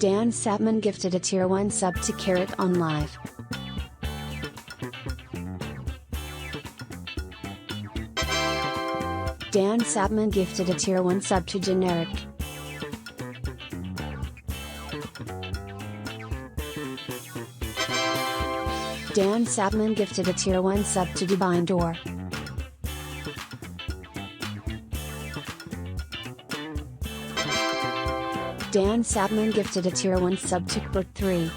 Dan Sapman gifted a tier 1 sub to Carrot on Live. Dan Sapman gifted a tier 1 sub to Generic. Dan Sapman gifted a tier 1 sub to Divine Door. Dan Sapman gifted a tier 1 sub to Brook 3.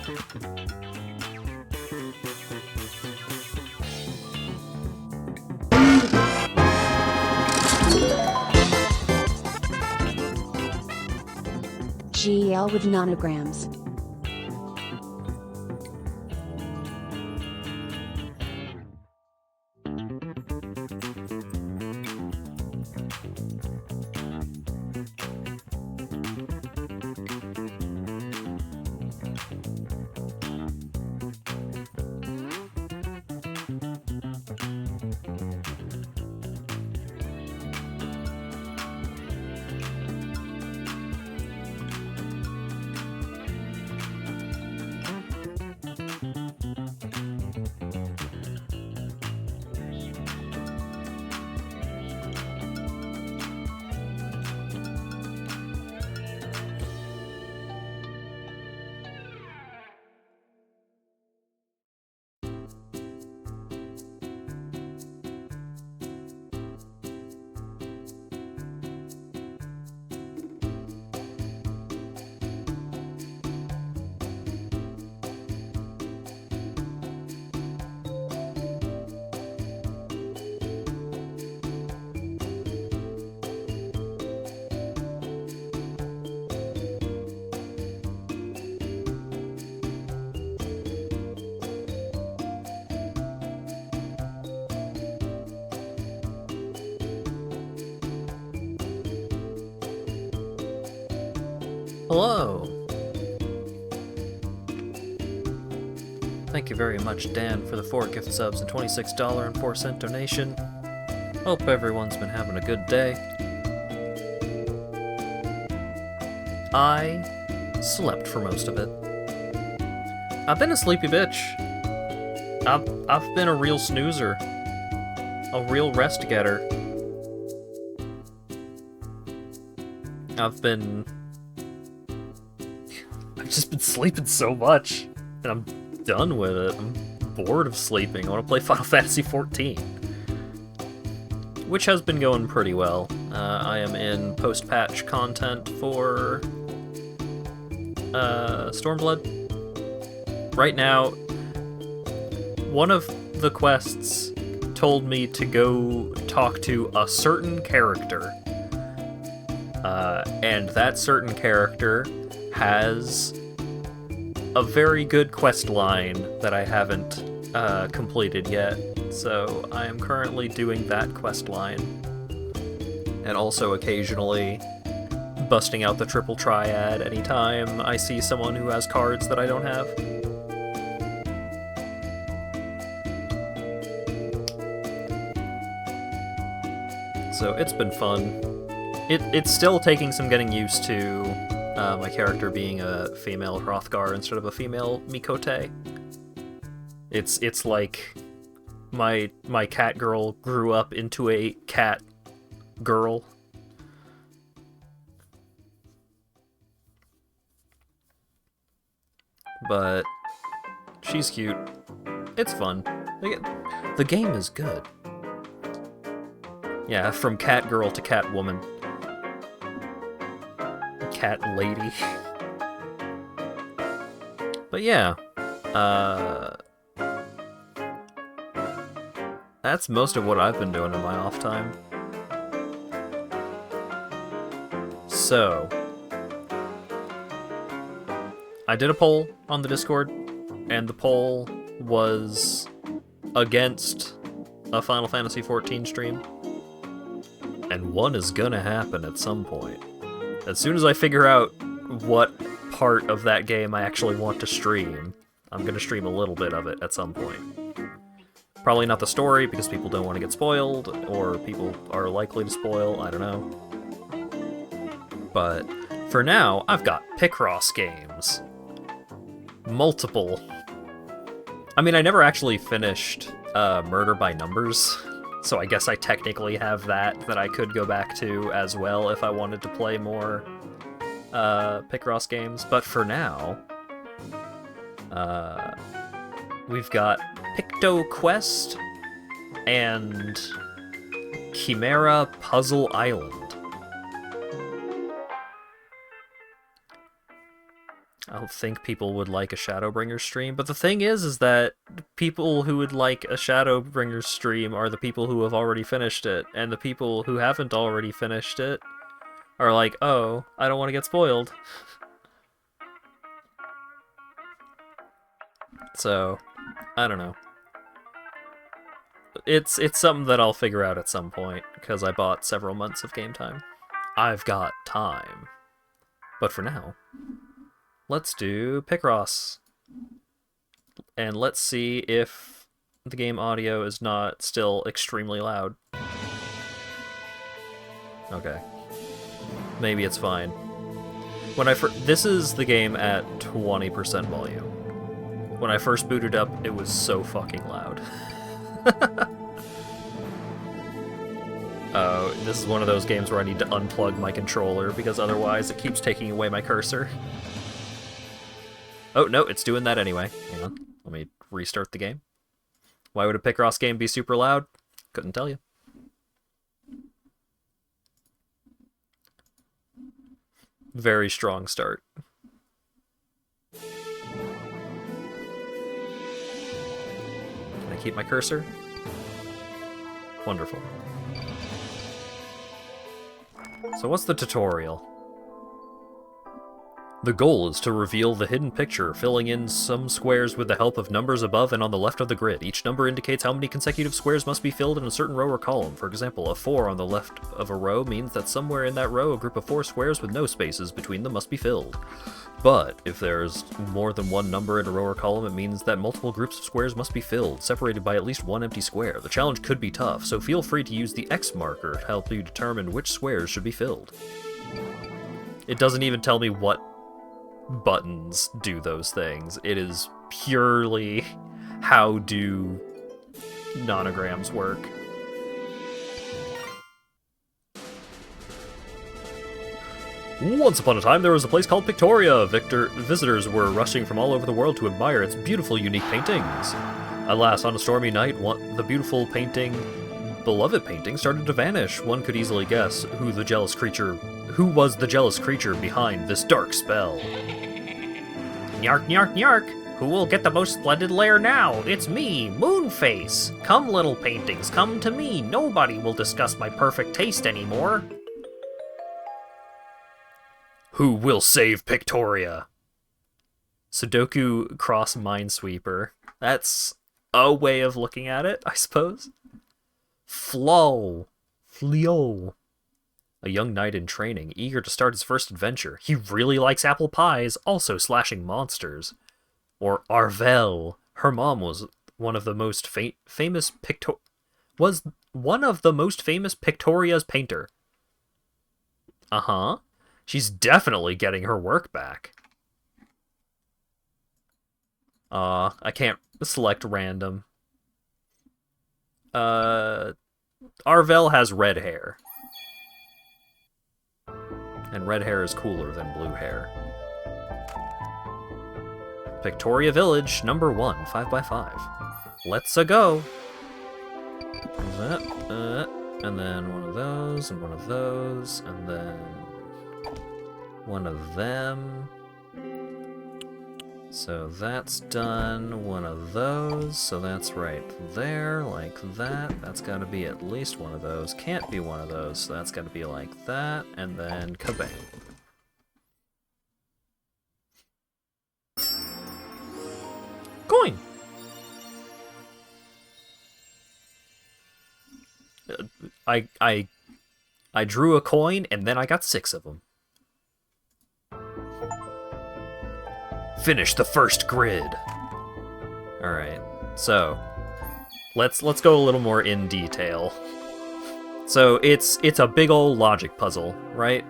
GL with nanograms. Hello! Thank you very much, Dan, for the 4 gift subs and $26.04 donation. Hope everyone's been having a good day. I slept for most of it. I've been a sleepy bitch. I've been a real snoozer. A real rest-getter. I've just been sleeping so much, and I'm done with it. I'm bored of sleeping. I want to play Final Fantasy XIV, which has been going pretty well. I am in post-patch content for Stormblood. Right now, one of the quests told me to go talk to a certain character, and that certain character has a very good quest line that I haven't completed yet, so I am currently doing that quest line, and also occasionally busting out the triple triad anytime I see someone who has cards that I don't have. So it's been fun. It's still taking some getting used to my character being a female Hrothgar instead of a female Mikote. It's like my cat girl grew up into a cat girl. But she's cute. It's fun. The game is good. Yeah, from cat girl to cat woman. Cat lady. But yeah, that's most of what I've been doing in my off time. So, I did a poll on the Discord, and the poll was against a Final Fantasy XIV stream. And one is gonna happen at some point. As soon as I figure out what part of that game I actually want to stream, I'm gonna stream a little bit of it at some point. Probably not the story, because people don't want to get spoiled, or people are likely to spoil, I don't know. But for now, I've got Picross games. Multiple. I mean, I never actually finished Murder by Numbers, so I guess I technically have that I could go back to as well if I wanted to play more Picross games. But for now, we've got PictoQuest and Khimera Puzzle Island. I don't think people would like a Shadowbringers stream, but the thing is that people who would like a Shadowbringers stream are the people who have already finished it, and the people who haven't already finished it are like, oh, I don't want to get spoiled. So, I don't know. It's something that I'll figure out at some point, because I bought several months of game time. I've got time. But for now, let's do Picross. And let's see if the game audio is not still extremely loud. Okay. Maybe it's fine. When this is the game at 20% volume. When I first booted up, it was so fucking loud. Oh, this is one of those games where I need to unplug my controller, because otherwise it keeps taking away my cursor. Oh, no, it's doing that anyway. Hang on, let me restart the game. Why would a Picross game be super loud? Couldn't tell you. Very strong start. Can I keep my cursor? Wonderful. So what's the tutorial? The goal is to reveal the hidden picture, filling in some squares with the help of numbers above and on the left of the grid. Each number indicates how many consecutive squares must be filled in a certain row or column. For example, a 4 on the left of a row means that somewhere in that row a group of 4 squares with no spaces between them must be filled. But if there's more than one number in a row or column, it means that multiple groups of squares must be filled, separated by at least one empty square. The challenge could be tough, so feel free to use the X marker to help you determine which squares should be filled. It doesn't even tell me what buttons do those things. It is purely how do nonograms work. Once upon a time, there was a place called Victoria. Visitors were rushing from all over the world to admire its beautiful, unique paintings. Alas, on a stormy night, the beautiful beloved painting started to vanish. One could easily guess who was the jealous creature behind this dark spell. Nyark, nyark, nyark! Who will get the most splendid lair now? It's me, Moonface! Come, little paintings, come to me. Nobody will discuss my perfect taste anymore. Who will save Pictoria? Sudoku cross Minesweeper. That's a way of looking at it, I suppose. Flo. A young knight in training, eager to start his first adventure. He really likes apple pies, also slashing monsters. Or Arvel. Her mom was one of the most famous Pictoria's painter. Uh-huh. She's definitely getting her work back. I can't select random. Arvel has red hair. And red hair is cooler than blue hair. Victoria Village, number 1, 5x5. Let's-a go! And then one of those, and one of those, and then one of them. So that's done. One of those, so that's right there, like that. That's gotta be at least one of those. Can't be one of those, so that's gotta be like that, and then kabang. Coin! I drew a coin, and then I got 6 of them. Finish the first grid. All right, so let's go a little more in detail. So it's a big old logic puzzle, right?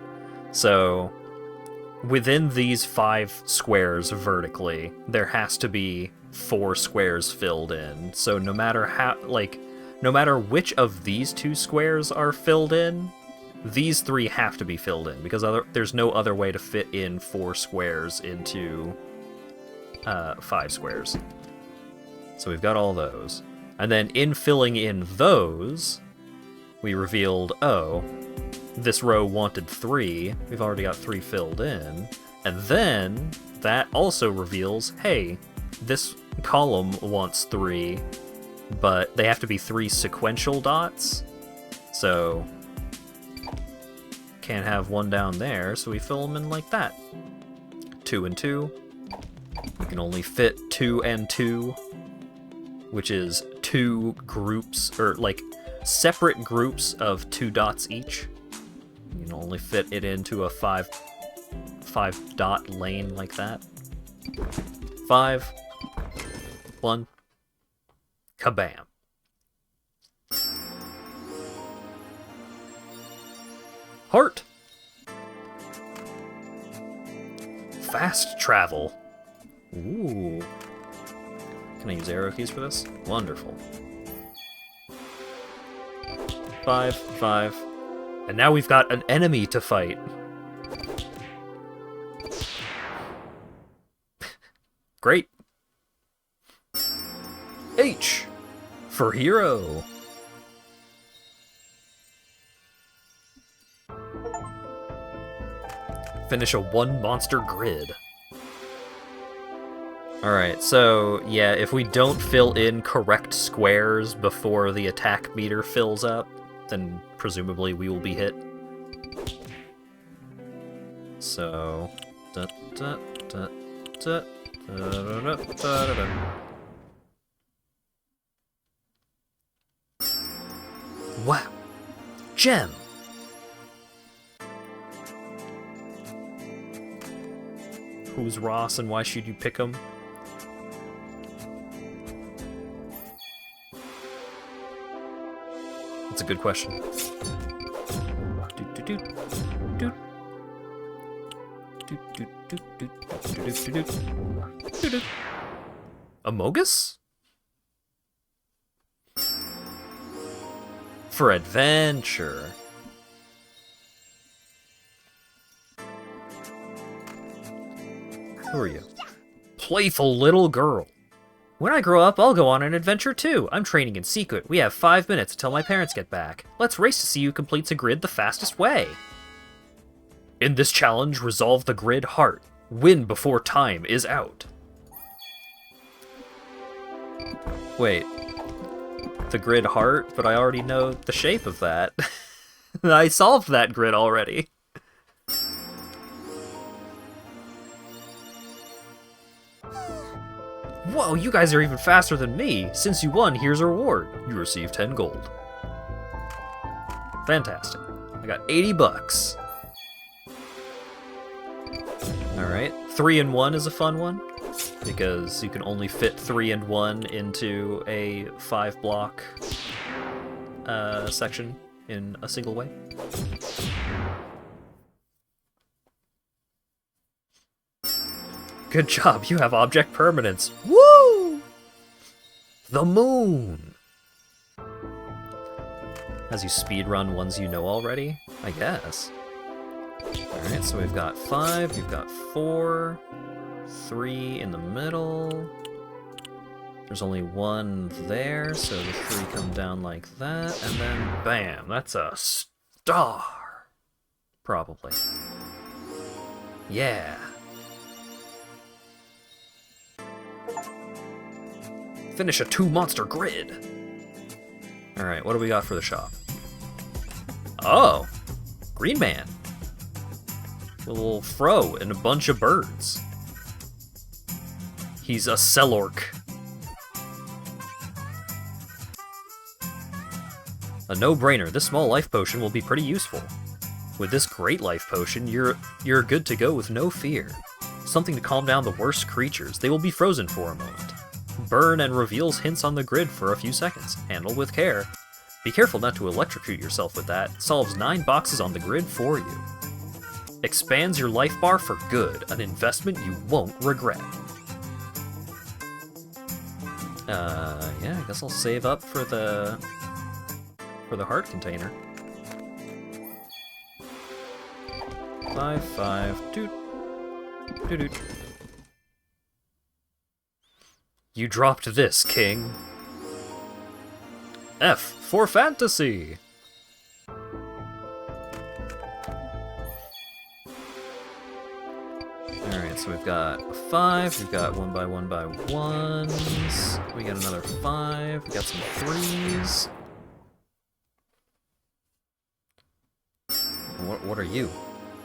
So within these 5 squares vertically, there has to be 4 squares filled in. So no matter how, like, no matter which of these 2 squares are filled in, these 3 have to be filled in, because there's no other way to fit in 4 squares into 5 squares. So we've got all those. And then in filling in those, we revealed, oh, this row wanted 3. We've already got 3 filled in. And then that also reveals, hey, this column wants 3, but they have to be 3 sequential dots. So can't have 1 down there, so we fill them in like that. 2 and 2. We can only fit 2 and 2, which is 2 groups, or like separate groups of 2 dots each. You can only fit it into a 5 dot lane like that. 5, 1, kabam. Heart. Fast travel. Ooh. Can I use arrow keys for this? Wonderful. 5, 5. And now we've got an enemy to fight. Great. H for hero. Finish a 1 monster grid. Alright, so yeah, if we don't fill in correct squares before the attack meter fills up, then presumably we will be hit. So... Wow! Gem! Who's Ross and why should you pick him? That's a good question. Amogus? For adventure. Who are you? Playful little girl. When I grow up, I'll go on an adventure too. I'm training in secret. We have 5 minutes until my parents get back. Let's race to see who completes a grid the fastest way. In this challenge, resolve the grid heart. Win before time is out. Wait. The grid heart? But I already know the shape of that. I solved that grid already. Whoa, you guys are even faster than me. Since you won, here's a reward. You receive 10 gold. Fantastic. I got 80 bucks. Alright, 3 and 1 is a fun one, because you can only fit 3 and 1 into a 5 block section in a single way. Good job, you have object permanence. Woo! The moon! As you speedrun ones you know already, I guess. Alright, so we've got 5, we've got 4, 3 in the middle. There's only 1 there, so the 3 come down like that, and then bam, that's a star! Probably. Yeah. Finish a 2 monster grid! Alright, what do we got for the shop? Oh! Green Man! A little fro and a bunch of birds. He's a Cellorc. A no-brainer, this small life potion will be pretty useful. With this great life potion, you're good to go with no fear. Something to calm down the worst creatures. They will be frozen for a moment. Burn and reveals hints on the grid for a few seconds. Handle with care. Be careful not to electrocute yourself with that. Solves 9 boxes on the grid for you. Expands your life bar for good. An investment you won't regret. Yeah, I guess I'll save up for the heart container. 5, doot, doot, doot. You dropped this, King. F for fantasy. Alright, so we've got a 5, we've got 1 by 1 by 1s, we got another 5, we got some 3s. What are you?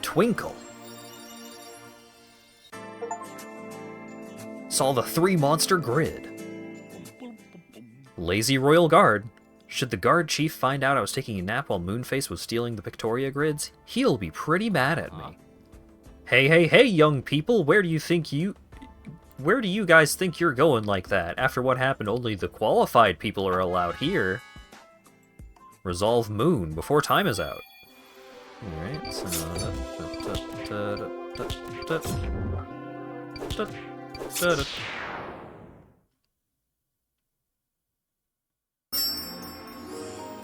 Twinkle. Saw the 3-monster grid. Lazy Royal Guard. Should the guard chief find out I was taking a nap while Moonface was stealing the Victoria grids, he'll be pretty mad at me. Hey, young people, where do you guys think you're going like that? After what happened, only the qualified people are allowed here. Resolve Moon before time is out. Alright, so...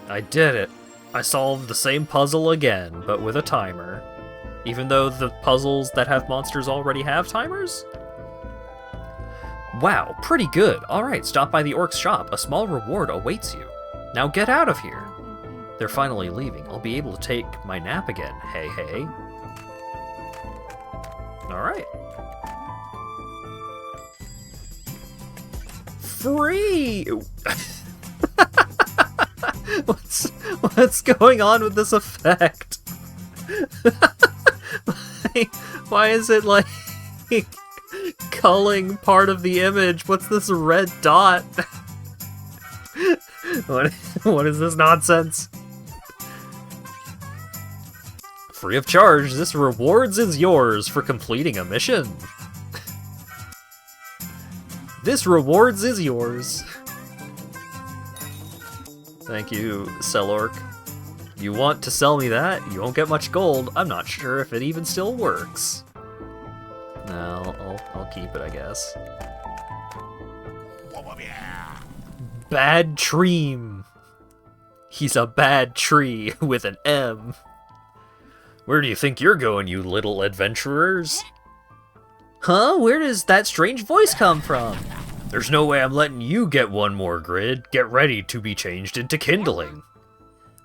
I did it! I solved the same puzzle again, but with a timer. Even though the puzzles that have monsters already have timers? Wow, pretty good. Alright, stop by the Orc's shop. A small reward awaits you. Now get out of here. They're finally leaving. I'll be able to take my nap again. Hey. Alright. Free! What's going on with this effect? Why is it like culling part of the image? What's this red dot? What is this nonsense? Free of charge, this rewards is yours for completing a mission. This rewards is yours. Thank you, Sellork. You want to sell me that? You won't get much gold. I'm not sure if it even still works. No, I'll keep it, I guess. Bad Treem. He's a bad tree with an M. Where do you think you're going, you little adventurers? Huh? Where does that strange voice come from? There's no way I'm letting you get one more grid. Get ready to be changed into kindling.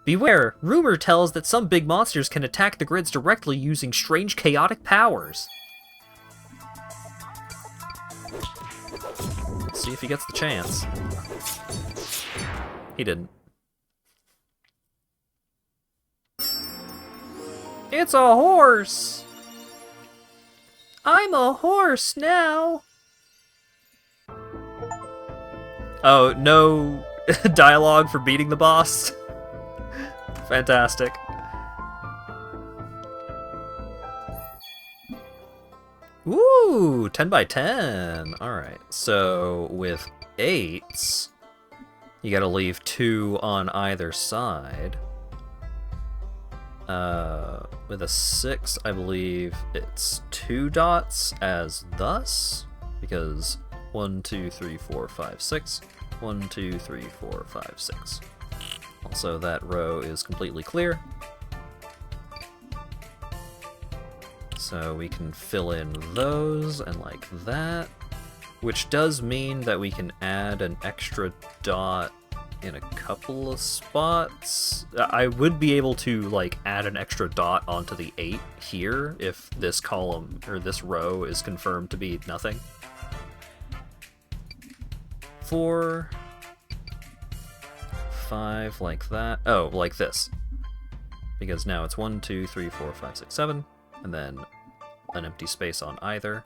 Beware, rumor tells that some big monsters can attack the grids directly using strange chaotic powers. Let's see if he gets the chance. He didn't. It's a horse! I'm a horse now! Oh, no dialogue for beating the boss? Fantastic. Ooh, 10 by 10. Alright, so with 8s, you gotta leave 2 on either side. With a 6, I believe it's 2 dots as thus, because 1, 2, 3, 4, 5, 6. 1, 2, 3, 4, 5, 6. Also, that row is completely clear. So we can fill in those and like that, which does mean that we can add an extra dot in a couple of spots. I would be able to like add an extra dot onto the 8 here if this column or this row is confirmed to be nothing. 4, 5 like that. Oh, like this. Because now it's 1, 2, 3, 4, 5, 6, 7, and then an empty space on either.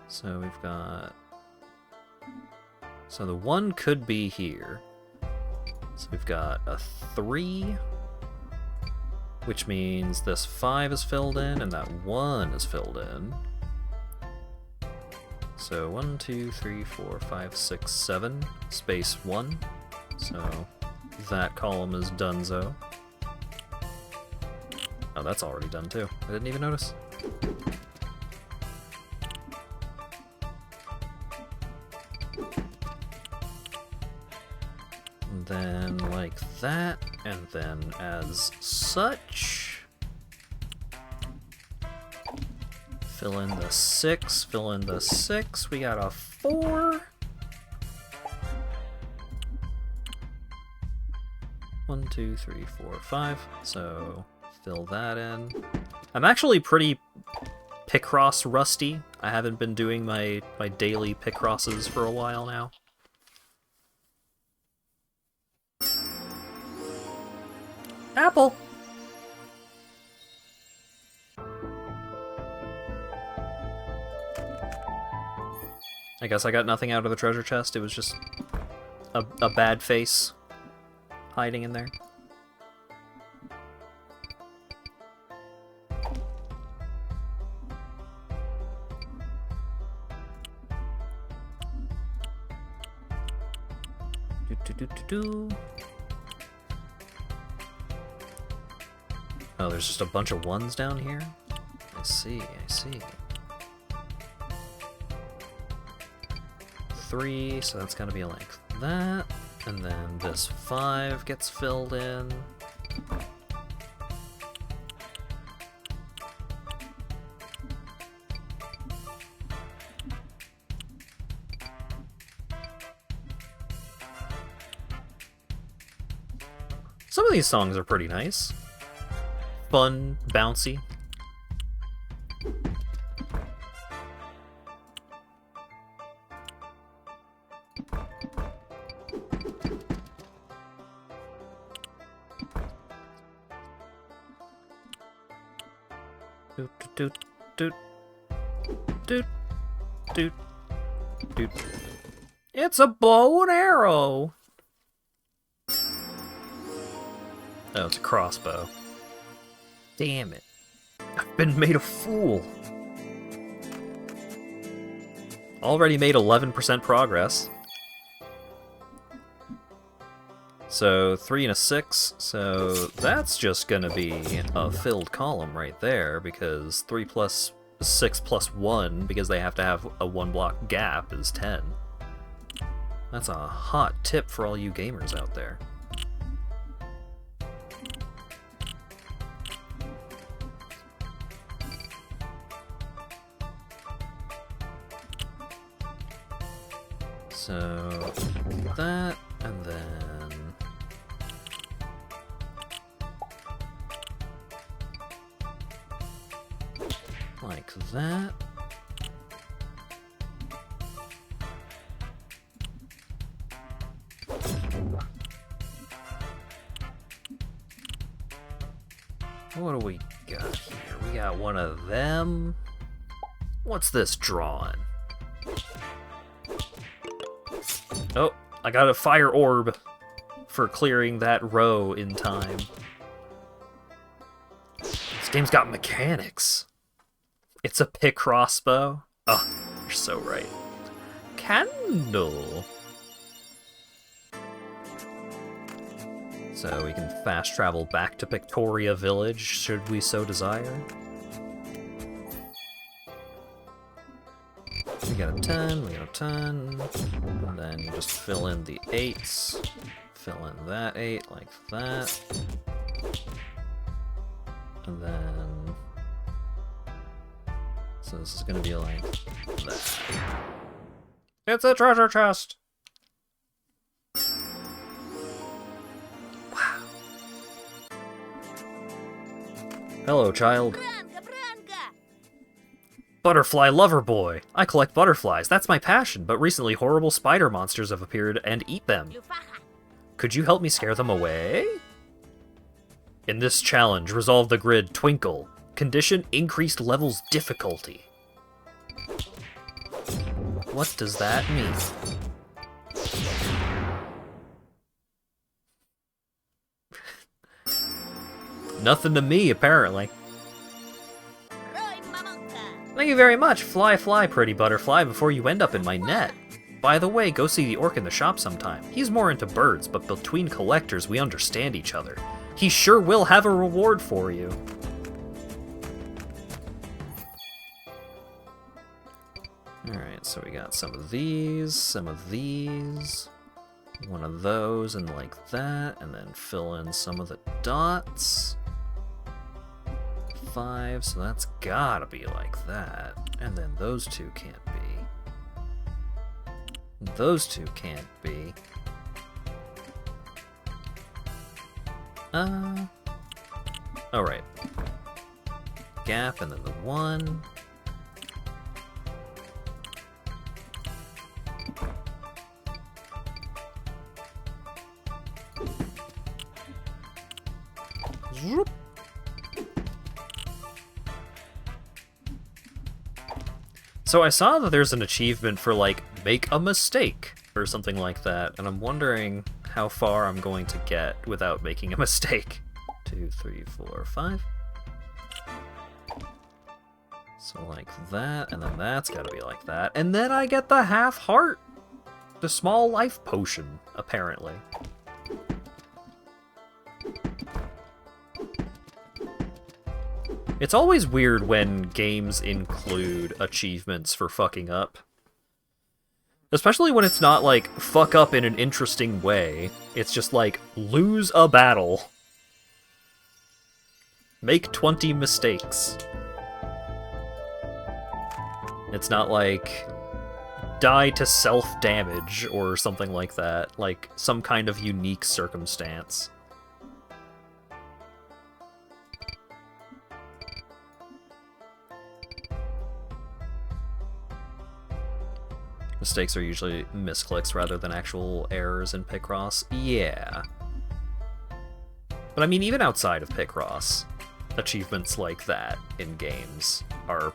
So we've got... So the 1 could be here. So we've got a 3, which means this 5 is filled in and that 1 is filled in. So 1, 2, 3, 4, 5, 6, 7, space 1. So That column is donezo. Oh, that's already done too. I didn't even notice. And then like that, and then as such. Fill in the 6, fill in the 6. We got a 4. 1, 2, 3, 4, 5. So fill that in. I'm actually pretty Picross rusty. I haven't been doing my daily Picrosses for a while now. Apple! I guess I got nothing out of the treasure chest. It was just a bad face hiding in there. Oh, there's just a bunch of ones down here? I see, I see. 3, so that's gotta be like that. And then this 5 gets filled in. Some of these songs are pretty nice. Fun, bouncy. Doot doot doot doot doot doot. It's a bow and arrow. Oh, it's a crossbow. Damn it. I've been made a fool. Already made 11% progress. So 3 and a 6, so that's just gonna be a filled column right there, because 3 plus 6 plus 1, because they have to have a 1 block gap, is 10. That's a hot tip for all you gamers out there. So that, and then like that. What do we got here? We got one of them. What's this drawing? Oh, I got a fire orb for clearing that row in time. This game's got mechanics. It's a pick crossbow. Oh, you're so right. Candle. So we can fast travel back to Pictoria Village, should we so desire. We got a 10, we got a 10, and then you just fill in the 8s, fill in that 8 like that, and then, so this is gonna be like that. It's a treasure chest! Wow. Hello, child. Butterfly lover boy. I collect butterflies. That's my passion, but recently horrible spider monsters have appeared and eat them. Could you help me scare them away? In this challenge, resolve the grid Twinkle. Condition increased levels difficulty. What does that mean? Nothing to me, apparently. Thank you very much. Fly, fly, pretty butterfly, before you end up in my net. By the way, go see the orc in the shop sometime. He's more into birds, but between collectors, we understand each other. He sure will have a reward for you. Alright, so we got some of these, one of those, and like that, and then fill in some of the dots. 5, so that's gotta be like that. And then those two can't be. Those two can't be. Alright. Gap, and then the 1. Zoop. So I saw that there's an achievement for, like, make a mistake, or something like that, and I'm wondering how far I'm going to get without making a mistake. 2, 3, 4, 5. So like that, and then that's gotta be like that, and then I get the half heart! The small life potion, apparently. It's always weird when games include achievements for fucking up. Especially when it's not like, fuck up in an interesting way. It's just like, lose a battle. Make 20 mistakes. It's not like, die to self-damage or something like that. Like, some kind of unique circumstance. Mistakes are usually misclicks rather than actual errors in Picross. Yeah. But I mean, even outside of Picross, achievements like that in games are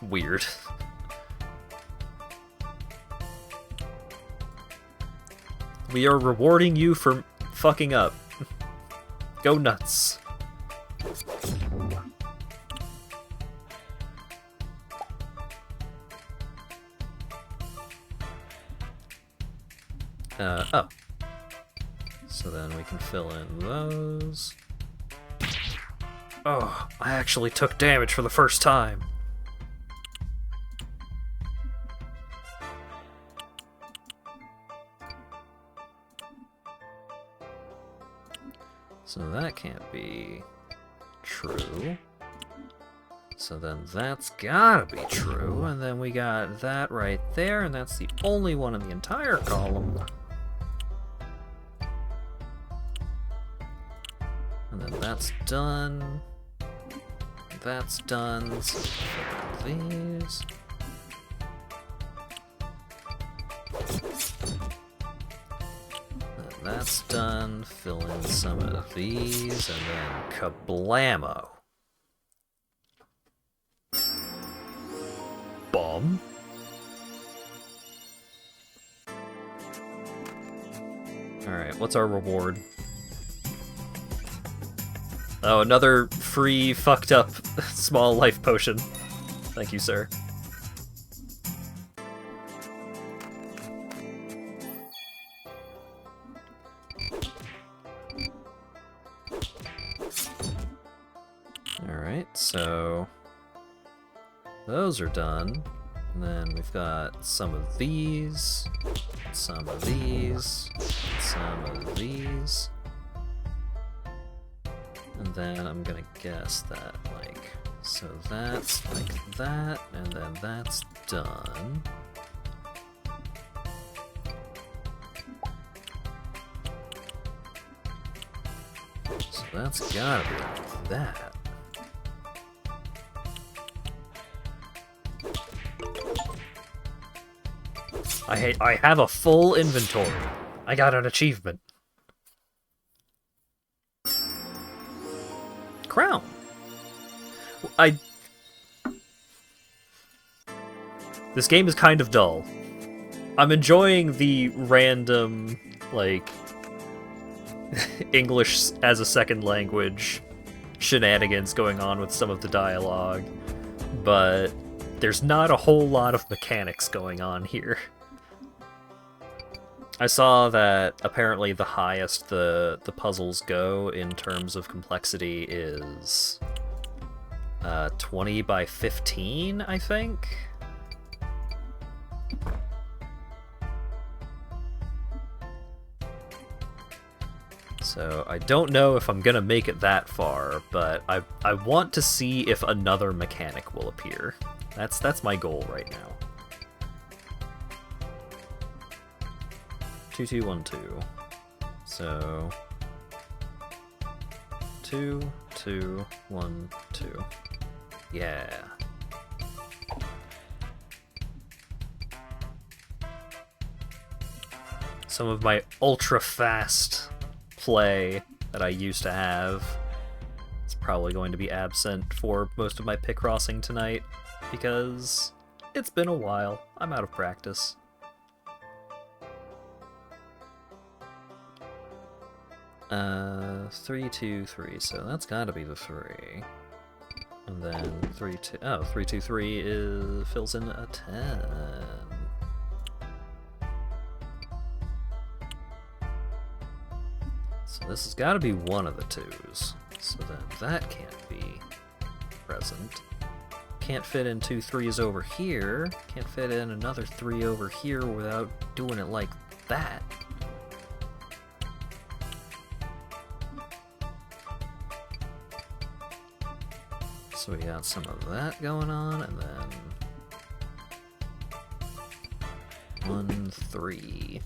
weird. We are rewarding you for fucking up. Go nuts. Oh. So then we can fill in those. Oh, I actually took damage for the first time. So that can't be true. So then that's gotta be true, and then we got that right there, and that's the only one in the entire column. And then that's done. That's done. So these. And that's done. Fill in some of these, and then kablamo. Bomb. Alright, what's our reward? Oh, another free, fucked up, small life potion. Thank you, sir. Alright, so those are done. And then we've got some of these, some of these, some of these. And then I'm gonna guess that, like, so that's like that, and then that's done. So that's gotta be like that. I have a full inventory. I got an achievement. Crown. This game is kind of dull. I'm enjoying the random, like, English as a second language shenanigans going on with some of the dialogue, but there's not a whole lot of mechanics going on here. I saw that apparently the highest the puzzles go in terms of complexity is 20 by 15, I think. So I don't know if I'm gonna make it that far, but I want to see if another mechanic will appear. That's my goal right now. 2 2 1 2. So 2 2 1 2. Yeah. Some of my ultra fast play that I used to have is probably going to be absent for most of my Picrossing tonight because it's been a while. I'm out of practice. Uh, 3 2 3. So that's got to be the 3. And then 3 2. Oh, 3 2 3 is fills in a 10. So this has got to be one of the 2s. So then that can't be present. Can't fit in 2 3s over here. Can't fit in another 3 over here without doing it like that. So we got some of that going on, and then 1 3.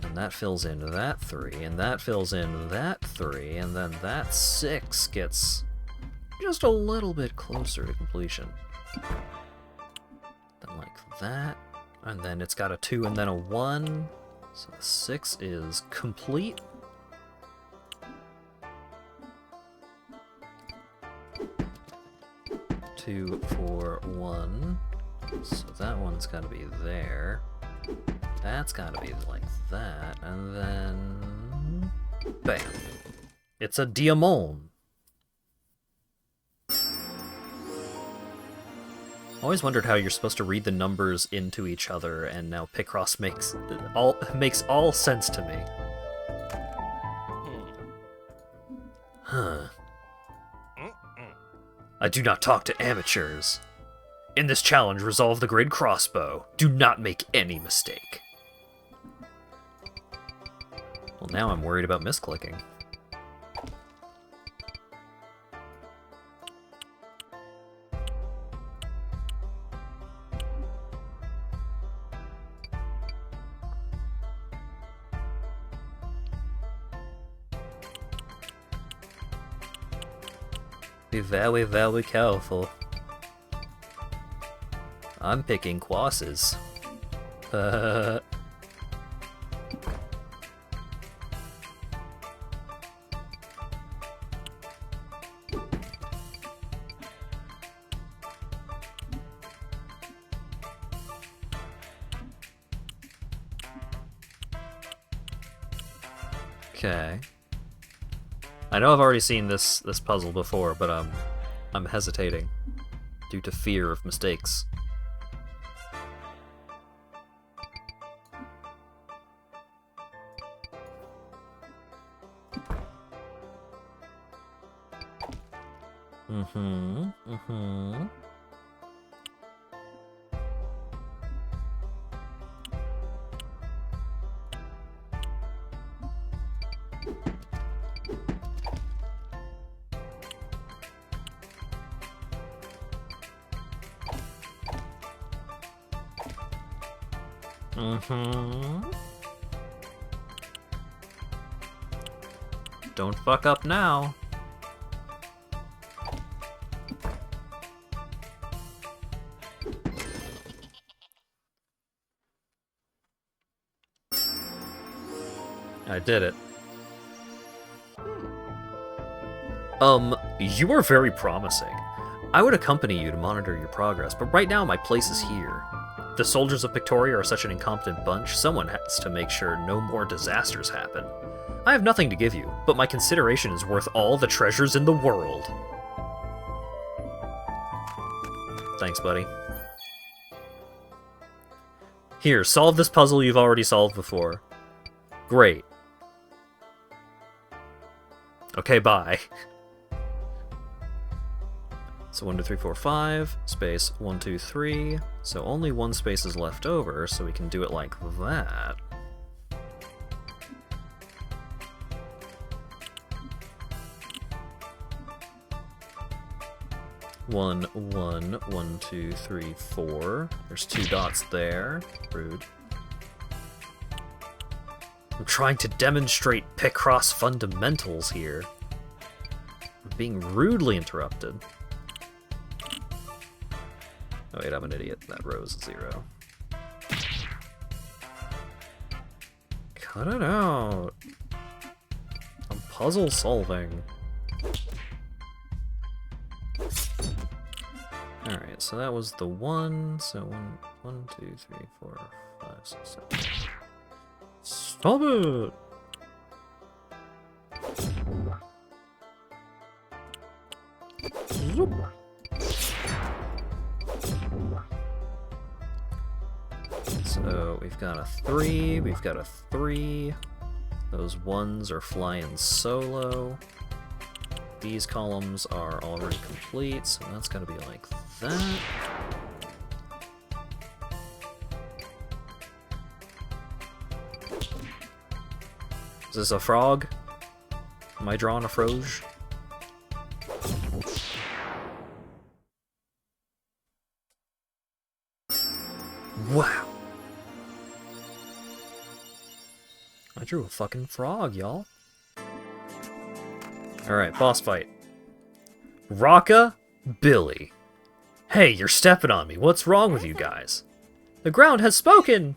And that fills into that 3, and that fills into that 3, and then that 6 gets just a little bit closer to completion. Then like that, and then it's got a 2 and then a 1, so the 6 is complete. Two, 4, 1. So that one's got to be there. That's got to be like that, and then bam! It's a diamond. Always wondered how you're supposed to read the numbers into each other, and now Picross makes all sense to me. Huh. I do not talk to amateurs. In this challenge, resolve the grid crossbow. Do not make any mistake. Well, now I'm worried about misclicking. Be very, very careful. I'm picking quasses. Okay. I know I've already seen this puzzle before, but I'm hesitating due to fear of mistakes. Mm-hmm. Don't fuck up now. I did it. You are very promising. I would accompany you to monitor your progress, but right now my place is here. The soldiers of Victoria are such an incompetent bunch, someone has to make sure no more disasters happen. I have nothing to give you, but my consideration is worth all the treasures in the world. Thanks, buddy. Here, solve this puzzle you've already solved before. Great. Okay, bye. So 1, 2, 3, 4, 5, space 1, 2, 3. So only one space is left over, so we can do it like that. One, 1, 1, 2, 3, 4. There's 2 dots there. Rude. I'm trying to demonstrate Picross fundamentals here. I'm being rudely interrupted. Oh wait, I'm an idiot. That row is 0. Cut it out. I'm puzzle solving. Alright, so that was the 1. So 1, 2, 3, 4, 5, 6, 7. Stop it! Zoop. So we've got a 3, we've got a 3. Those 1s are flying solo. These columns are already complete, so that's gotta be like that. Is this a frog? Am I drawing a froge? Wow. I drew a fucking frog, y'all. Alright, boss fight. Rocka, Billy. Hey, you're stepping on me. What's wrong with you guys? The ground has spoken!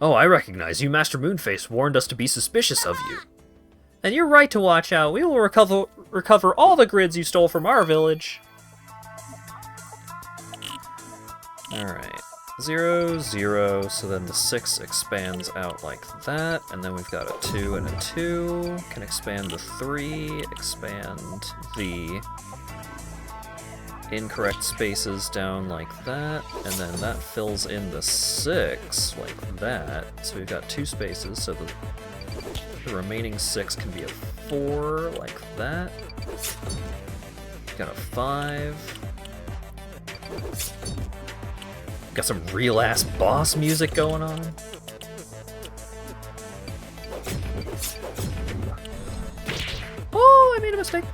Oh, I recognize you. Master Moonface warned us to be suspicious of you. And you're right to watch out. We will recover all the grids you stole from our village. Alright. 0, 0, so then the 6 expands out like that, and then we've got a 2 and a 2. Can expand the 3, expand the incorrect spaces down like that, and then that fills in the 6 like that. So we've got 2 spaces, so the remaining 6 can be a 4 like that. We've got a 5. Got some real-ass boss music going on. Oh, I made a mistake.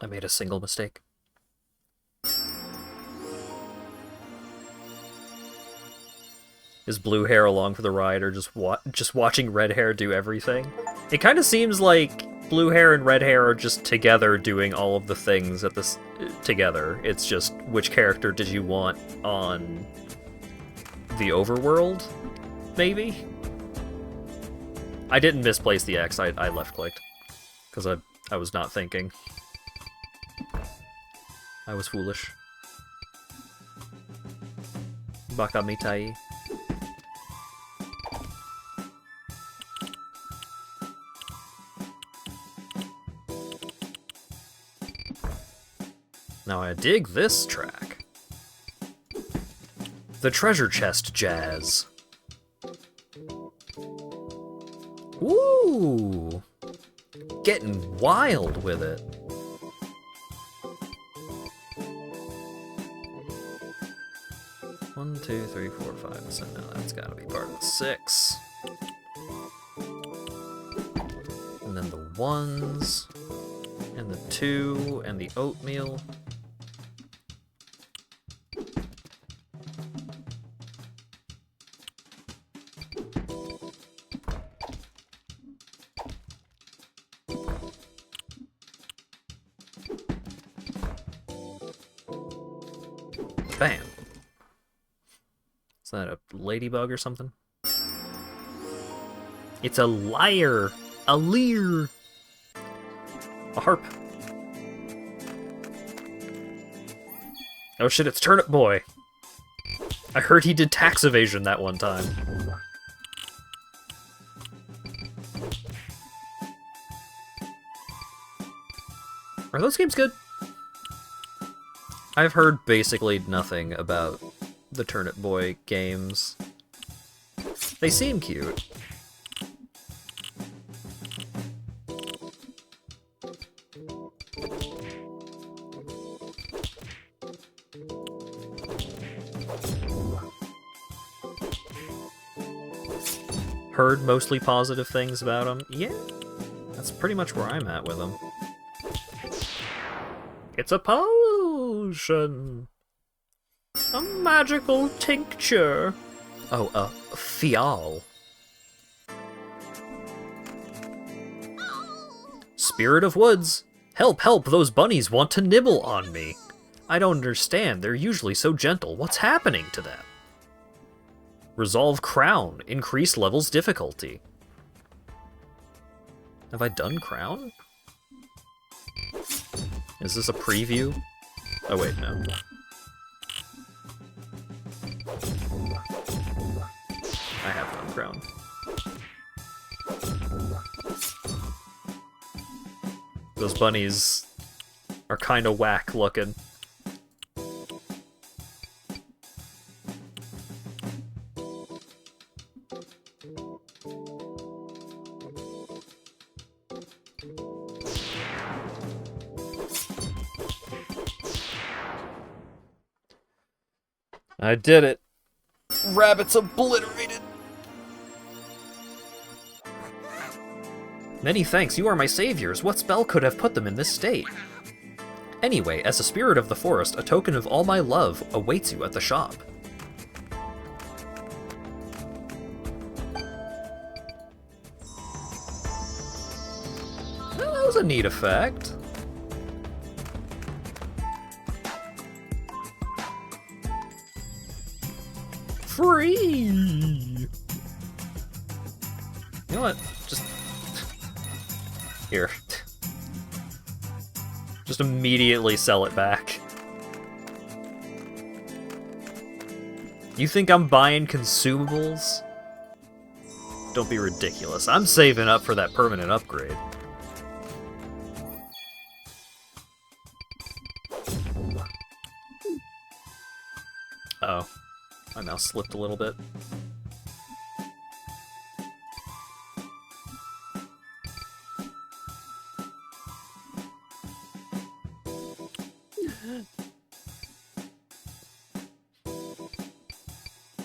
I made a single mistake. Is blue hair along for the ride, or just watching red hair do everything? It kind of seems like blue hair and red hair are just together doing all of the things at this together. It's just which character did you want on the overworld? Maybe? I didn't misplace the X, I left-clicked. Because I was not thinking. I was foolish. Baka mitai. Now I dig this track. The treasure chest jazz. Ooh! Getting wild with it. One, 2, 3, 4, 5. So now that's gotta be part of the 6. And then the 1s. And the 2. And the oatmeal. Bam. Is that a ladybug or something? It's a lyre! A lyre! A harp. Oh shit, it's Turnip Boy! I heard he did tax evasion that one time. Are those games good? I've heard basically nothing about the Turnip Boy games. They seem cute. Heard mostly positive things about them. Yeah, that's pretty much where I'm at with them. It's a potion! A magical tincture! Oh, a fial. Spirit of Woods! Help, help, those bunnies want to nibble on me! I don't understand, they're usually so gentle. What's happening to them? Resolve Crown. Increase levels difficulty. Have I done Crown? Is this a preview? Oh wait, no. I have done Crown. Those bunnies are kind of whack looking. I did it. Rabbits obliterated. Many thanks, you are my saviors. What spell could have put them in this state? Anyway, as a spirit of the forest, a token of all my love awaits you at the shop. Well, that was a neat effect. Free! You know what? Just... Here. Just immediately sell it back. You think I'm buying consumables? Don't be ridiculous. I'm saving up for that permanent upgrade. Uh-oh. My mouse slipped a little bit.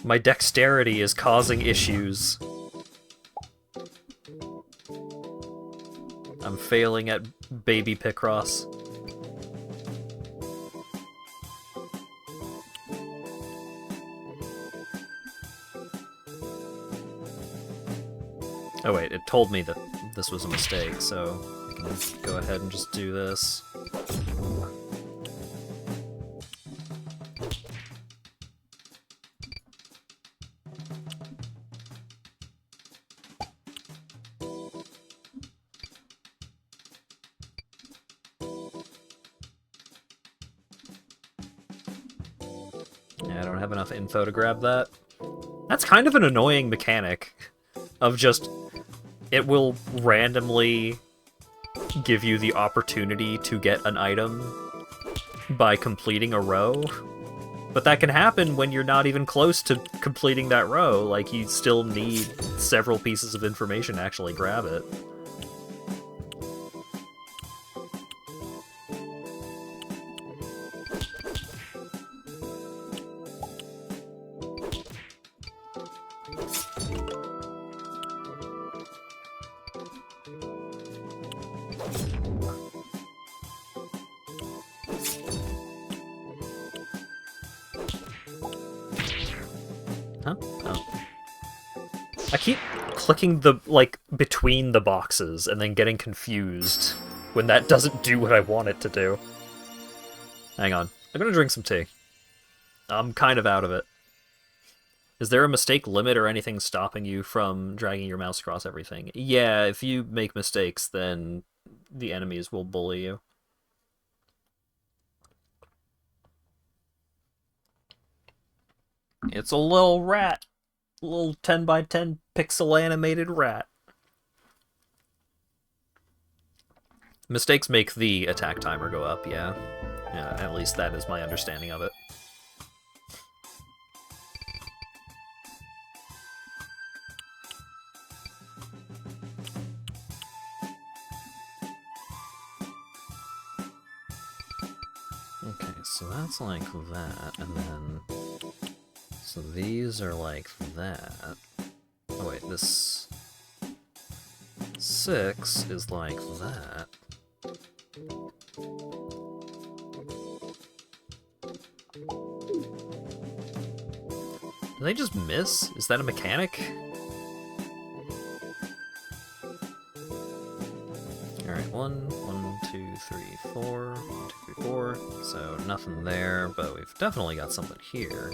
My dexterity is causing issues. I'm failing at baby Picross. Oh wait, it told me that this was a mistake, so I can go ahead and just do this. Yeah, I don't have enough info to grab that. That's kind of an annoying mechanic of just... It will randomly give you the opportunity to get an item by completing a row. But that can happen when you're not even close to completing that row. Like, you still need several pieces of information to actually grab it. Huh? Oh. I keep clicking the, like, between the boxes and then getting confused when that doesn't do what I want it to do. Hang on. I'm gonna drink some tea. I'm kind of out of it. Is there a mistake limit or anything stopping you from dragging your mouse across everything? Yeah, if you make mistakes, then the enemies will bully you. It's a little rat. A little 10 by 10 pixel animated rat. Mistakes make the attack timer go up, yeah. Yeah, at least that is my understanding of it. Okay, so that's like that, and then... So these are like that. Oh wait, this... 6 is like that. Did they just miss? Is that a mechanic? Alright, 1, 2, 3, 4, 1, 2, 3, 4. So nothing there, but we've definitely got something here.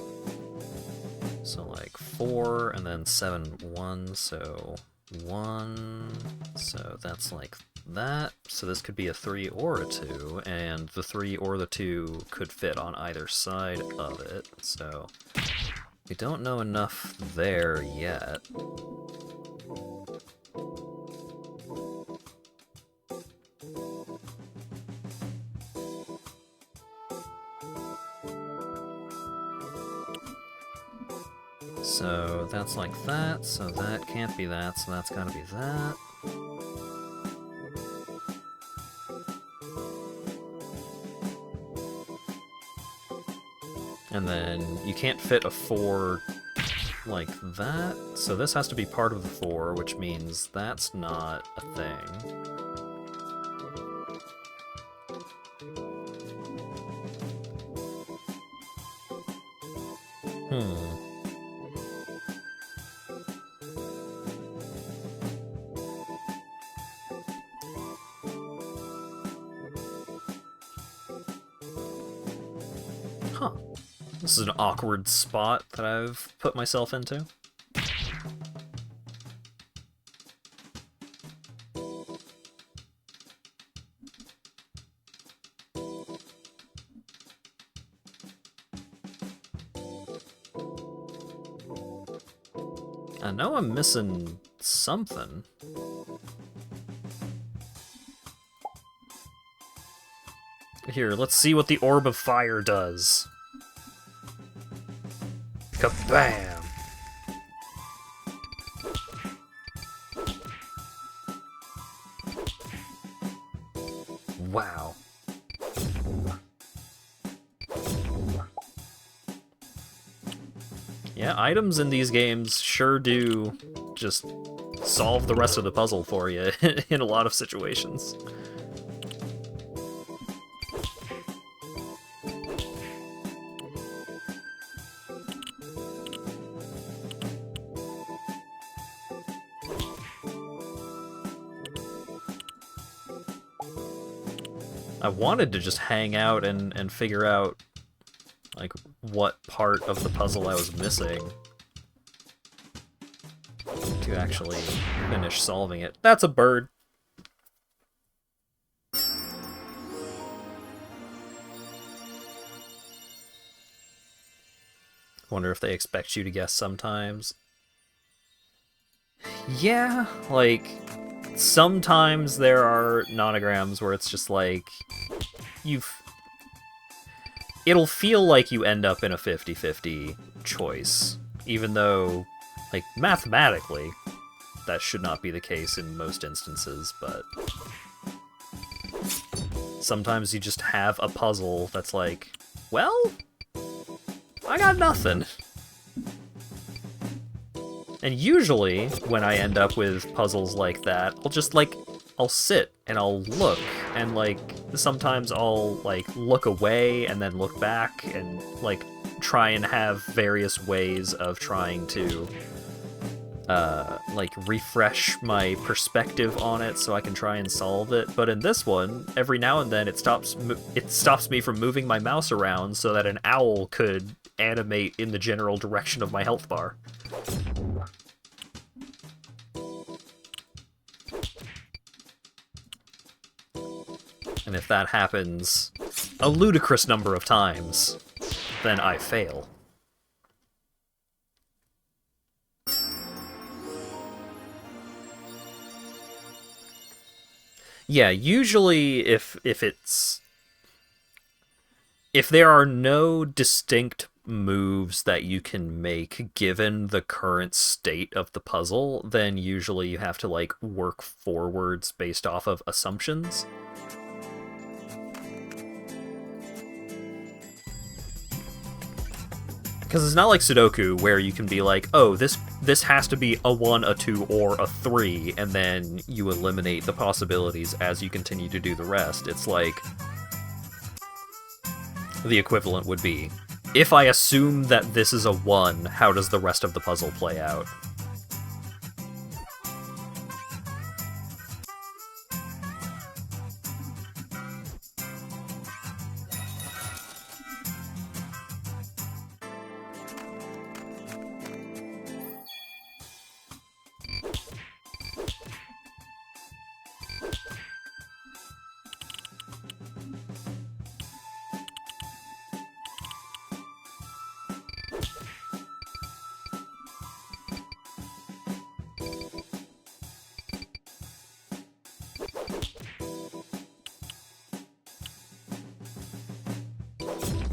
So like 4, and then 7, 1, so 1. So that's like that. So this could be a 3 or a 2, and the 3 or the 2 could fit on either side of it, so... We don't know enough there yet. So that's like that, so that can't be that, so that's gotta be that. And then you can't fit a 4 like that, so this has to be part of the 4, which means that's not a thing. Huh. This is an awkward spot that I've put myself into. I know I'm missing something. Here, let's see what the Orb of Fire does. Kabam! Wow. Yeah, items in these games sure do just solve the rest of the puzzle for you in a lot of situations. I wanted to just hang out and figure out, like, what part of the puzzle I was missing to actually finish solving it. That's a bird! Wonder if they expect you to guess sometimes. Yeah, like... Sometimes there are nonograms where it's just like, it'll feel like you end up in a 50-50 choice, even though, like, mathematically, that should not be the case in most instances, but sometimes you just have a puzzle that's like, well, I got nothing. And usually, when I end up with puzzles like that, I'll just, like, I'll sit and I'll look, and, like, sometimes I'll, like, look away and then look back and, like, try and have various ways of trying to, like, refresh my perspective on it so I can try and solve it. But in this one, every now and then it stops me from moving my mouse around so that an owl could animate in the general direction of my health bar. And if that happens a ludicrous number of times, then I fail. Yeah, usually if it's... if there are no distinct moves that you can make given the current state of the puzzle, then usually you have to like work forwards based off of assumptions. Because it's not like Sudoku where you can be like, oh, this has to be a 1, a 2, or a 3, and then you eliminate the possibilities as you continue to do the rest. It's like, the equivalent would be, if I assume that this is a 1, how does the rest of the puzzle play out?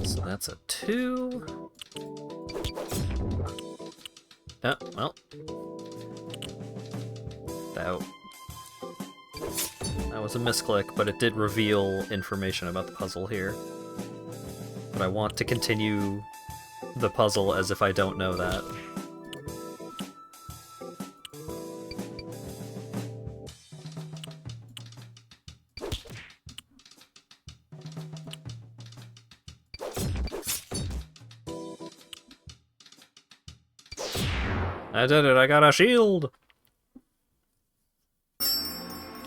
So that's a 2. Oh, well. That was a misclick, but it did reveal information about the puzzle here. But I want to continue the puzzle as if I don't know that. I did it, I got a shield!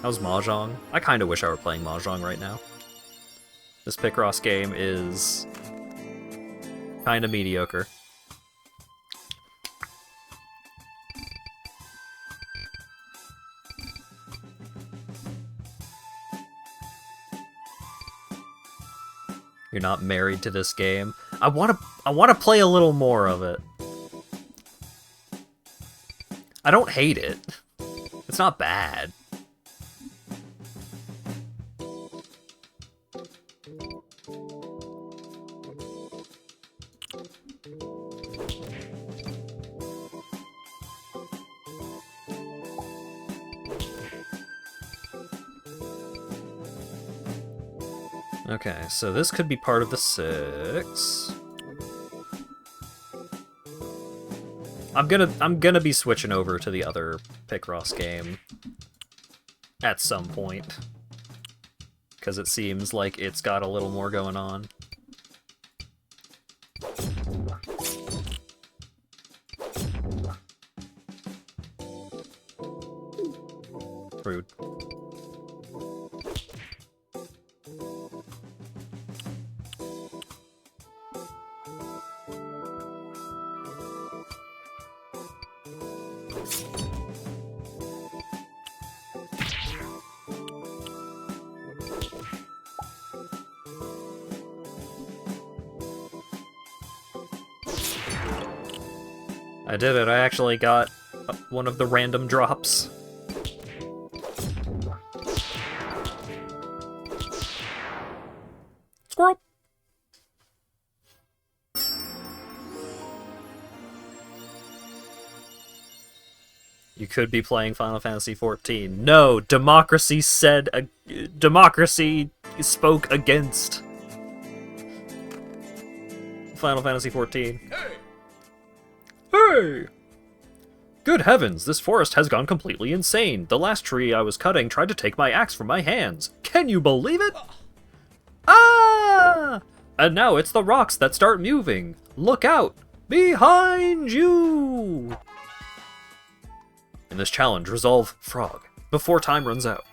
How's Mahjong? I kinda wish I were playing Mahjong right now. This Picross game is kinda mediocre. You're not married to this game. I wanna play a little more of it. I don't hate it. It's not bad. Okay, so this could be part of the 6. I'm gonna be switching over to the other Picross game at some point, because it seems like it's got a little more going on. Rude. I did it, I actually got one of the random drops. Squirrel! You could be playing Final Fantasy XIV. No, democracy democracy spoke against Final Fantasy XIV. Hey! Good heavens, this forest has gone completely insane. The last tree I was cutting tried to take my axe from my hands. Can you believe it? Ah! And now it's the rocks that start moving. Look out! Behind you! In this challenge, resolve Frog before time runs out.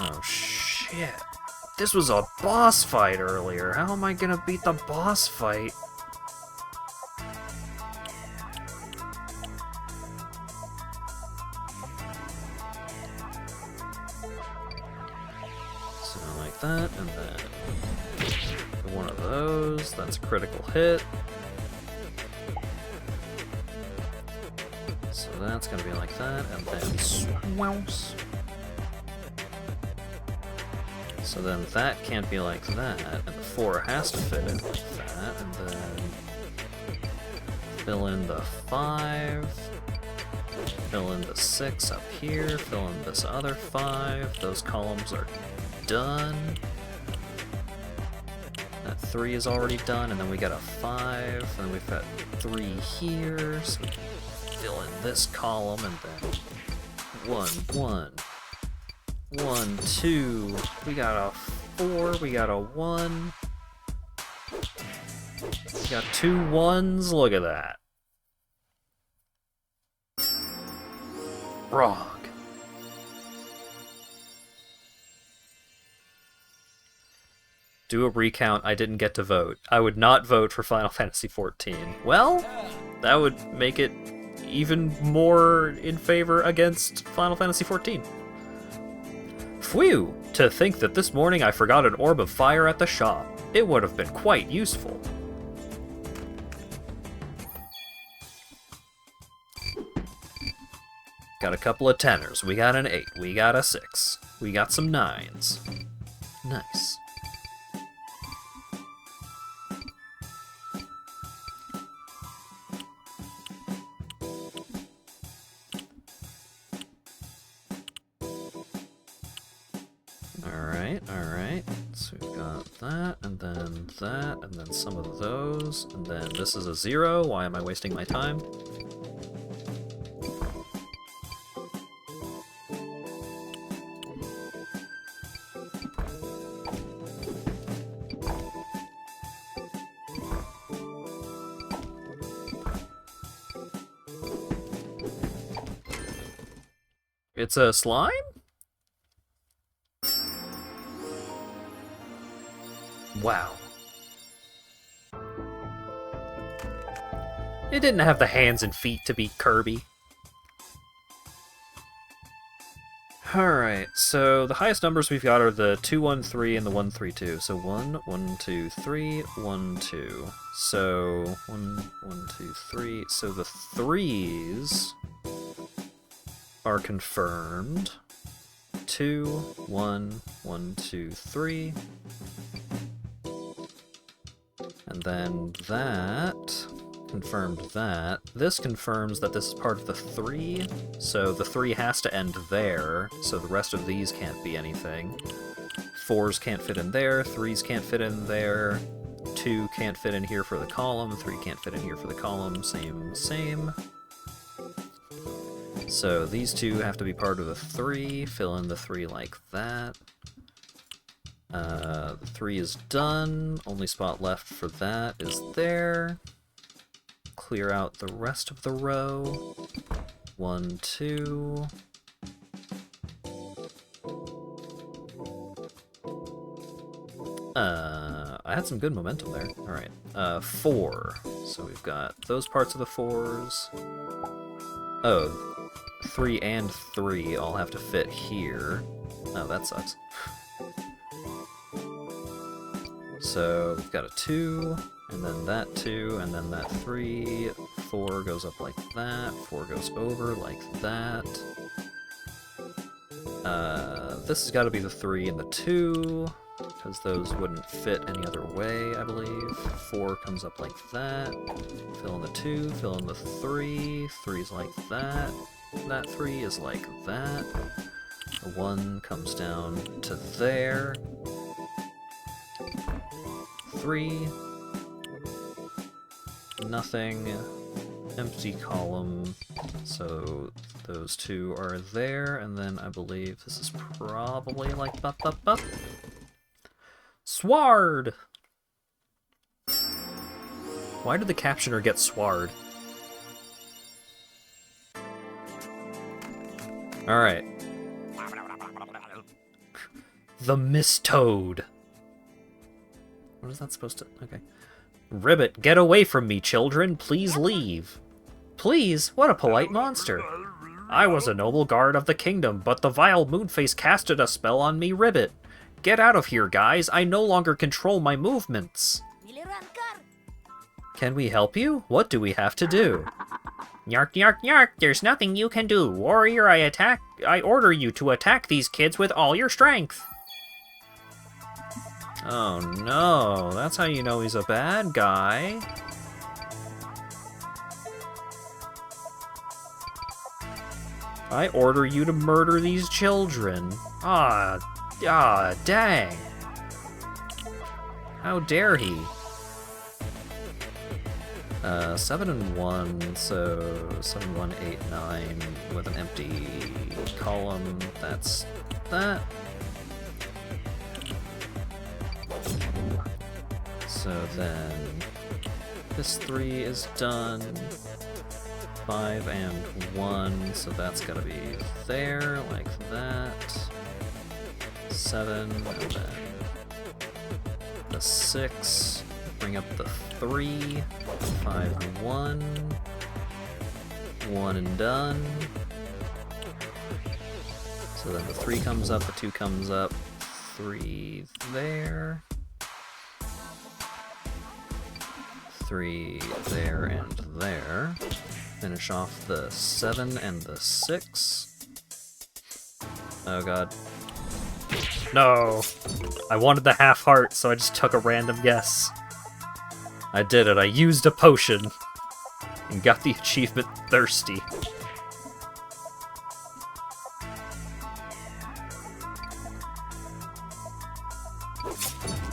Oh shit. This was a boss fight earlier. How am I gonna beat the boss fight? That, and then one of those. That's a critical hit. So that's gonna be like that, and then swouse. So So then that can't be like that, and the 4 has to fit in like that, and then fill in the 5, fill in the 6 up here, fill in this other 5, those columns are done. That 3 is already done, and then we got a 5, and then we've got 3 here, so we can fill in this column, and then 1, 1, 1, 2, we got a 4, we got a 1, we got 2 1s, look at that. Frog. Do a recount, I didn't get to vote. I would not vote for Final Fantasy XIV. Well, that would make it even more in favor against Final Fantasy XIV. Phew! To think that this morning I forgot an orb of fire at the shop. It would have been quite useful. Got a couple of 10ers, we got an 8, we got a 6, we got some 9s. Nice. Alright, so we've got that, and then some of those, and then this is a 0, why am I wasting my time? It's a slime? Wow. It didn't have the hands and feet to beat Kirby. Alright, so the highest numbers we've got are the 2, 1, 3 and the 1, 3, 2. So 1, 1, 2, 3, 1, 2. So 1, 1, 2, 3. So the 3s are confirmed. 2, 1, 1, 2, 3. And then that confirmed that. This confirms that this is part of the 3, so the 3 has to end there, so the rest of these can't be anything. 4s can't fit in there, 3s can't fit in there, 2 can't fit in here for the column, 3 can't fit in here for the column, same. So these 2 have to be part of the 3, fill in the 3 like that. The 3 is done, only spot left for that is there. Clear out the rest of the row. 1, 2. I had some good momentum there. Alright, 4. So we've got those parts of the 4s. Oh, 3 and 3 all have to fit here. Oh, that sucks. So we've got a 2, and then that 2, and then that 3. 4 goes up like that, 4 goes over like that. This has got to be the 3 and the 2, because those wouldn't fit any other way, I believe. 4 comes up like that. Fill in the 2, fill in the 3. 3's like that. That 3 is like that. The 1 comes down to there. 3. Nothing. Empty column. So those 2 are there, and then I believe this is probably like bup. Sward! Why did the captioner get Sward? Alright. The Miss Toad. What is that supposed to... Okay. Ribbit, get away from me, children. Please leave. Please? What a polite monster. I was a noble guard of the kingdom, but the vile Moonface casted a spell on me, Ribbit. Get out of here, guys. I no longer control my movements. Can we help you? What do we have to do? Yark, yark, yark. There's nothing you can do. Warrior, I order you to attack these kids with all your strength. Oh no, that's how you know he's a bad guy. I order you to murder these children. Ah, dang. How dare he? 7 and 1, so 7, 1, 8, 9 with an empty column. That's that. So then this 3 is done. 5 and 1, so that's gotta be there, like that. 7, and then the 6. Bring up the 3. 5 and 1. 1 and done. So then the 3 comes up, the 2 comes up. 3 there. 3 there and there. Finish off the 7 and the 6. Oh god. No! I wanted the half heart, so I just took a random guess. I did it, I used a potion. And got the achievement Thirsty.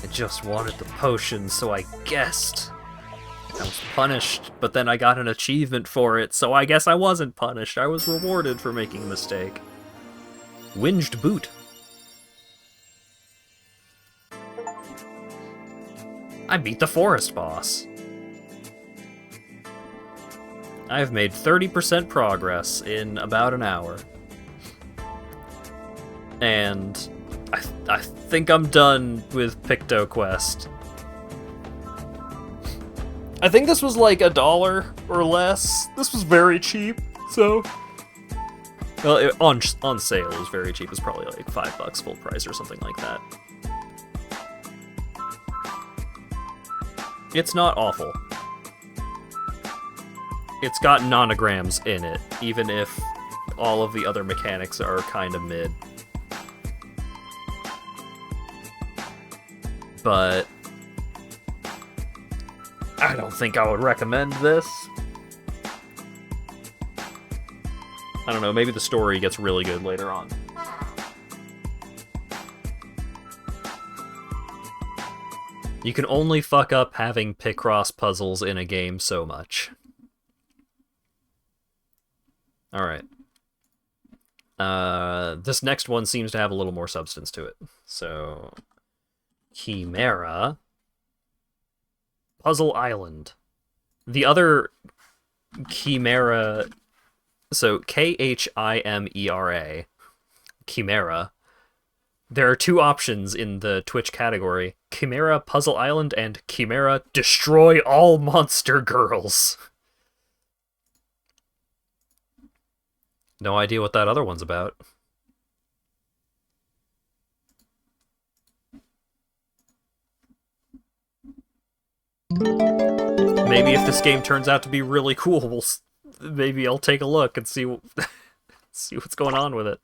I just wanted the potion, so I guessed. I was punished, but then I got an achievement for it, so I guess I wasn't punished. I was rewarded for making a mistake. Winged boot. I beat the forest boss. I've made 30% progress in about an hour. And I think I'm done with PictoQuest. I think this was like $1 or less. This was very cheap, so... Well, on sale it was very cheap. It was probably like $5 full price or something like that. It's not awful. It's got nonograms in it, even if all of the other mechanics are kind of mid. But I don't think I would recommend this. I don't know, maybe the story gets really good later on. You can only fuck up having Picross puzzles in a game so much. Alright. This next one seems to have a little more substance to it. So, Khimera. Puzzle Island. The other Khimera... So, Khimera. Khimera. There are 2 options in the Twitch category. Khimera Puzzle Island and Khimera Destroy All Monster Girls. No idea what that other one's about. Maybe if this game turns out to be really cool, maybe I'll take a look and see see what's going on with it.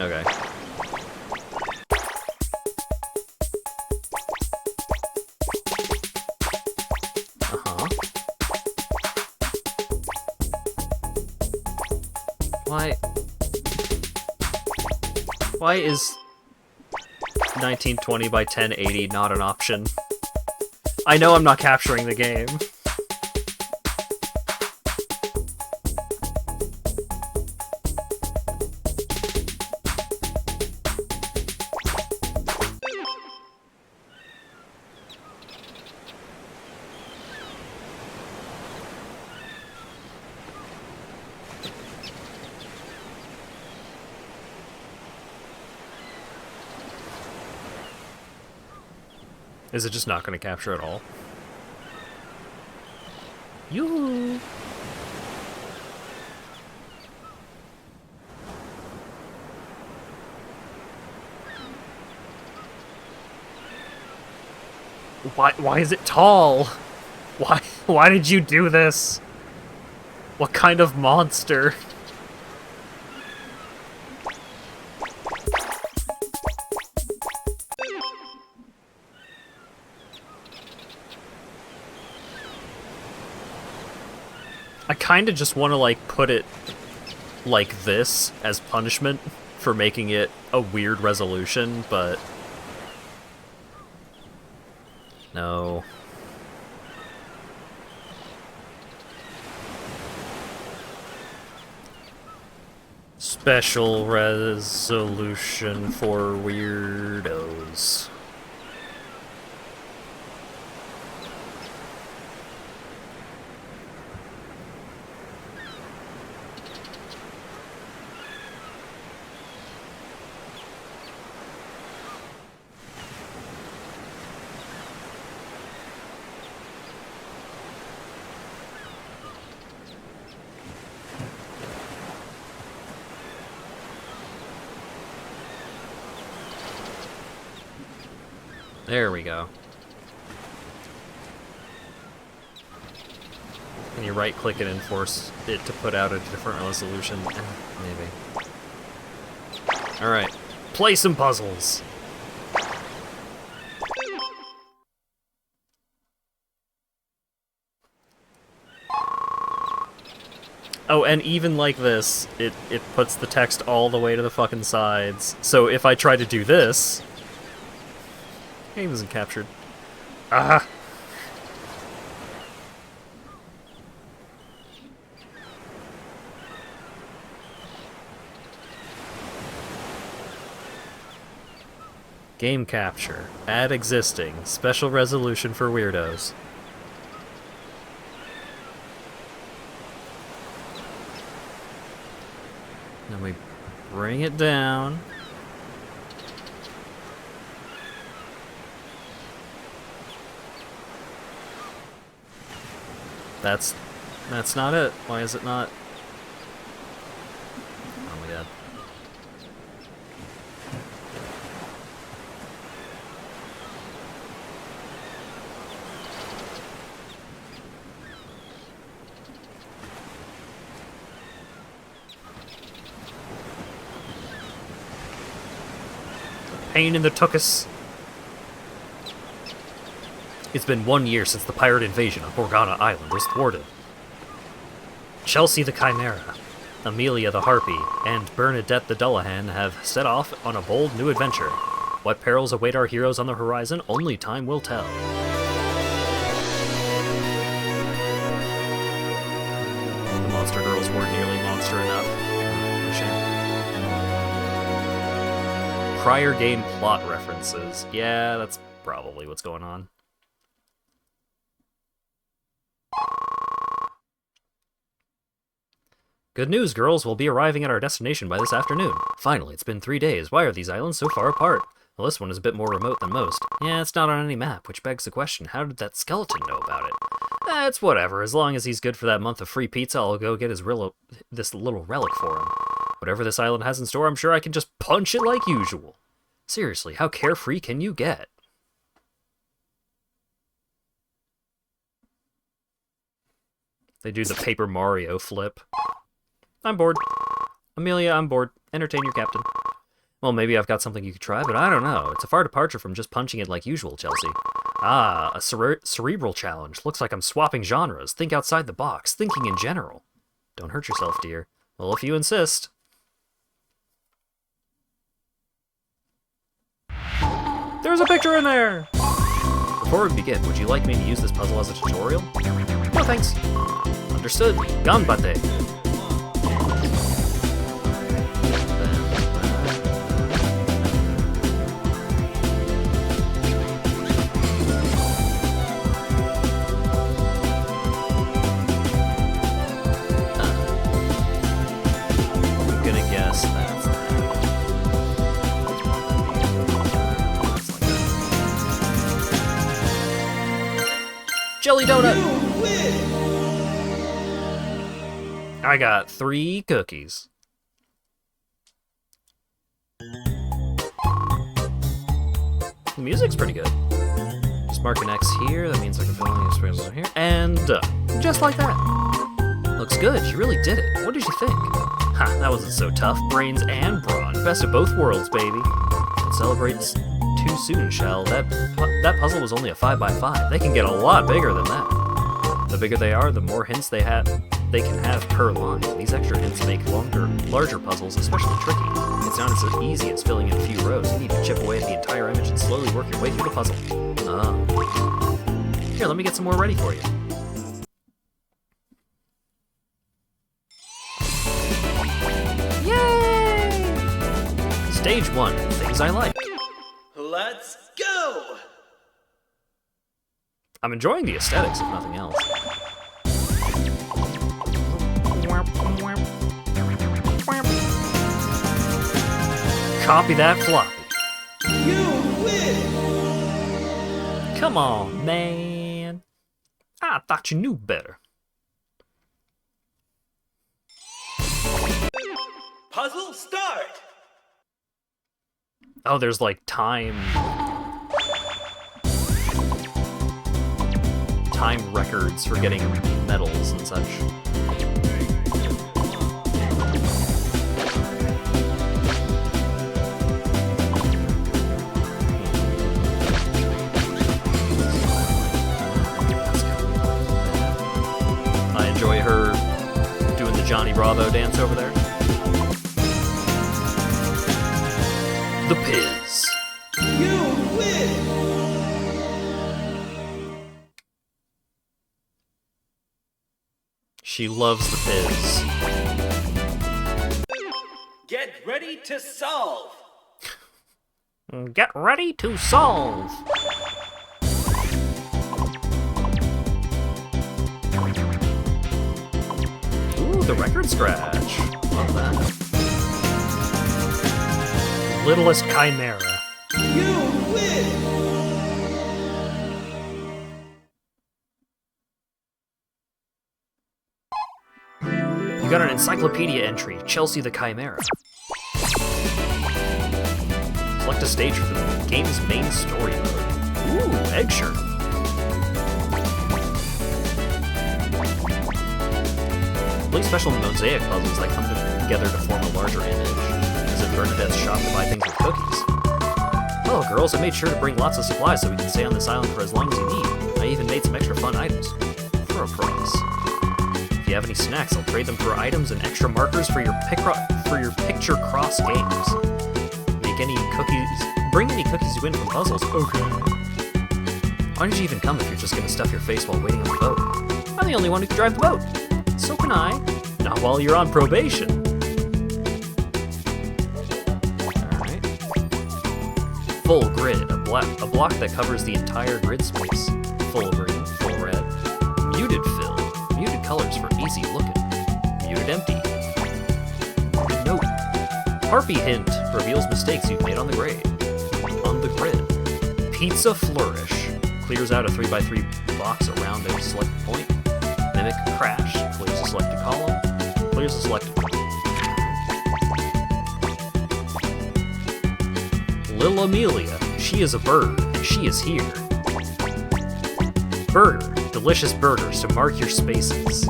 Okay. Uh-huh. Why is 1920 by 1080 not an option? I know I'm not capturing the game. Is it just not going to capture at all? Yoo-hoo! Why is it tall? Why did you do this? What kind of monster? I kind of just want to, like, put it like this as punishment for making it a weird resolution, but... No. Special resolution for weirdos. There we go. Can you right-click it and force it to put out a different resolution? Maybe. Alright. Play some puzzles! Oh, and even like this, it puts the text all the way to the fucking sides. So if I try to do this... Game isn't captured. Ah! Game capture. Add existing. Special resolution for weirdos. Then we bring it down. That's not it. Why is it not? Oh my god. Pain in the tuchus. It's been 1 year since the pirate invasion of Morgana Island was thwarted. Chelsea the Chimera, Amelia the Harpy, and Bernadette the Dullahan have set off on a bold new adventure. What perils await our heroes on the horizon, only time will tell. The monster girls weren't nearly monster enough. A shame. Prior game plot references. Yeah, that's probably what's going on. Good news, girls. We'll be arriving at our destination by this afternoon. Finally, it's been 3 days. Why are these islands so far apart? Well, this one is a bit more remote than most. Yeah, it's not on any map, which begs the question, how did that skeleton know about it? It's whatever. As long as he's good for that month of free pizza, I'll go get this little relic for him. Whatever this island has in store, I'm sure I can just punch it like usual. Seriously, how carefree can you get? They do the Paper Mario flip. I'm bored. Amelia, I'm bored. Entertain your captain. Well, maybe I've got something you could try, but I don't know. It's a far departure from just punching it like usual, Chelsea. Ah, a cerebral challenge. Looks like I'm swapping genres. Think outside the box. Thinking in general. Don't hurt yourself, dear. Well, if you insist. There's a picture in there! Before we begin, would you like me to use this puzzle as a tutorial? No, thanks. Understood. Ganbate. Jelly donut! I got 3 cookies. The music's pretty good. Just mark an X here, that means I can fill in the experience here. And just like that. Looks good, you really did it. What did you think? Ha, that wasn't so tough. Brains and brawn. Best of both worlds, baby. Don't celebrate too soon, Shell. That puzzle was only a 5x5. They can get a lot bigger than that. The bigger they are, the more hints they have. they can have per line. These extra hints make larger puzzles especially tricky. It's not as easy as filling in a few rows. You need to chip away at the entire image and slowly work your way through the puzzle. Here, let me get some more ready for you. Yay! Stage 1, things I like. Let's go! I'm enjoying the aesthetics, if nothing else. Copy that floppy. You win! Come on, man. I thought you knew better. Puzzle start! Oh, there's like time records for getting medals and such. I enjoy her doing the Johnny Bravo dance over there. The Piz. You win! She loves the Piz. Get ready to solve! Get ready to solve! Ooh, the record scratch. Love that. Littlest Chimera. You win! You got an encyclopedia entry, Chelsea the Chimera. Select a stage for the game's main story mode. Ooh, egg shirt. Complete special mosaic puzzles that come together to form a larger image. Visit Bernadette's shop to buy things with cookies. Oh, girls, I made sure to bring lots of supplies so we can stay on this island for as long as you need. I even made some extra fun items. For a price. If you have any snacks, I'll trade them for items and extra markers for your picture cross games. Bring any cookies you win from puzzles. Okay. Why did you even come if you're just gonna stuff your face while waiting on the boat? I'm the only one who can drive the boat. So can I. Not while you're on probation. Alright. Full grid, a block that covers the entire grid space. Full green, full red. Muted fill, muted colors for easy looking. Muted empty. Muted note. Harpy hint reveals mistakes you've made on the grid. Pizza flourish clears out a 3x3 box around a select point. Mimic crash clears a selected column. Clears a selected point. Lil Amelia, she is a bird and she is here. Burger, delicious burgers to mark your spaces.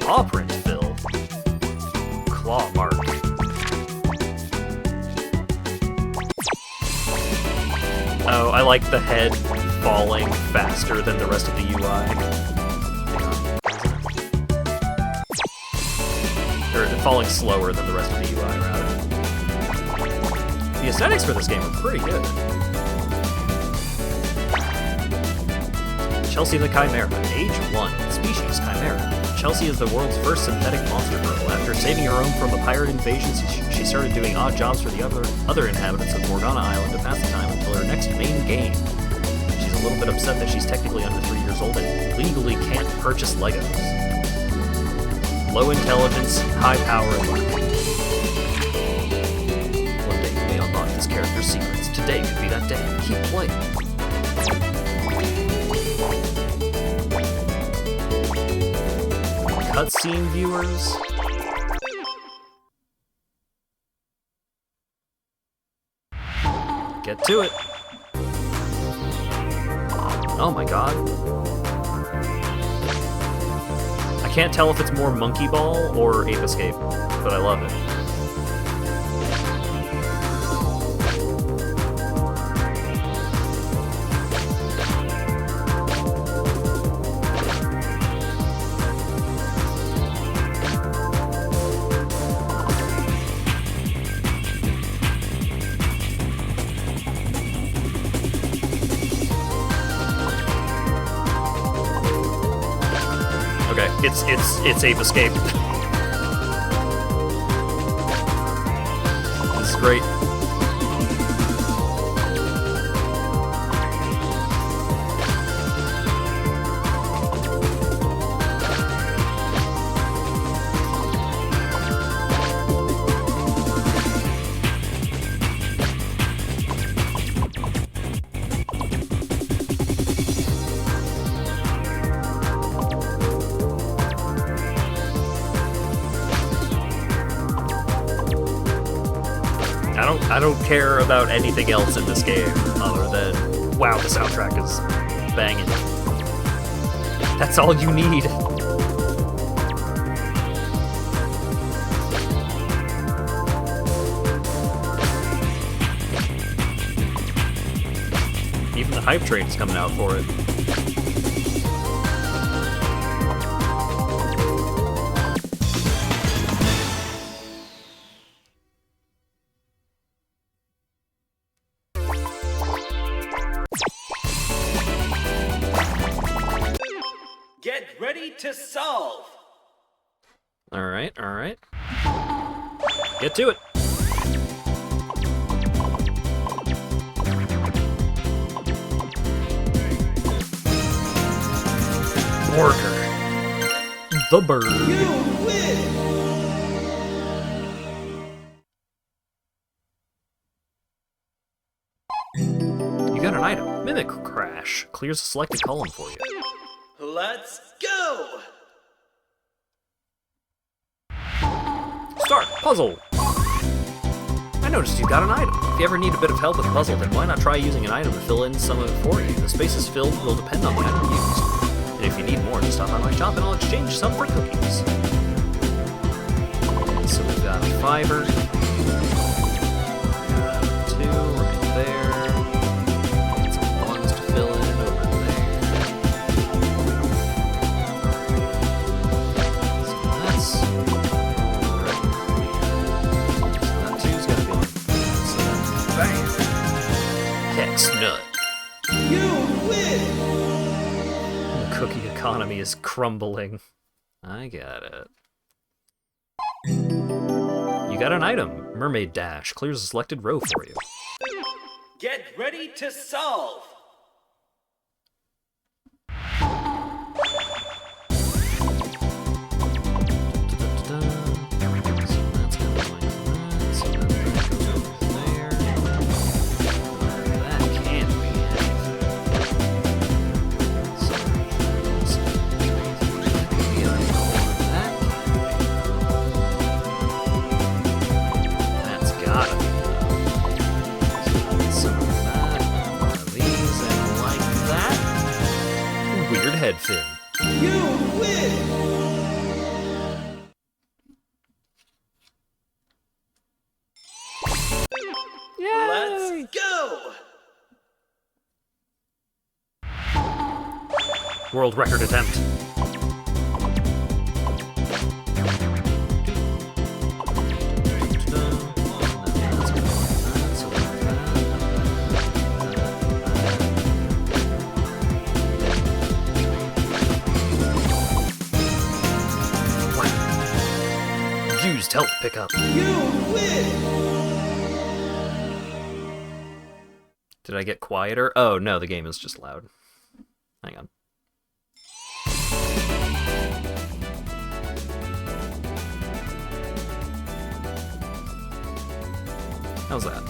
Paw print fill. Claw mark. Oh, I like the head falling faster than the rest of the UI. Or falling slower than the rest of the UI, rather. The aesthetics for this game are pretty good. Chelsea the Chimera, age 1, species Chimera. Chelsea is the world's first synthetic monster girl. After saving her home from a pirate invasion, she started doing odd jobs for the other inhabitants of Morgana Island to pass the time until her next main game. She's a little bit upset that she's technically under 3 years old and legally can't purchase Legos. Low intelligence, high power, and luck. One day you may unlock this character's secrets. Today could be that day. Keep playing. Cutscene viewers. Get to it. Oh my god. I can't tell if it's more Monkey Ball or Ape Escape, but I love it. It's Ape Escape. This is great. I don't care about anything else in this game other than, wow, the soundtrack is banging. That's all you need. Even the hype train is coming out for it. Get ready to solve. All right. Get to it. Order. The bird. You win. You got an item. Mimic Crash. Clears a selected column for you. Let's go. Start. Puzzle. I noticed you got an item. If you ever need a bit of help with a puzzle, then why not try using an item to fill in some of it for you? The spaces filled will depend on the item used. And if you need more, just stop by my shop and I'll exchange some for cookies. So we've got a fiver. Got 2 right there. Got some ones to fill in over there. So that's alright. So that 2's gotta be like that. So then, bam! Hex nut. You win. The cookie economy is crumbling. I got it. You got an item. Mermaid Dash. Clears a selected row for you. Get ready to solve. Head fin. You win. Yay! Let's go. World record attempt. Used health pickup. You win. Did I get quieter? Oh no, the game is just loud. Hang on. How's that?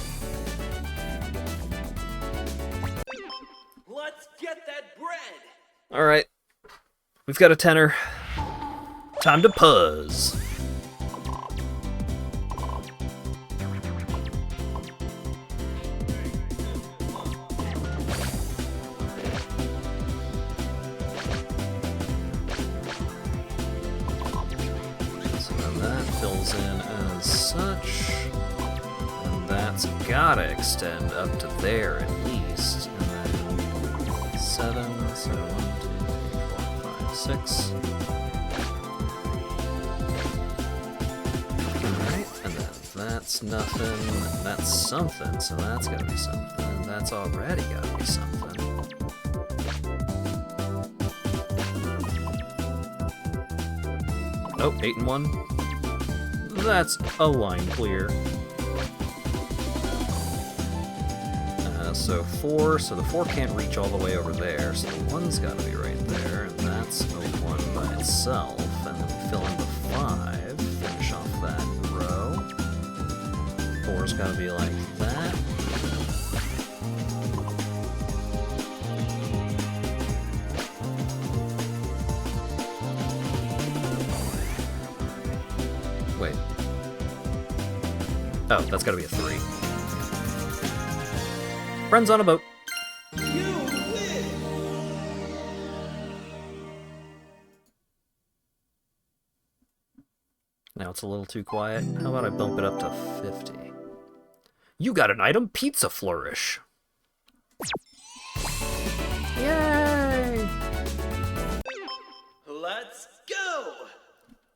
Let's get that bread. All right, we've got a tenner. Time to puzz. Fills in as such, and that's gotta extend up to there at least, and then 7, so 1, 2, 3, 4, 5, 6. Alright, and then that's nothing, and that's something, so that's gotta be something, that's already gotta be something. Oh, 8 and 1. That's a line clear. So 4, so the 4 can't reach all the way over there, so the 1's gotta be right there, and that's a 1 by itself, and then we fill in the 5, finish off that row. 4's gotta be like that. Wait. Oh, that's gotta be a 3. Friends on a boat. You win! Now it's a little too quiet. How about I bump it up to 50? You got an item, Pizza Flourish. Yay! Let's go!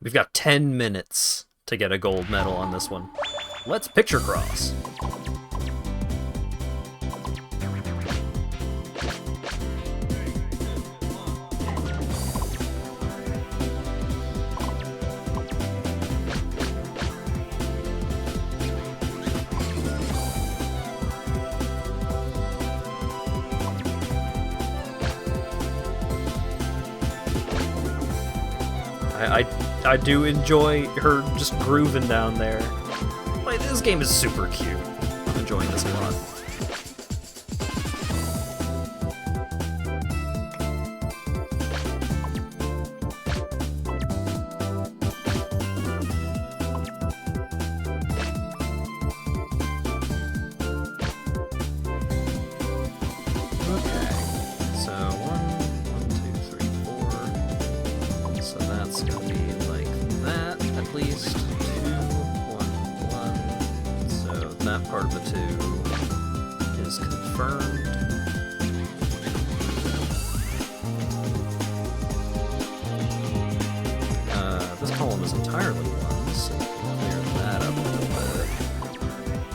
We've got 10 minutes to get a gold medal on this one. Let's picture cross. I do enjoy her just grooving down there. Like, this game is super cute. I'm enjoying this a lot. Okay, so 1, 2, 3, 4. So that's gonna be like that, at least. 2, 1, 1. So that part of the 2 is confirmed. This column is entirely 1, so we can clear that up a little bit.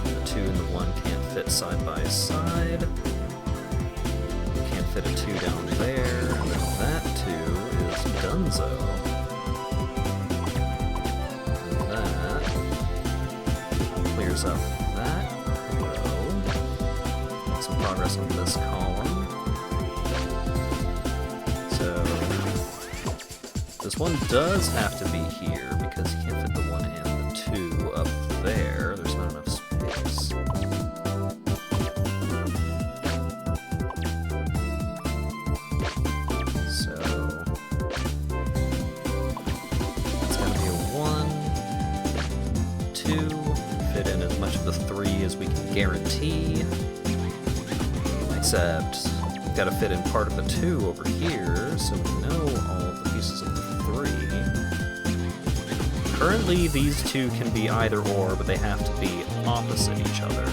The 2 and the 1 can't fit side by side. Can't fit a 2 down there, and then that 2 is donezo. That clears up that row. Some progress on this column. So this one does have to be here because you can't fit the 1 and the 2 up there. There's not enough space. So it's gonna be a 1, 2, fit in as much of the 3 as we can guarantee. Except we've got to fit in part of the 2 over here, so we know all of the pieces of the 3. Currently, these 2 can be either or, but they have to be opposite each other.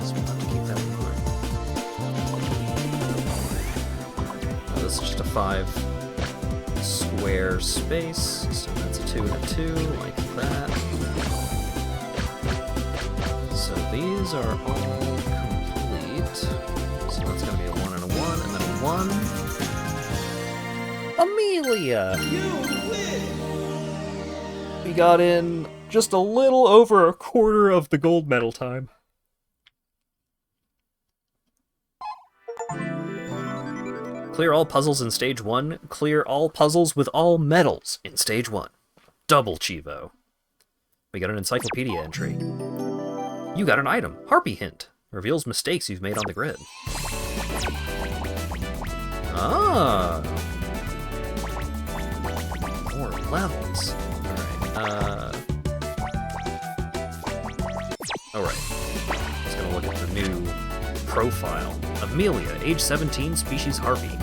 So we'll have to keep that in mind. Now, this is just a 5 square space, so that's a 2 and a 2, like that. So these are all complete. So that's going to be a 1 and a 1, and then a 1. Amelia! You win! We got in just a little over a quarter of the gold medal time. Clear all puzzles in stage 1. Clear all puzzles with all medals in stage 1. Double Chivo. We got an encyclopedia entry. You got an item. Harpy Hint. Reveals mistakes you've made on the grid. Ah! More levels. Alright. Just gonna look at the new profile. Amelia, age 17, species Harpy.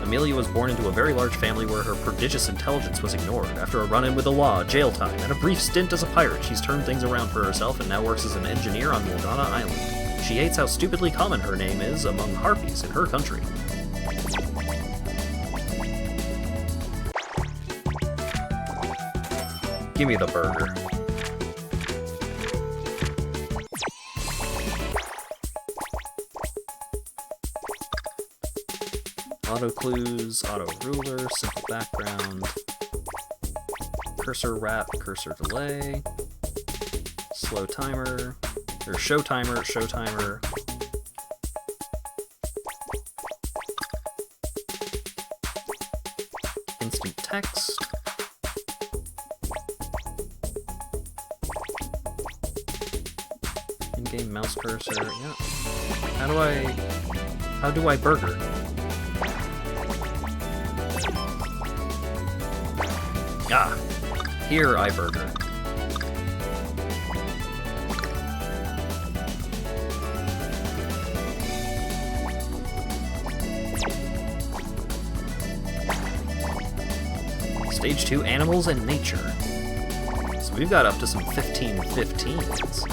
Amelia was born into a very large family where her prodigious intelligence was ignored. After a run-in with the law, jail time, and a brief stint as a pirate, she's turned things around for herself and now works as an engineer on Morgana Island. She hates how stupidly common her name is among harpies in her country. Give me the burger. Auto clues, auto ruler, simple background. cursor wrap, cursor delay, slow timer, or show timer, show timer. Instant text. In-game mouse cursor, yeah. How do I burger? Ah, here I burger. Stage 2, Animals and Nature. So we've got up to some 15-15s.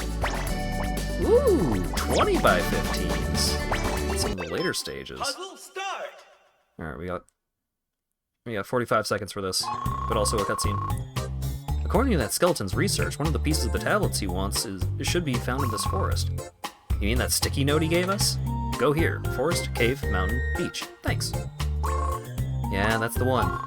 Ooh, 20 by 15s. Some of the later stages. Puzzle start. Alright, we got 45 seconds for this, but also a cutscene. According to that skeleton's research, one of the pieces of the tablets he wants should be found in this forest. You mean that sticky note he gave us? Go here. Forest, cave, mountain, beach. Thanks. Yeah, that's the one.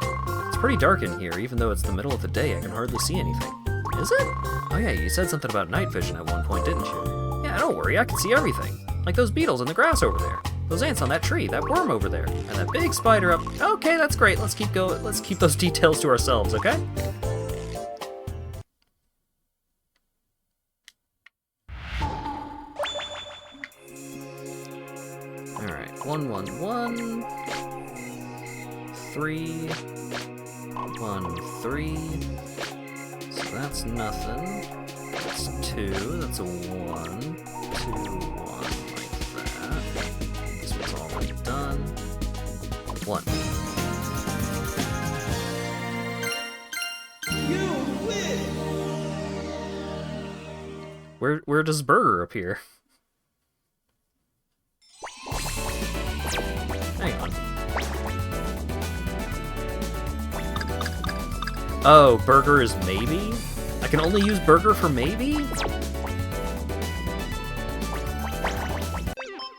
It's pretty dark in here, even though it's the middle of the day, I can hardly see anything. Is it? Oh yeah, you said something about night vision at one point, didn't you? Yeah, don't worry, I can see everything. Like those beetles in the grass over there. Those ants on that tree, that worm over there, and that big spider up. Okay, that's great. Let's keep going. Let's keep those details to ourselves, okay? All right, 1, 1, 1, 3, 1, 3. So that's nothing. That's 2. That's a 1, 2, 1, like that. This one's already done. 1. You win. Where does burger appear? Hang on. Oh, burger is maybe? I can only use burger for maybe?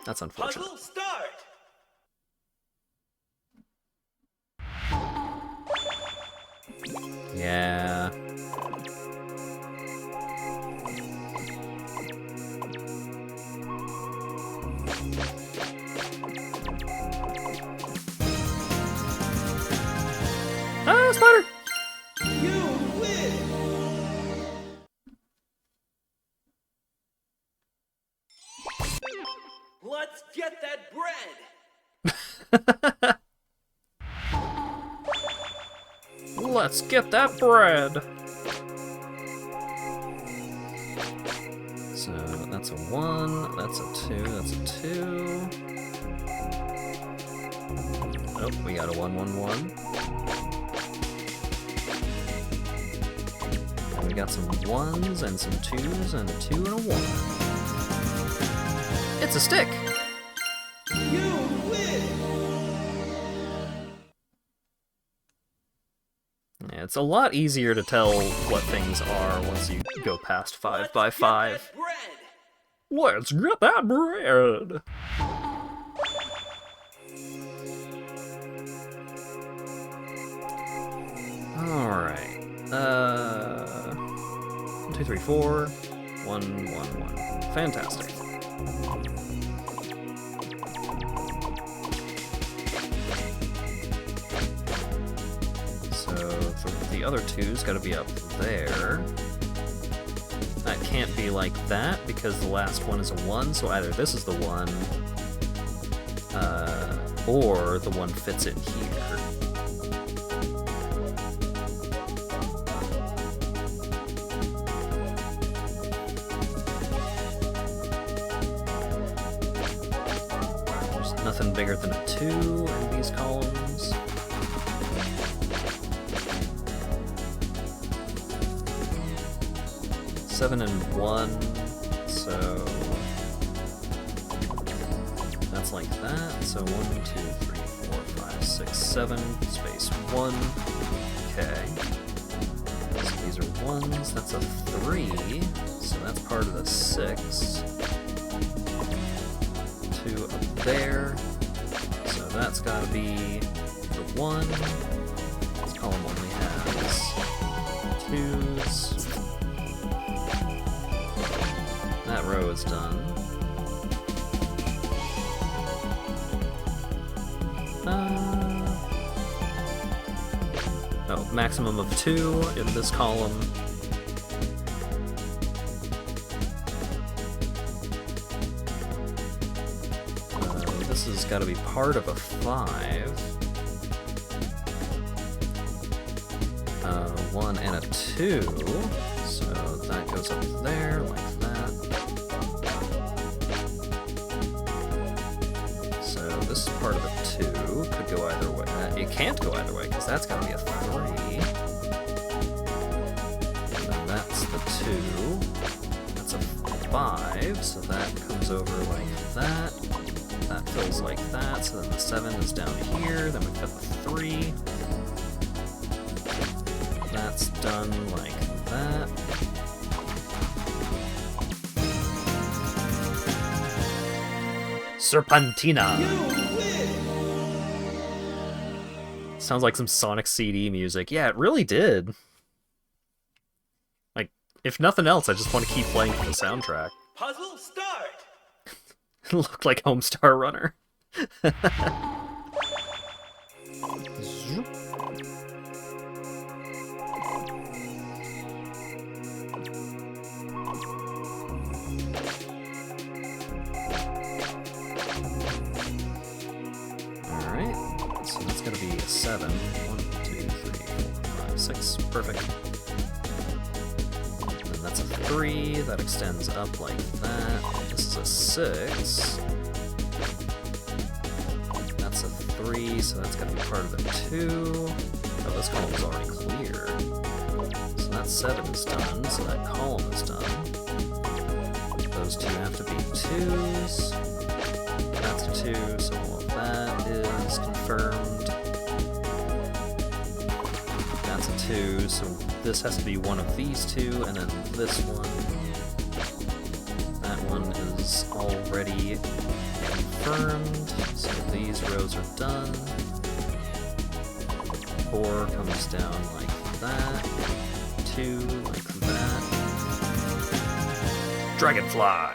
That's unfortunate. Puzzle start. Yeah. Ah, spider! You win. Let's get that bread. Let's get that bread! So, that's a 1, that's a 2, that's a 2. Oh, we got a 1, 1, 1. And we got some 1s and some 2s and a 2 and a 1. It's a stick! You win. Yeah, it's a lot easier to tell what things are once you go past 5 by 5. Let's get that bread! Alright. 1, 2, 3, 4. 1, 1, 1. Fantastic. So the other two's gotta be up there. That can't be like that because the last one is a 1, so either this is the 1, or the 1 fits it here. There's nothing bigger than a 2 in these columns. Seven and 1, so that's like that. So 1, 2, 3, 4, 5, 6, 7, space 1. Okay. So these are 1s, that's a 3, so that's part of the 6. 2 up there, so that's gotta be the 1. This column only has 2s. That row is done. Oh, maximum of 2 in this column. This has got to be part of a 5. 1 and a 2. So that goes up there like that. So this is part of a 2. Could go either way. It can't go either way because that's got to be a 3. And then that's the 2. That's a 5. So that comes over like that. That fills like that, so then the 7 is down here, then we've got the 3. That's done like that. Serpentina! Sounds like some Sonic CD music. Yeah, it really did. Like, if nothing else, I just want to keep playing for the soundtrack. Puzzle start! Looked like Homestar Runner. Alright, so that's gonna be a 7. 1, 2, 3, 4, 5, 6. Perfect. And then that's a 3. That extends up like that. This is a 6. That's a 3, so that's gonna be part of the 2. Oh, this column is already clear. So that 7 is done, so that column is done. Those 2 have to be 2s. That's a 2, so all of that is confirmed. That's a 2, so this has to be one of these 2, and then this one. That one is already confirmed, so these rows are done. 4 comes down like that. 2 like that. Dragonfly!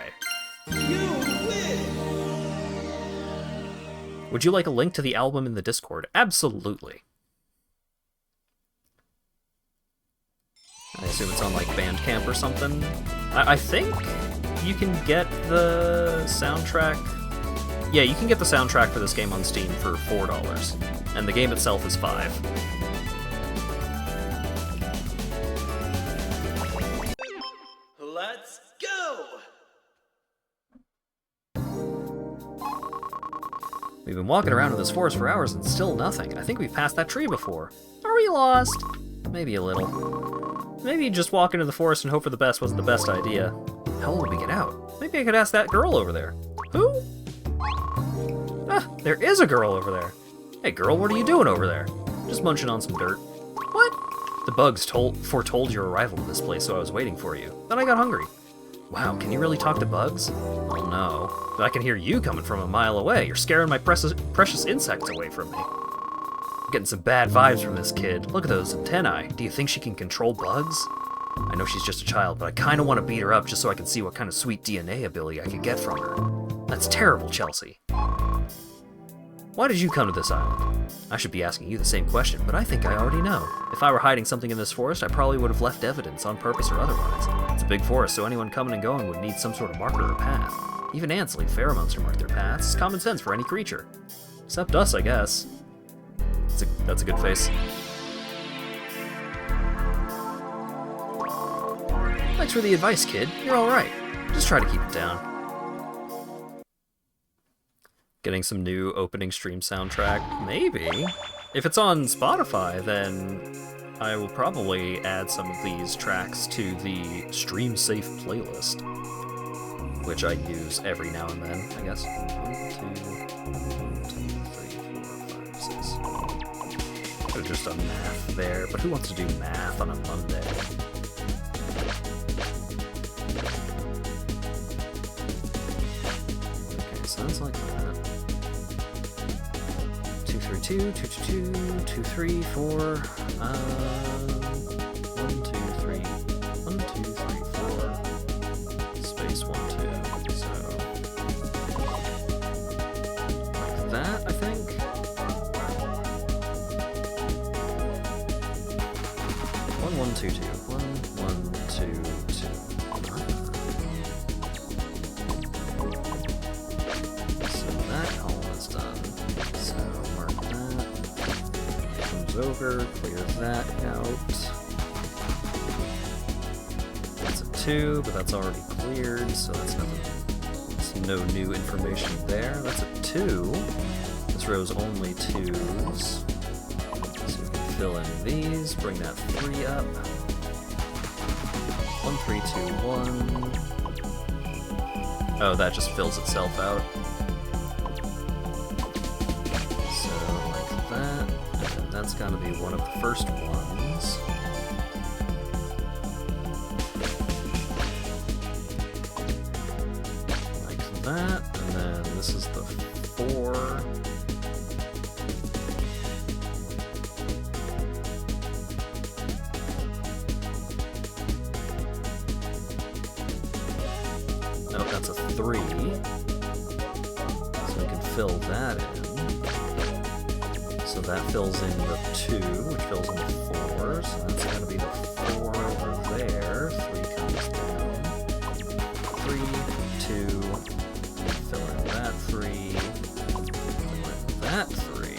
Would you like a link to the album in the Discord? Absolutely. I assume it's on like Bandcamp or something. I think you can get the soundtrack. Yeah, you can get the soundtrack for this game on Steam for $4, and the game itself is $5. Let's go! We've been walking around in this forest for hours and still nothing. I think we've passed that tree before. Are we lost? Maybe a little. Maybe just walk into the forest and hope for the best wasn't the best idea. How will we get out? Maybe I could ask that girl over there. Who? Ah, there is a girl over there. Hey girl, what are you doing over there? Just munching on some dirt. What? The bugs foretold your arrival to this place, so I was waiting for you. Then I got hungry. Wow, can you really talk to bugs? Well, no. But I can hear you coming from a mile away. You're scaring my precious insects away from me. I'm getting some bad vibes from this kid. Look at those antennae. Do you think she can control bugs? I know she's just a child, but I kind of want to beat her up just so I can see what kind of sweet DNA ability I could get from her. That's terrible, Chelsea. Why did you come to this island? I should be asking you the same question, but I think I already know. If I were hiding something in this forest, I probably would have left evidence on purpose or otherwise. It's a big forest, so anyone coming and going would need some sort of marker or path. Even ants leave pheromones to mark their paths. It's common sense for any creature. Except us, I guess. That's a good face. Thanks for the advice, kid. You're alright. Just try to keep it down. Getting some new opening stream soundtrack? Maybe. If it's on Spotify, then I will probably add some of these tracks to the Stream Safe playlist, which I use every now and then, I guess. 1, 2, 3, 4, 5, 6. Could have just done math there, but who wants to do math on a Monday? Okay, sounds like that. 2, 3, 2, 2, 2, 2, 2, 3, 4. 1, 2, 2, 2. 1, 1, 2, 2. So that column is done. So mark that. Comes over, clear that out. That's a 2, but that's already cleared, so that's nothing. There's no new information there. That's a 2. This row's only 2s. So we can fill in these, bring that 3 up. 1, 3, 2, 1. Oh, that just fills itself out. So, like that. And then that's gotta be one of the first ones. Like that. And then this is the 4. Oh, that's a 3. So we can fill that in. So that fills in the 2, which fills in the 4. So that's going to be the 4 over there. 3 comes down. 3, 2. Fill in that 3. Fill in that 3.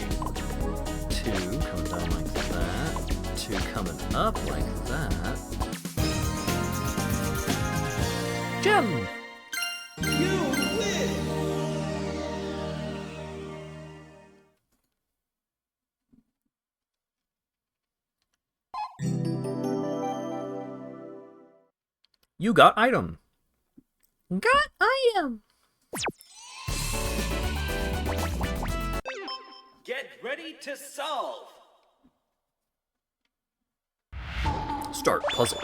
2 coming down like that. 2 coming up like that. Gem! You win! You got item. Got item! Get ready to solve! Start puzzle.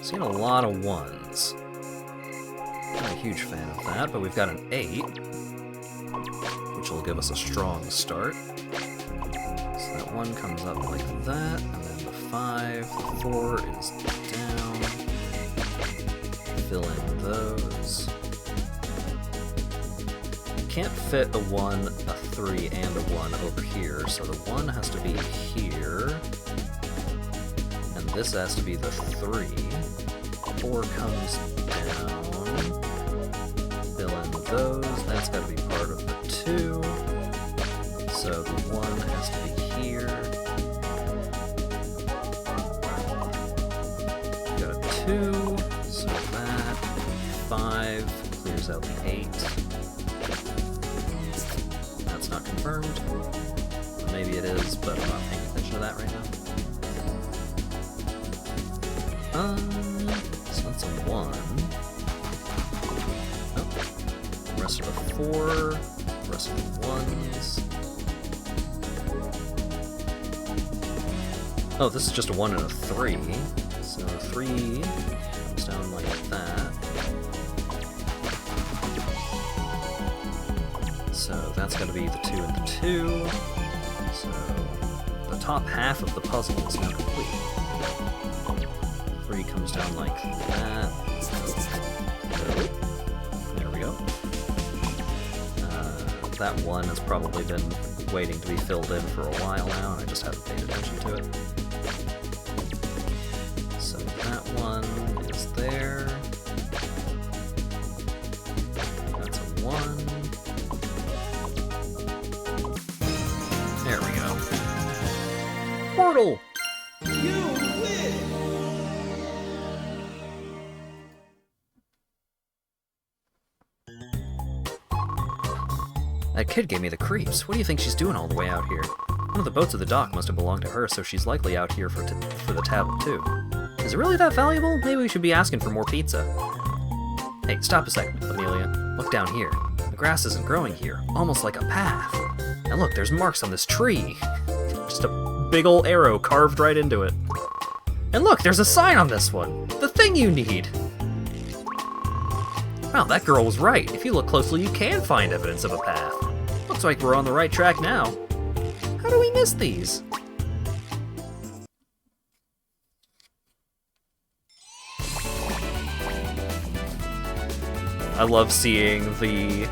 Seen a lot of 1s. Not a huge fan of that, but we've got an 8, which will give us a strong start. So that 1 comes up like that, and then the 5, the 4 is down. Fill in those. Can't fit a 1, a 3, and a 1 over here, so the 1 has to be here. And this has to be the 3. 4 comes down. Fill in those. That's got to be part of the 2. So the 1 has to be here. Got a 2. So that 5 clears out the 8. That's not confirmed. Or maybe it is, but I'm not paying attention to that right now. So that's a 1. Oh. Rest of the 4. Rest of the 1s. Oh, this is just a 1 and a 3. So 3 comes down like that. So that's got to be the 2 and the 2. So the top half of the puzzle is now complete. 3 comes down like that. There we go. That 1 has probably been waiting to be filled in for a while now, and I just haven't paid attention to it. So that 1 is there. That's a 1. There we go. Portal! You win! That kid gave me the creeps. What do you think she's doing all the way out here? One of the boats at the dock must have belonged to her, so she's likely out here for the tablet too. Is it really that valuable? Maybe we should be asking for more pizza. Hey, stop a second, Amelia. Look down here. The grass isn't growing here, almost like a path. And look, there's marks on this tree. Just a big ol' arrow carved right into it. And look, there's a sign on this one. The thing you need. Wow, that girl was right. If you look closely, you can find evidence of a path. Looks like we're on the right track now. How do we miss these? I love seeing the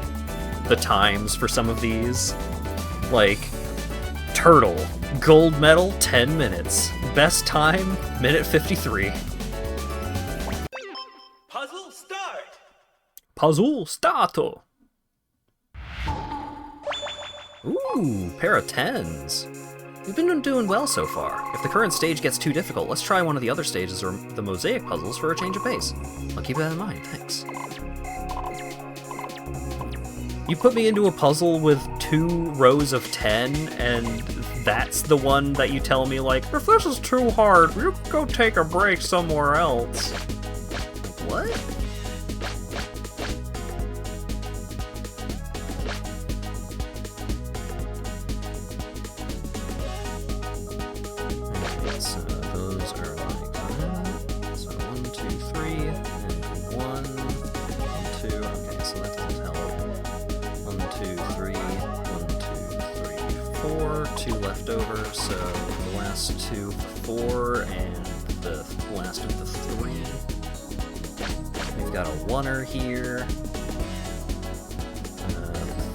times for some of these. Like, Turtle. Gold medal, 10 minutes. Best time, minute 53. Puzzle start. Puzzle starto. Ooh, pair of 10s. We've been doing well so far. If the current stage gets too difficult, let's try one of the other stages or the mosaic puzzles for a change of pace. I'll keep that in mind, thanks. You put me into a puzzle with 2 rows of 10, and that's the one that you tell me, like, if this is too hard, you can go take a break somewhere else. What? So those are like that. So 1, 2, 3, and 1, 1, 2. Okay, so that doesn't help. 1, 2, 3, 1, 2, 3, 4. 2 left over, so the last 2 for 4 and the last of the 3. We've got a 1er here.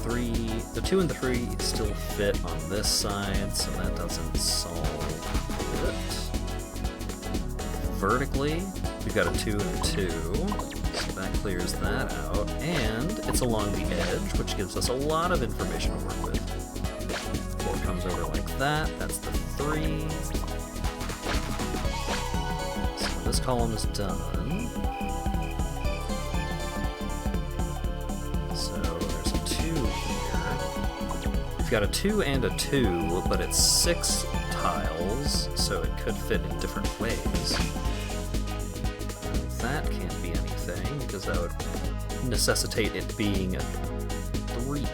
3. The 2 and the 3 still fit on this side, so that doesn't solve it. Vertically, we've got a 2 and a 2, so that clears that out, and it's along the edge, which gives us a lot of information to work with. 4 comes over like that, that's the 3. So this column is done. So there's a 2 here. We've got a 2 and a 2, but it's 6 tiles, so it could fit in different ways. That can't be anything, because that would necessitate it being a 3.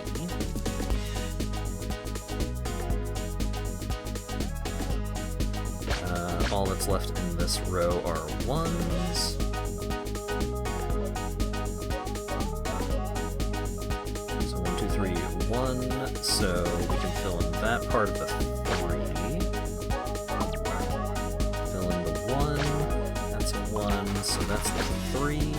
All that's left in this row are 1s. So 1, 2, 3, 1, so we can fill in that part of the 3. Fill in the 1, that's a 1, so that's the 3.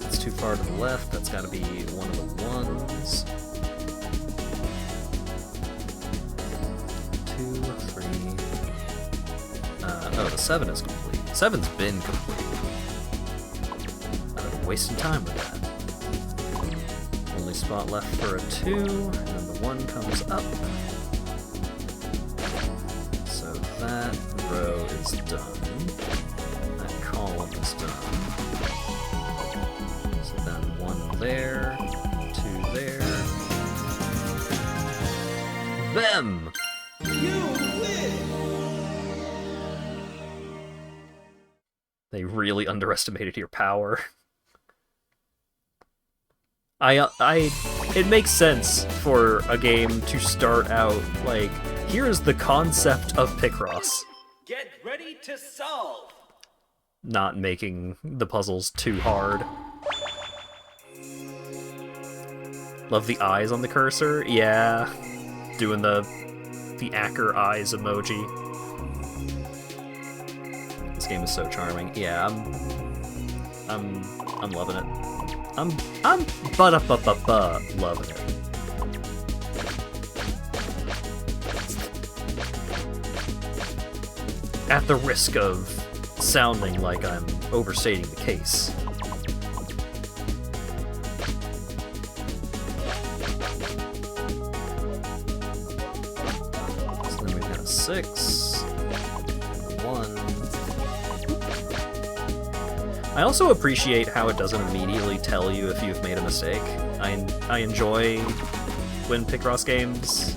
It's too far to the left, that's gotta be one of the 1s. 2, 3. Oh, the 7 is complete. 7's been complete. I've been wasting time with that. Only spot left for a 2, and then the 1 comes up. So that row is done. That column is done. So then 1 there, 2 there. Them! You win. They really underestimated your power. It makes sense for a game to start out like, here's the concept of Picross. Get ready to solve. Not making the puzzles too hard. Love the eyes on the cursor, yeah. Doing the Acker eyes emoji. This game is so charming. Yeah, I'm loving it. I'm loving it. At the risk of sounding like I'm overstating the case. So then we've got a 6, 1. I also appreciate how it doesn't immediately tell you if you've made a mistake. I enjoy when Picross games,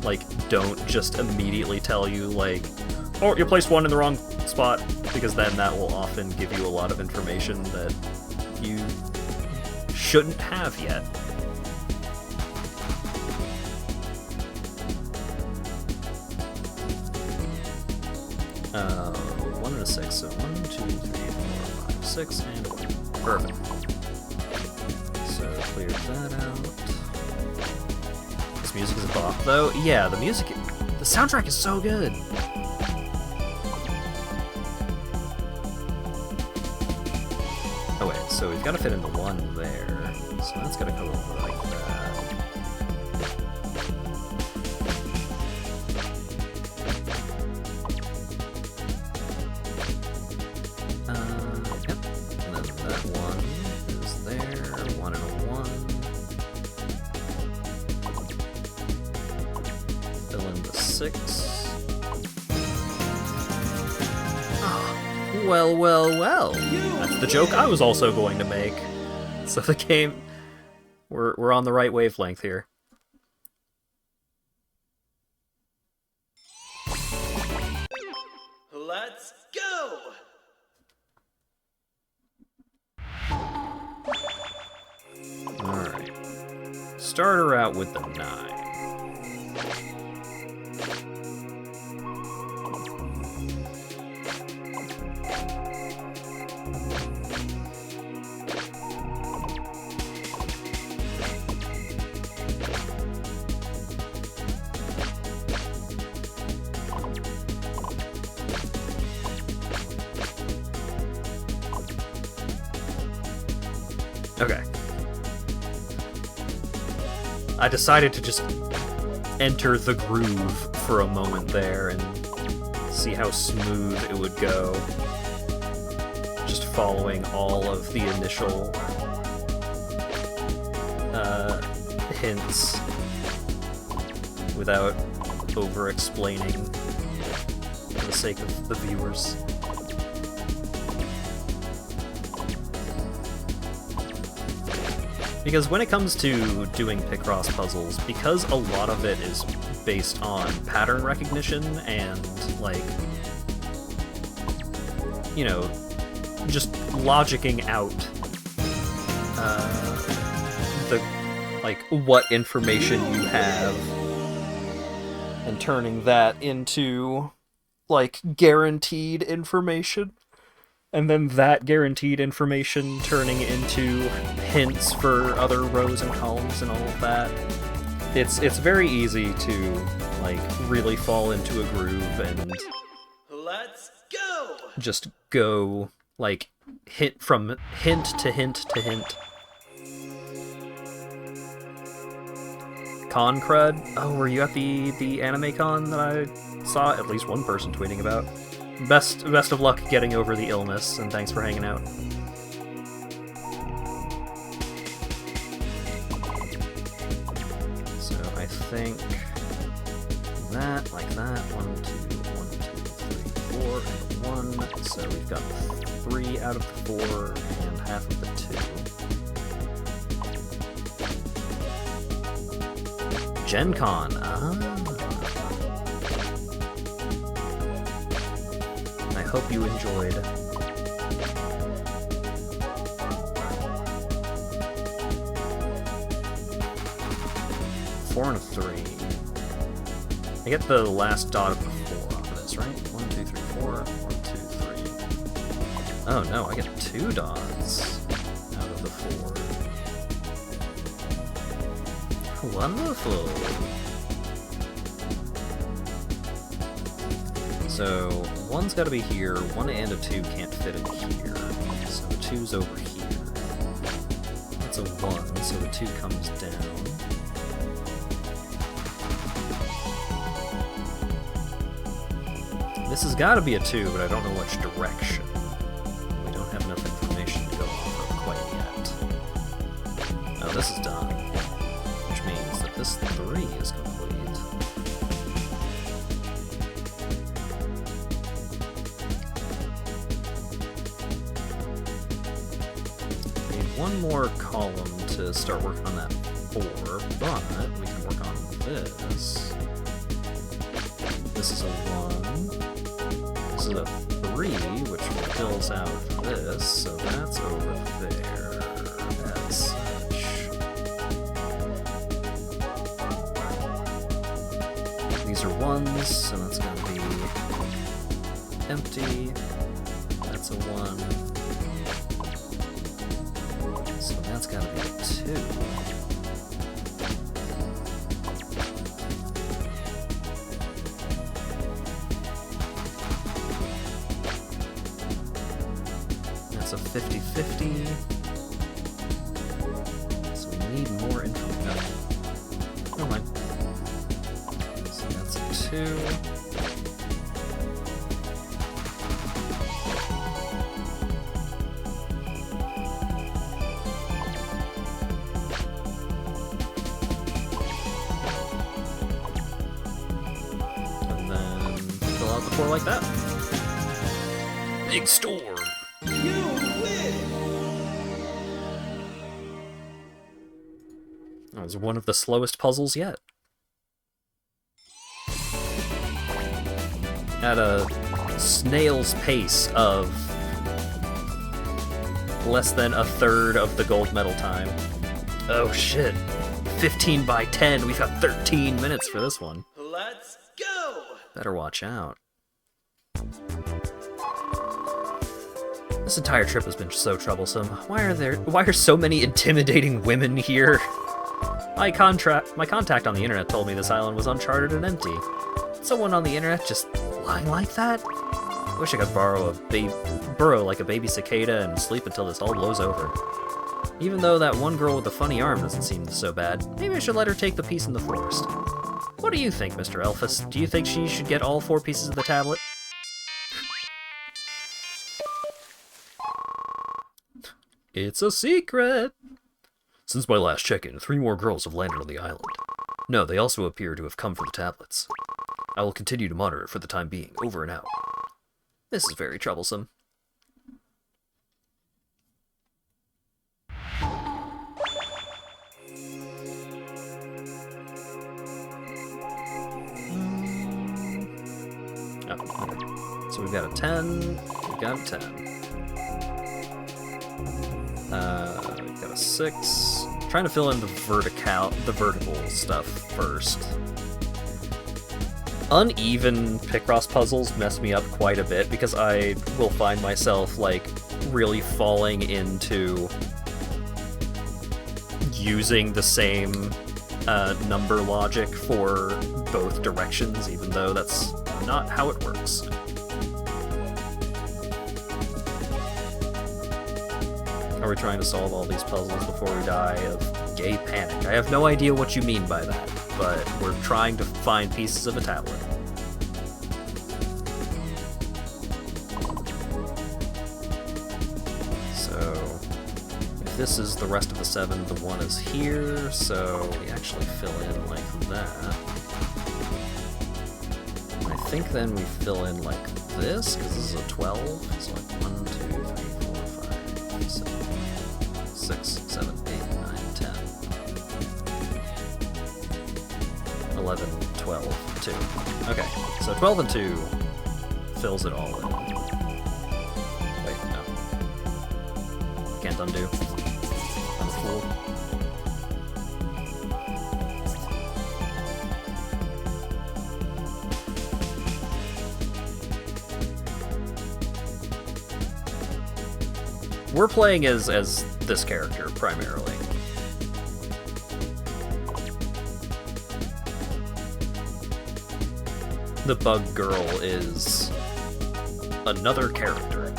like, don't just immediately tell you, like, oh, you placed 1 in the wrong spot, because then that will often give you a lot of information that you shouldn't have yet. Uh, 1 and a 6, so 1, 2, 3, 4, 5, 6, and 1. Perfect. So clear that out. This music is a bop, though. Yeah, the music, the soundtrack is so good. Oh wait, so we've got to fit in the 1 there. So that's got to go over like that. 6. Well, well, well. That's the joke I was also going to make. So the game... We're on the right wavelength here. Let's go! Alright. Start her out with the 9. Okay. I decided to just enter the groove for a moment there and see how smooth it would go. Just following all of the initial hints without over-explaining for the sake of the viewers. Because when it comes to doing Picross puzzles, because a lot of it is based on pattern recognition and, like, you know, just logicking out what information you have and turning that into, like, guaranteed information. And then that guaranteed information turning into hints for other rows and columns and all of that. It's very easy to, like, really fall into a groove and Let's go! just go, like, from hint to hint to hint. Con crud? Oh, were you at the anime con that I saw at least one person tweeting about? Best of luck getting over the illness, and thanks for hanging out. So I think that, like that, 1, 2, 1, 2, 3, 4, and 1. So we've got 3 out of the 4 and half of the 2. Gen Con. I hope you enjoyed. Four and a 3. I get the last dot of the 4 off of this, right? 1, 2, 3, 4. 1, 2, 3. Oh no, I get 2 dots out of the 4. Wonderful. So, 1's gotta be here, 1 and a 2 can't fit in here, so the 2's over here. That's a 1, so the 2 comes down. This has gotta be a 2, but I don't know which direction. We don't have enough information to go off of quite yet. Oh, this is done, which means that this 3 is complete. One more column to start working on that 4, but we can work on this. This is a 1. This is a 3, which fills out this, so that's over there as such. These are 1s, so that's going to be empty. That's a 1. So that's gotta be a 2. That's a 50-50. So we need more information. Never mind. So that's a 2. before like that. Big storm! You win! That was one of the slowest puzzles yet. At a snail's pace of less than a third of the gold medal time. Oh shit. 15 by 10. We've got 13 minutes for this one. Let's go! Better watch out. This entire trip has been so troublesome. Why are so many intimidating women here? My contact on the internet told me this island was uncharted and empty. Someone on the internet just lying like that? I wish I could burrow like a baby cicada and sleep until this all blows over. Even though that one girl with the funny arm doesn't seem so bad, maybe I should let her take the piece in the forest. What do you think, Mr. Elphus? Do you think she should get all 4 pieces of the tablet? It's a secret! Since my last check-in, 3 more girls have landed on the island. No, they also appear to have come for the tablets. I will continue to monitor it for the time being. Over and out. This is very troublesome. Oh, okay. So we've got a 10, we've got a 10. We've got a 6. I'm trying to fill in the vertical stuff first. Uneven Picross puzzles mess me up quite a bit because I will find myself, like, really falling into using the same number logic for both directions, even though that's not how it works. Are we trying to solve all these puzzles before we die of gay panic? I have no idea what you mean by that, but we're trying to find pieces of a tablet. So, if this is the rest of the 7, the 1 is here, so we actually fill in like that. And I think then we fill in like this, because this is a 12, so like 1, 2, 3, 4, 5, 6, 6, 7, 8, 9, 10, 11, 12, 2. Okay, so 12 and 2 fills it all in. Wait, no. Can't undo. I'm a fool. We're playing as this character, primarily. The bug girl is another character.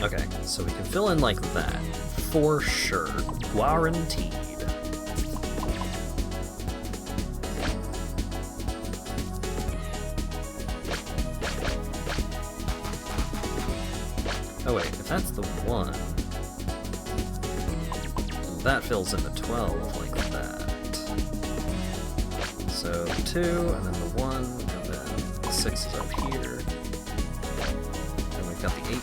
Okay, so we can fill in like that, for sure, guaranteed. Oh wait, if that's the 1, that fills in the 12 like that. So the 2, and then the 1, and then the 6 is up here. And we've got the 8.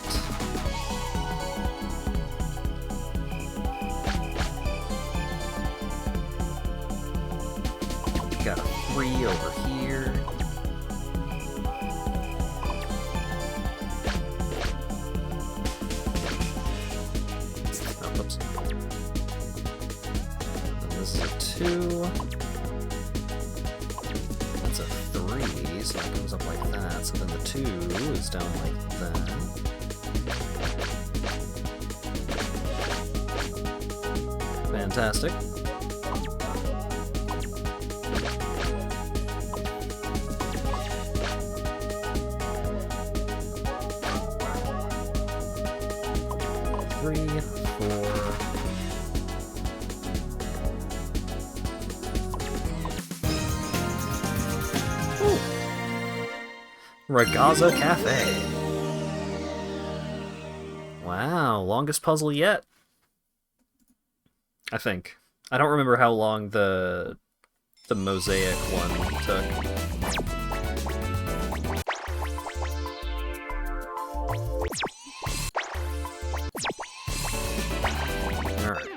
Got a 3 over here. Oh, whoops. And this is a 2. That's a 3, so it goes up like that. So then the 2 is down like that. Fantastic. Ragazza Cafe. Wow, longest puzzle yet. I think. I don't remember how long the mosaic one took. Alright.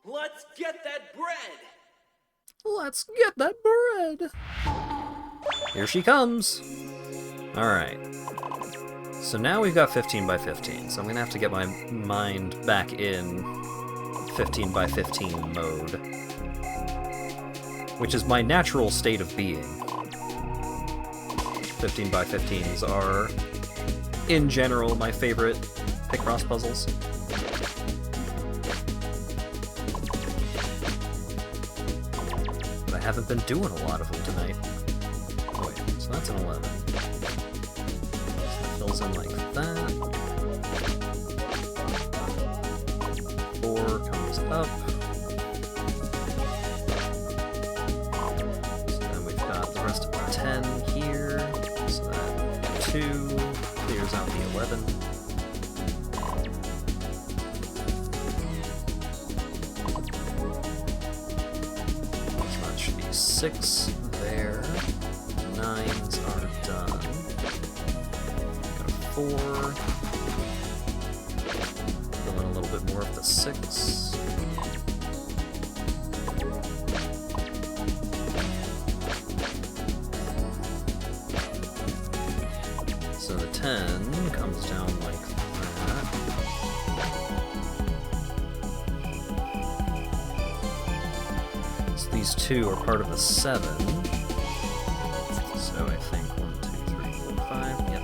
Let's get that bread. Let's get that bread! Here she comes! Alright. So now we've got 15 by 15, so I'm gonna have to get my mind back in 15 by 15 mode. Which is my natural state of being. 15 by 15s are, in general, my favorite Picross puzzles. But I haven't been doing a lot of them tonight. Oh wait, so that's an 11. So that fills in like that. 4 comes up. So then we've got the rest of the 10 here. So that 2 clears out the 11. So that should be 6 there. 9s are done. Got a 4. Fill in a little bit more of the 6. So the 10 comes down like that. So these 2 are part of the 7. So I think 1, 2, 3, 4, 5. Yep.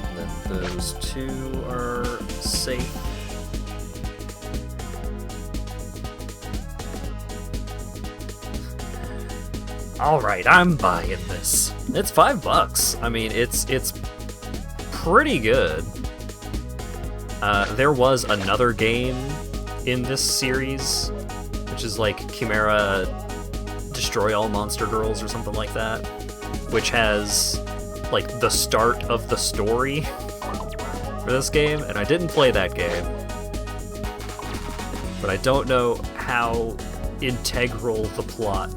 And then those 2 are safe. Alright, I'm buying this. It's $5. I mean, it's pretty good. There was another game in this series, which is like Khimera Destroy All Monster Girls or something like that, which has like the start of the story for this game, and I didn't play that game. But I don't know how integral the plot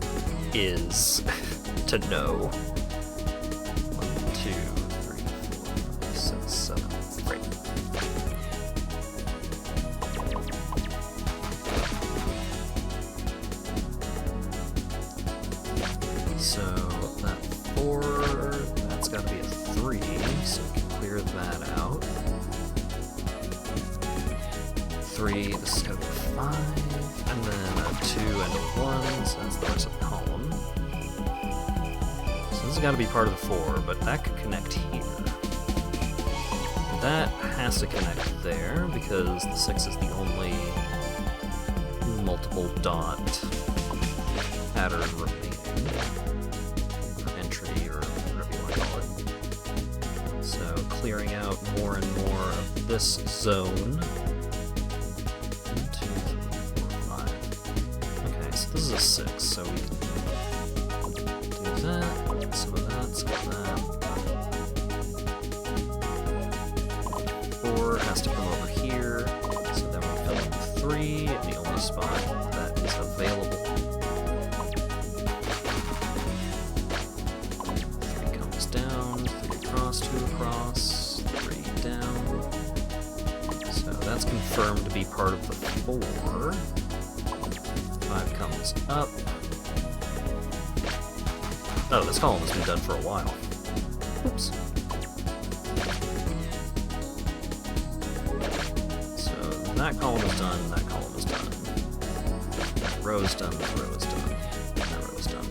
is to know. 1, 2, 3, 4, 5, 6, 7. Great. So that 4, that's got to be a 3, so we can clear that out. 3, this is going to be a 5, and then a 2 and a 1, so that's the rest of the column. So this has got to be part of the 4, but that could connect here. That has to connect there, because the 6 is the only multiple dot pattern remaining. Or entry, or whatever you want to call it. So clearing out more and more of this zone. 1, 2, 3, 4, 5. Okay, so this is a 6, so we can do that, some of that, some of that. 4 has to come over here, so then we fill in 3 in the only spot that is available. 3 comes down, 3 across, 2 across, 3 down. So that's confirmed to be part of the 4. 5 comes up. Oh, this column has been done for a while. Oops. So that column is done, that column is done. That row is done, that row is done, that row is done.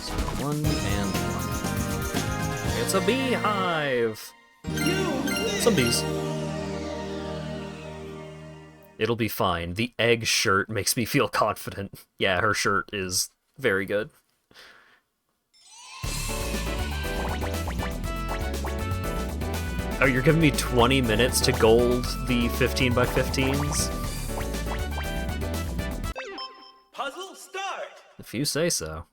So 1 and 1. It's a beehive! Some bees. It'll be fine. The egg shirt makes me feel confident. Yeah, her shirt is very good. Oh, you're giving me 20 minutes to gold the 15 by 15s? Puzzle start. If you say so.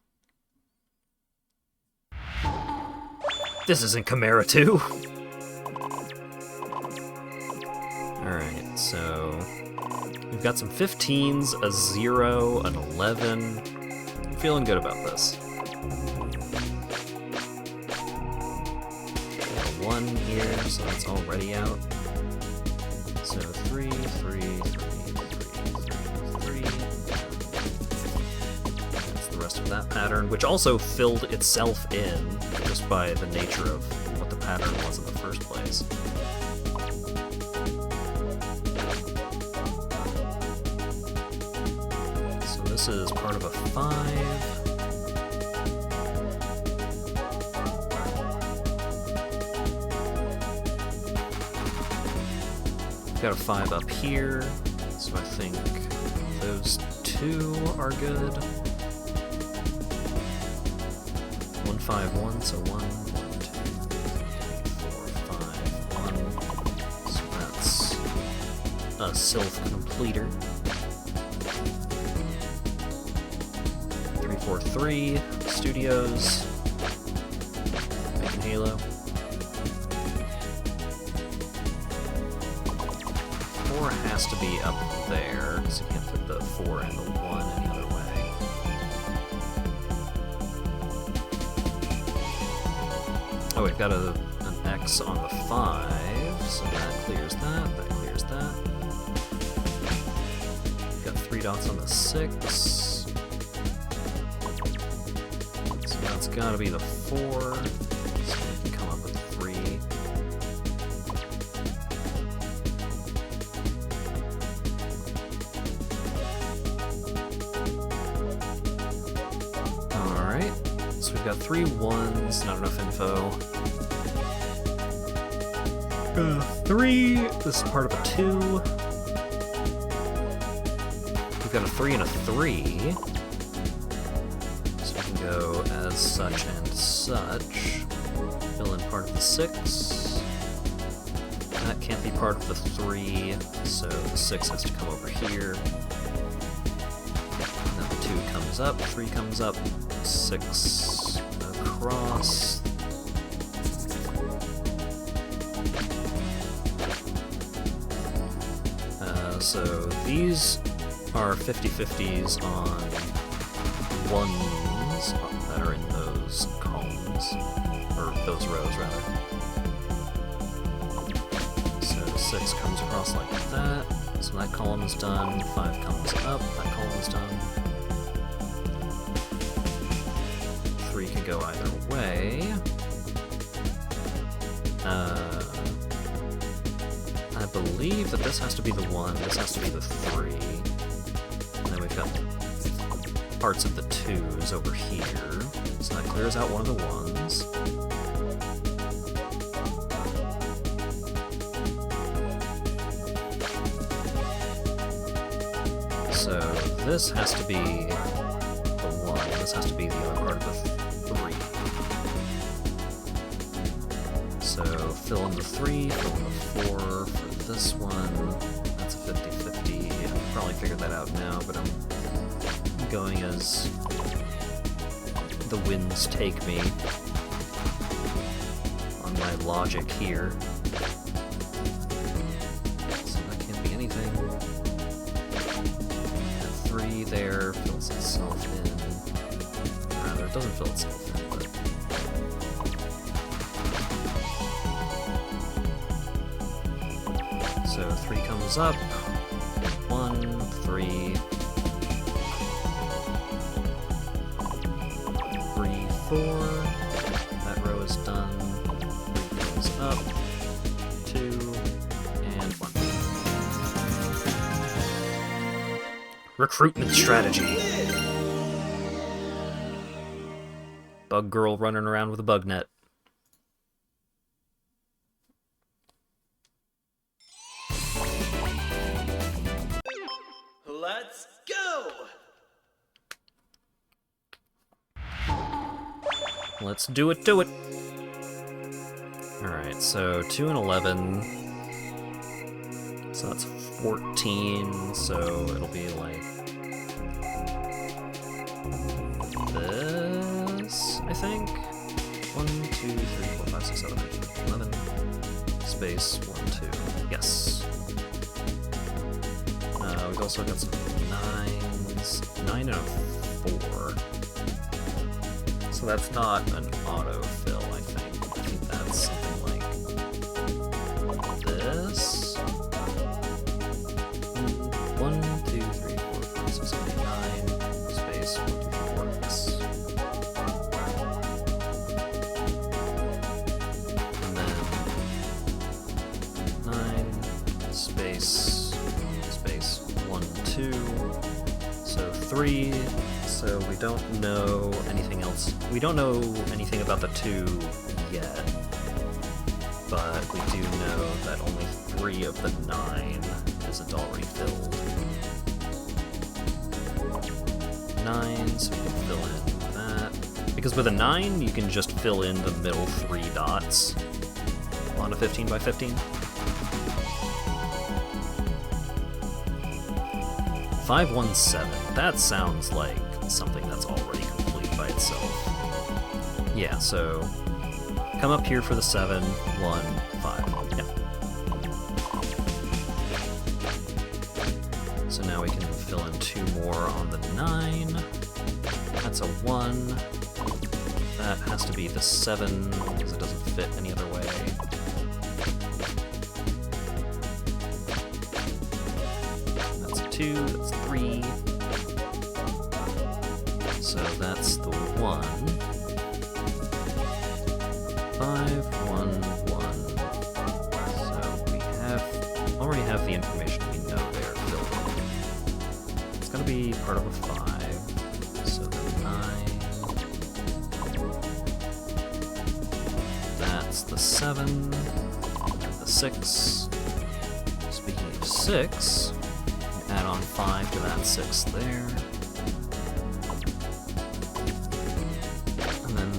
This isn't Khimera 2. Alright, so we've got some 15s, a 0, an 11. I'm feeling good about this. Got a 1 here, so that's already out. So 3, 3, 3, 3, 3, 3. That's the rest of that pattern, which also filled itself in just by the nature of what the pattern was in the first place. So this is part of a 5. Got a 5 up here, so I think those 2 are good. 1, 5, 1, so 1, 1, 2, 3, 4, 5, 1. So that's a self-completer. 3, 4, 3, Studios, making Halo. 4 has to be up there, so you can't put the 4 and the 1 any other way. Oh, we've got an X on the 5, so that clears that, that clears that. We've got 3 dots on the 6. So that's gotta be the 4, so we can come up with 3. So we've got 3 1s, not enough info. 3, this is part of a 2. We've got a 3 and a 3. So we can go as such and such. Fill in part of the 6. That can't be part of the 3, so the 6 has to come over here. And then the 2 comes up, 3 comes up. 6 across. So these are 50-50s on 1s that are in those columns, or those rows rather. So 6 comes across like that, so that column is done, 5 comes up, that column is done. 3 can go either way. I believe that this has to be the 1, this has to be the 3. And then we've got parts of the 2s over here. So that clears out one of the 1s. So this has to be the 1, this has to be the other part of the 3. So fill in the 3, fill in the 4 for this one. That's a 50-50. I've probably figured that out now, but I'm going as the winds take me on my logic here. So that can't be anything. That 3 there fills itself in. Rather, it doesn't fill itself in, but... So 3 comes up, 1, 3, 3, 4, that row is done, 3 comes up, 2, and 1. Recruitment strategy. Bug girl running around with a bug net. Let's go! Let's do it, do it! Alright, so 2 and 11. So that's 14, so it'll be like... this, I think? 1, 2, 3, 4, 5, 6, 7, 8, 11. Space 1, 2. Yes. We've also got some 9s. 9 and a 4. So that's not an autofill, I think. I think that's something like this. 1, 2, 3, 4, 5, 6, 7, 8, 9. Space 1, 2, 3, 4. Yes. And then 9 space 1, 2. So 3. So we don't know anything else. We don't know anything about the 2 yet, but we do know that only 3 of the 9 isn't already filled. 9, so we can fill in that. Because with a 9, you can just fill in the middle 3 dots on a 15 by 15. 517. That sounds like something that's already complete by itself. Yeah, so come up here for the 7, 1, 5. Yeah. So now we can fill in 2 more on the 9. That's a 1. That has to be the 7, because it doesn't fit any other way. That's a 2, that's 3. So that's the 1. 5, 1, 1. So we already have the information we know there filled in. It's gonna be part of a 5. So the 9. That's the 7. The 6. Speaking of 6, add on 5 to that 6 there.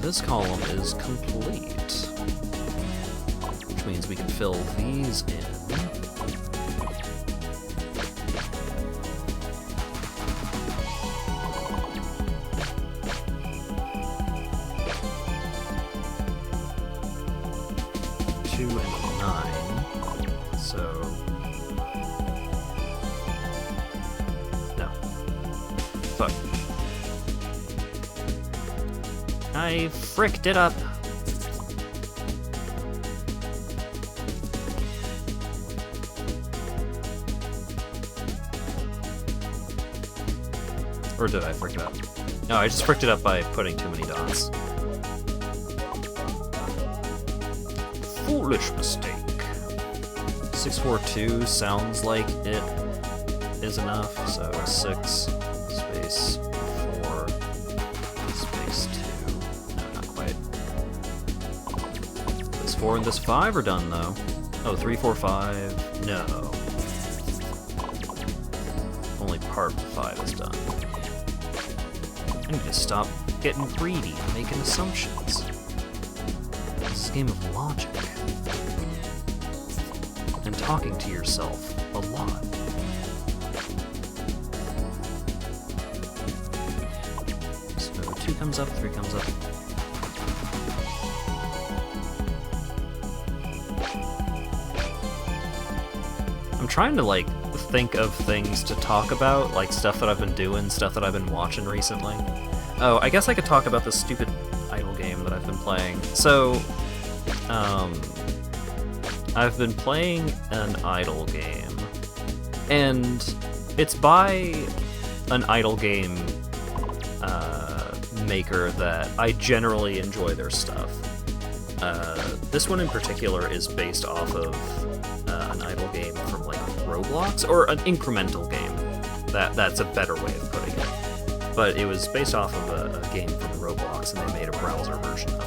This column is complete, which means we can fill these in. Two and 9, so no. Fuck. I fricked it up. Or did I frick it up? No, I just fricked it up by putting too many dots. Foolish mistake. 642 sounds like it is enough, so 6 space 4 space 2. No, not quite. This 4 and this 5 are done though. Oh, 3, 4, 5. No. Only part of 5 is done. I need to stop getting greedy and making assumptions. This is a game of logic. And talking to yourself a lot. So 2 comes up, 3 comes up. I'm trying to, like, think of things to talk about, like stuff that I've been doing, stuff that I've been watching recently. Oh, I guess I could talk about this stupid idle game that I've been playing. So, I've been playing an idle game, and it's by an idle game maker that I generally enjoy their stuff. This one in particular is based off of an idle game from like Roblox, or an incremental game. That's a better way of putting it. But it was based off of a game from Roblox, and they made a browser version of it.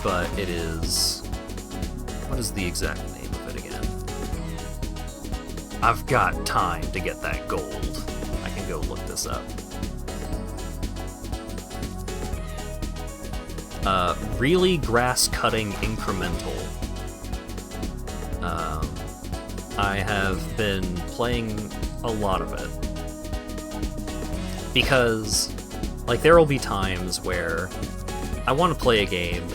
But it is... what is the exact name of it again? I've got time to get that gold. I can go look this up. Really grass-cutting incremental. I have been playing a lot of it. Because Like, there will be times where I want to play a game,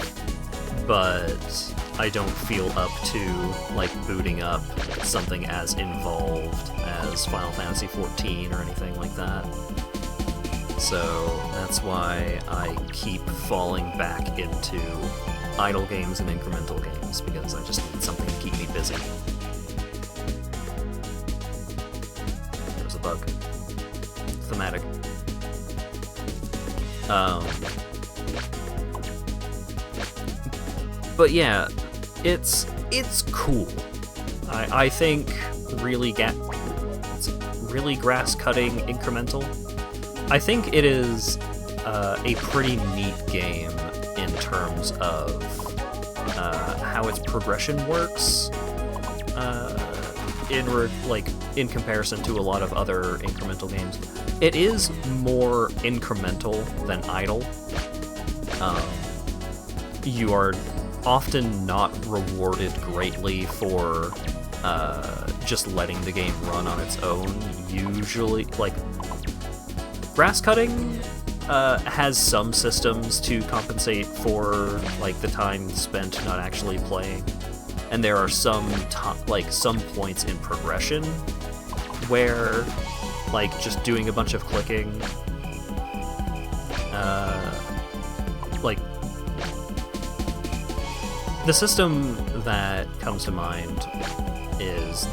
but I don't feel up to, like, booting up something as involved as Final Fantasy XIV or anything like that. So that's why I keep falling back into idle games and incremental games, because I just need something to keep me busy. There's a bug. Thematic. But yeah, it's cool. I think it's really grass-cutting incremental. I think it is a pretty neat game in terms of how its progression works. In comparison to a lot of other incremental games, it is more incremental than idle. You are often not rewarded greatly for just letting the game run on its own. Usually, like, grass cutting has some systems to compensate for, like, the time spent not actually playing, and there are some points in progression where, like, just doing a bunch of clicking, like, the system that comes to mind is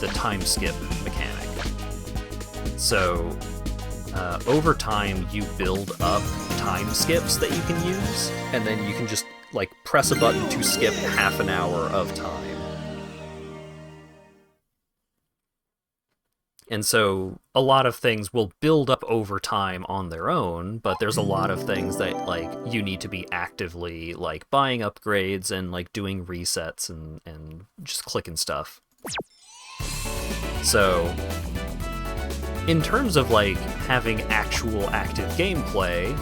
the time skip mechanic. So, over time, you build up time skips that you can use, and then you can just, like, press a button to skip half an hour of time. And so a lot of things will build up over time on their own, but there's a lot of things that, like, you need to be actively, like, buying upgrades and, like, doing resets and just clicking stuff. So, in terms of, like, having actual active gameplay,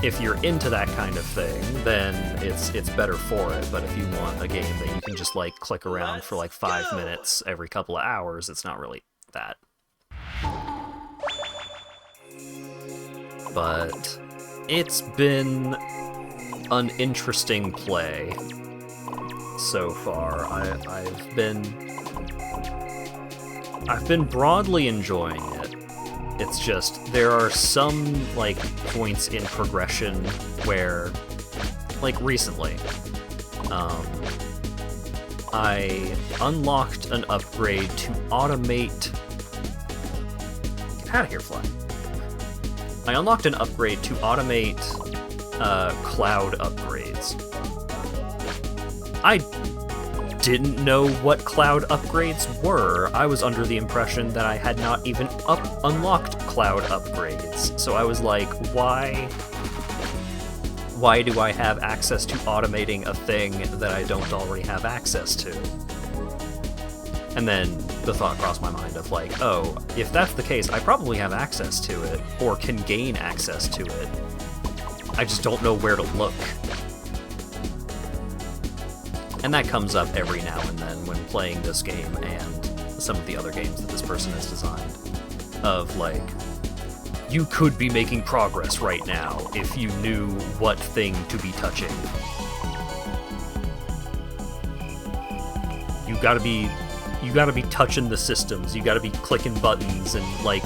if you're into that kind of thing, then it's better for it. But if you want a game that you can just, like, click around for, like, 5 minutes every couple of hours, it's not really that. But it's been an interesting play so far. I've been broadly enjoying it. It's just, there are some, like, points in progression where, like, recently, I unlocked an upgrade to automate... Get out of here, Fly. I unlocked an upgrade to automate cloud upgrades. I didn't know what cloud upgrades were. I was under the impression that I had not even unlocked cloud upgrades. So I was like, why do I have access to automating a thing that I don't already have access to? And then the thought crossed my mind of, like, oh, if that's the case, I probably have access to it, or can gain access to it. I just don't know where to look. And that comes up every now and then when playing this game and some of the other games that this person has designed. Of, like, you could be making progress right now if you knew what thing to be touching. You gotta be touching the systems, you gotta be clicking buttons and, like,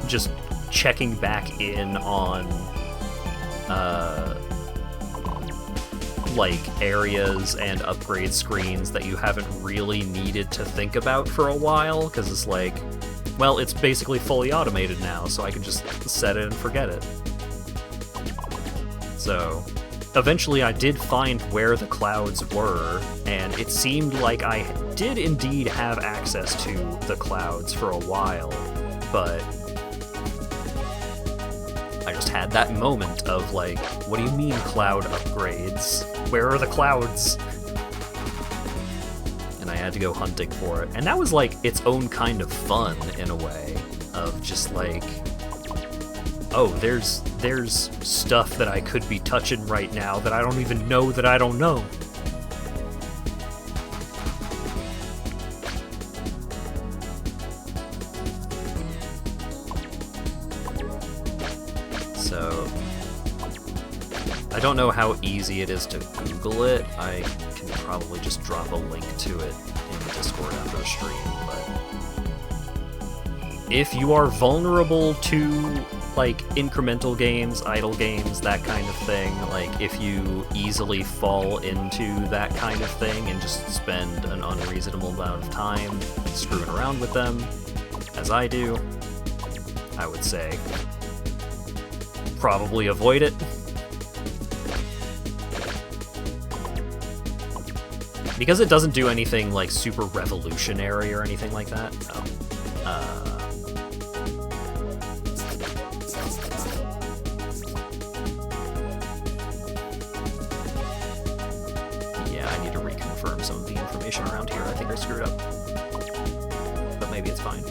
just checking back in on, like, areas and upgrade screens that you haven't really needed to think about for a while, because it's like, well, it's basically fully automated now, so I can just set it and forget it. So, eventually I did find where the clouds were, and it seemed like I did indeed have access to the clouds for a while, but I just had that moment of, like, what do you mean cloud upgrades? Where are the clouds? And I had to go hunting for it. And that was, like, its own kind of fun, in a way, of just, like, oh, there's stuff that I could be touching right now that I don't even know that I don't know. So I don't know how easy it is to Google it. I can probably just drop a link to it in Discord after the stream, but if you are vulnerable to like incremental games, idle games, that kind of thing, like if you easily fall into that kind of thing and just spend an unreasonable amount of time screwing around with them, as I do, I would say probably avoid it. Because it doesn't do anything like super revolutionary or anything like that. No. Yeah, I need to reconfirm some of the information around here. I think I screwed up. But maybe it's fine.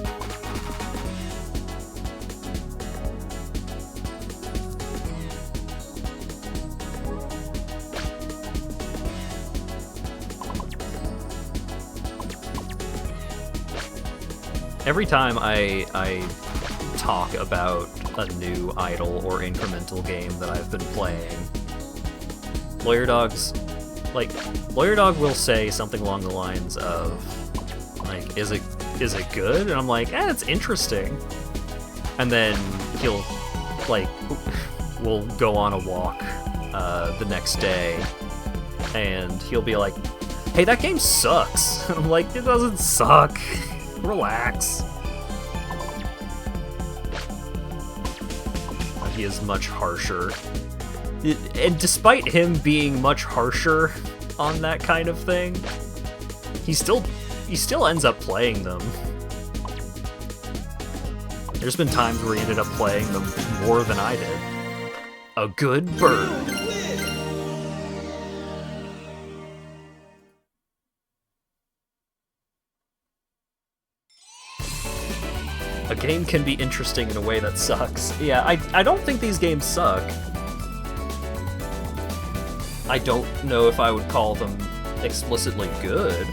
Every time I talk about a new idle or incremental game that I've been playing, Lawyer Dog will say something along the lines of, like, is it good? And I'm like, it's interesting. And then he'll, like, we'll go on a walk the next day, and he'll be like, hey, that game sucks. And I'm like, it doesn't suck. Relax. He is much harsher. And despite him being much harsher on that kind of thing, he still ends up playing them. There's been times where he ended up playing them more than I did. A good bird. A game can be interesting in a way that sucks. Yeah, I don't think these games suck. I don't know if I would call them explicitly good.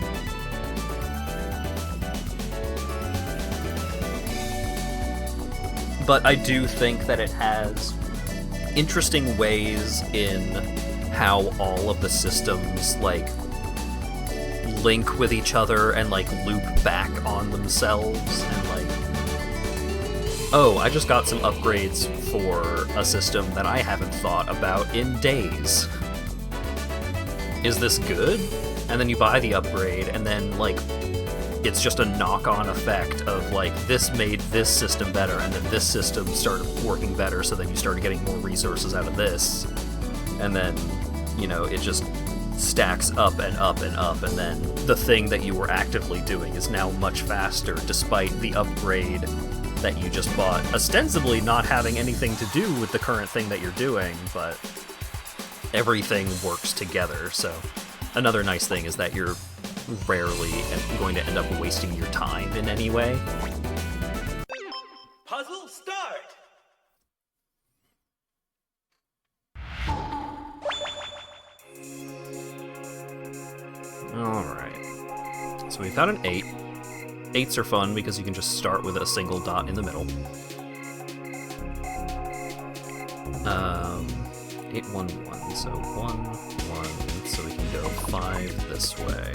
But I do think that it has interesting ways in how all of the systems, like, link with each other and, like, loop back on themselves, and, like, oh, I just got some upgrades for a system that I haven't thought about in days. Is this good? And then you buy the upgrade, and then, like, it's just a knock-on effect of, like, this made this system better, and then this system started working better, so then you started getting more resources out of this. And then, you know, it just stacks up and up and up, and then the thing that you were actively doing is now much faster, despite the upgrade that you just bought, ostensibly not having anything to do with the current thing that you're doing, but everything works together. So another nice thing is that you're rarely going to end up wasting your time in any way. Puzzle start! Alright. So we've got an 8. 8s are fun because you can just start with a single dot in the middle. 8, 1, 1. So 1, 1. So we can go 5 this way.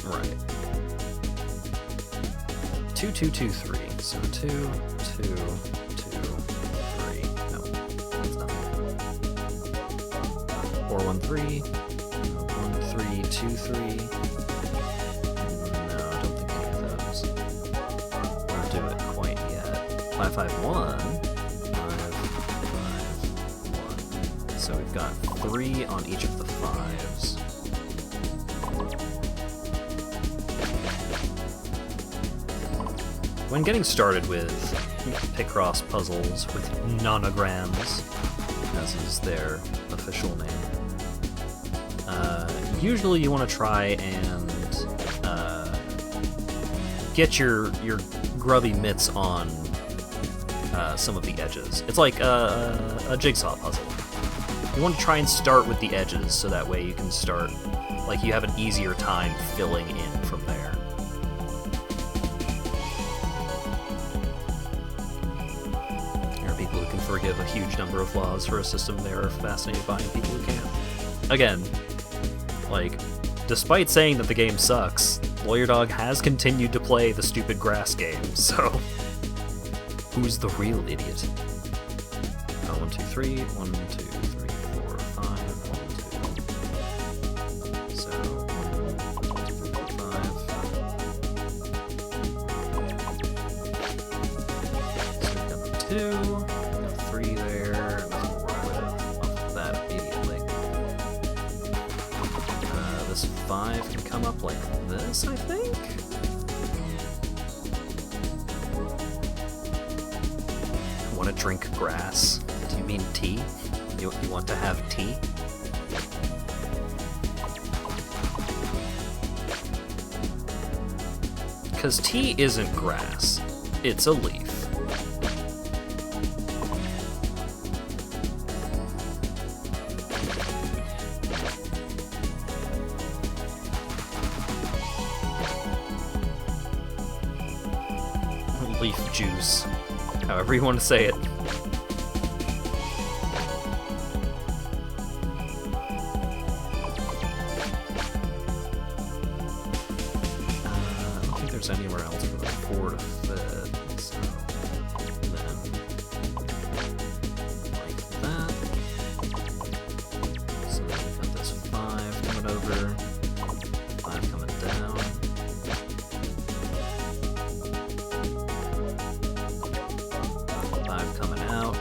Right. 2, 2, 2, 3. So 2, 2, 2, 3. No, that's nothing. 4, 1, 3. 1, 3, 2, 3. No, I don't think any of those will do it quite yet. 5, 5, 1. 5, 5, 1. So we've got 3 on each of the 5s. When getting started with Picross puzzles with nonograms, as is their official name, usually you want to try and get your grubby mitts on some of the edges. It's like a jigsaw puzzle. You want to try and start with the edges so that way you can start, like, you have an easier time filling in from there. forgive a huge number of flaws for a system they're fascinated by and people who can't. Again, like, despite saying that the game sucks, Lawyer Dog has continued to play the stupid grass game, so who's the real idiot? 1, 2, 3, 1, 2, 3, 4, 5, 1, 2. So 1, 2, 3, 4, 5. So we've got the 2, we've got 3 there, and we'll work with that immediately. This 5 can come up like this, I think? I want to drink grass. Do you mean tea? You want to have tea? Because tea isn't grass. It's a leaf. Leaf juice. However you want to say it. I don't think there's anywhere else for the 4 to fit, so then like that. So then we've got this 5 coming over, 5 coming down. 5 coming out.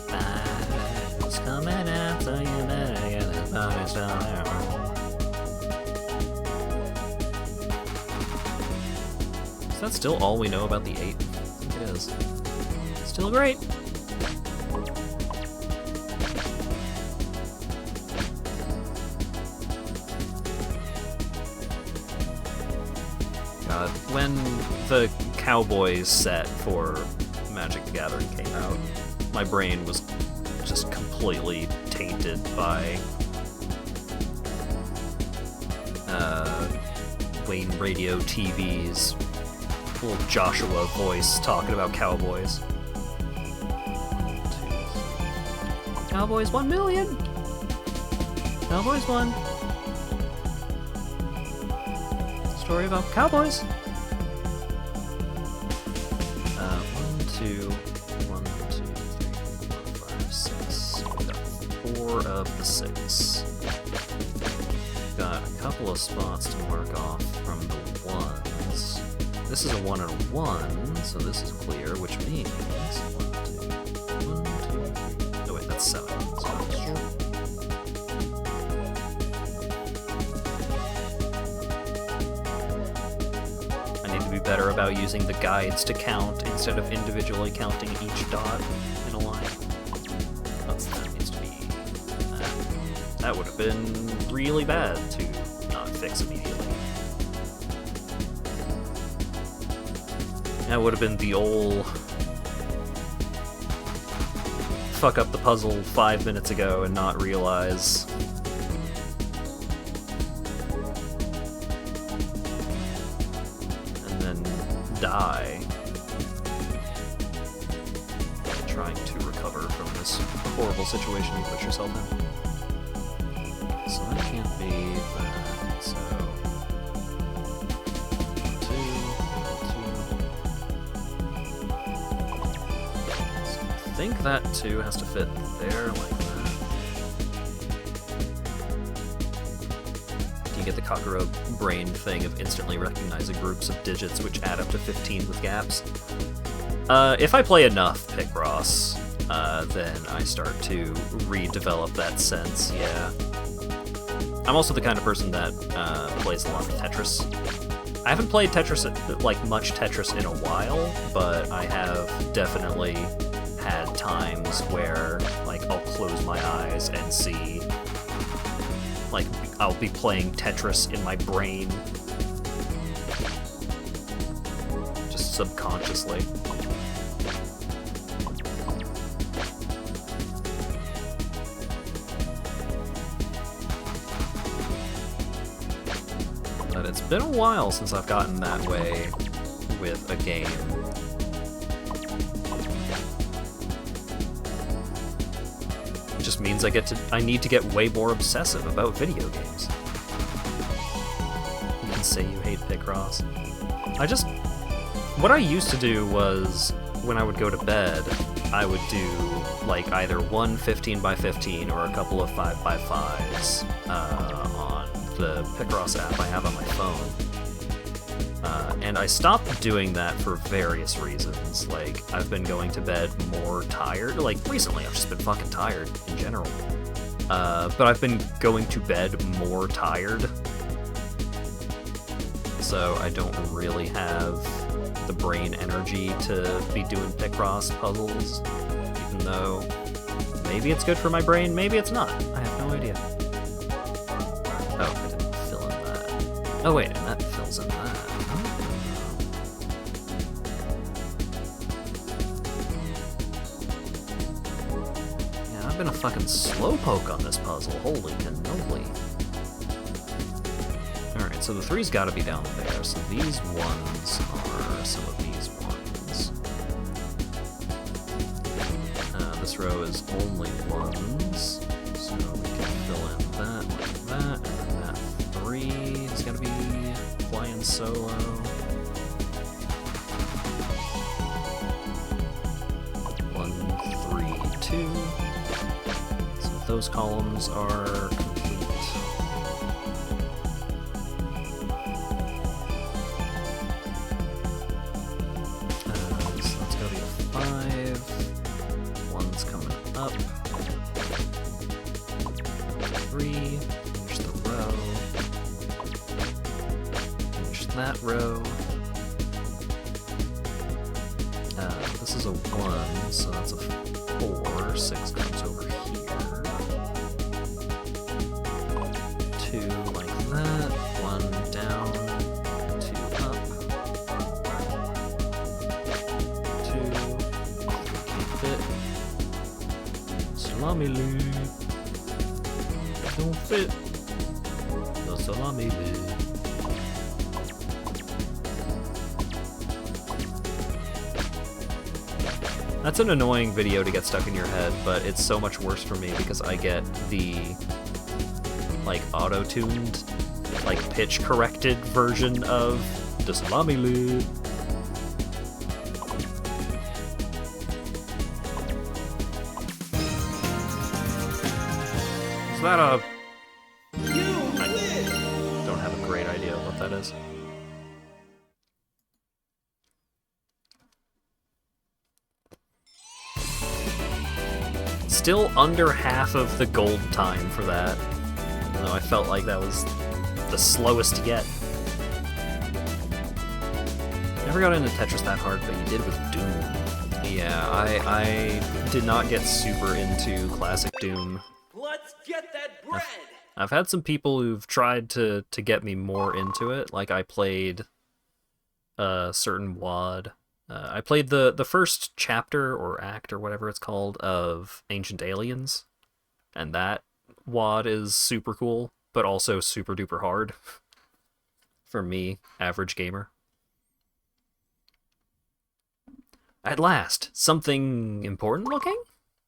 5's coming out, so you better get this bonus down there. Is that still all we know about the 8? I think it is. Still great. God, when the Cowboys set for Magic the Gathering came out, my brain was just completely tainted by Wayne Radio TV's little Joshua voice talking about Cowboys. 1, 2, 3. Cowboys 1 million! Cowboys won! Story about Cowboys! 1, 2, 1, 2, 3, 4, 5, 6. We got 4 of the 6. Got a couple of spots to mark off from the 1s. This is a 1 and a 1, so this is clear, which means 1, 2, 1, 2, 3. Oh wait, that's 7. So that's true. I need to be better about using the guides to count instead of individually counting each dot in a line. That needs to be that. That would have been really bad to not fix immediately. That would have been the old fuck up the puzzle 5 minutes ago and not realize. And then die. Trying to recover from this horrible situation you put yourself in. So that can't be that, so... 2, 2. So I think that 2 has to fit there like that. You get the Kakuro brain thing of instantly recognizing groups of digits which add up to 15 with gaps. If I play enough Picross, then I start to redevelop that sense, yeah. I'm also the kind of person that plays a lot of Tetris. I haven't played Tetris, like much Tetris in a while, but I have definitely had times where, like, I'll close my eyes and see, like, I'll be playing Tetris in my brain. Just subconsciously. But it's been a while since I've gotten that way with a game. just means I need to get way more obsessive about video games. You can say you hate Picross. What I used to do was, when I would go to bed, I would do like either one 15x15 or a couple of 5x5s on the Picross app I have on my phone. And I stopped doing that for various reasons. Like, I've been going to bed more tired. Like, recently I've just been fucking tired in general. But I've been going to bed more tired. So I don't really have the brain energy to be doing Picross puzzles. Even though maybe it's good for my brain, maybe it's not. I have no idea. Oh, I didn't fill in that. Oh wait, and that fills in that. Been a fucking slowpoke on this puzzle. Holy cannoli. Alright, so the 3's gotta be down there. So these ones are some of these ones. This row is only ones. So we can fill in that like that. And that 3 is gotta be flying solo. 1, 3, 2. Those columns are complete. So that's gotta be a 5. 1's coming up. 3. Finish the row. Finish that row. This is a 1, so that's a 4. 6 comes over here. 2 like that, 1 down, 2 up, 2, can't fit, salami loop, don't fit, the salami loop. That's an annoying video to get stuck in your head, but it's so much worse for me because I get the like auto-tuned, like pitch-corrected version of the salami loop. Is that a... I don't have a great idea of what that is. Still under half of the gold time for that. Even though I felt like that was the slowest yet. Never got into Tetris that hard, but you did with Doom. Yeah, I did not get super into classic Doom. Let's get that bread! I've had some people who've tried to get me more into it. Like, I played a certain WAD. I played the first chapter, or act, or whatever it's called, of Ancient Aliens. And that WAD is super cool, but also super duper hard. For me, average gamer. At last, something important looking?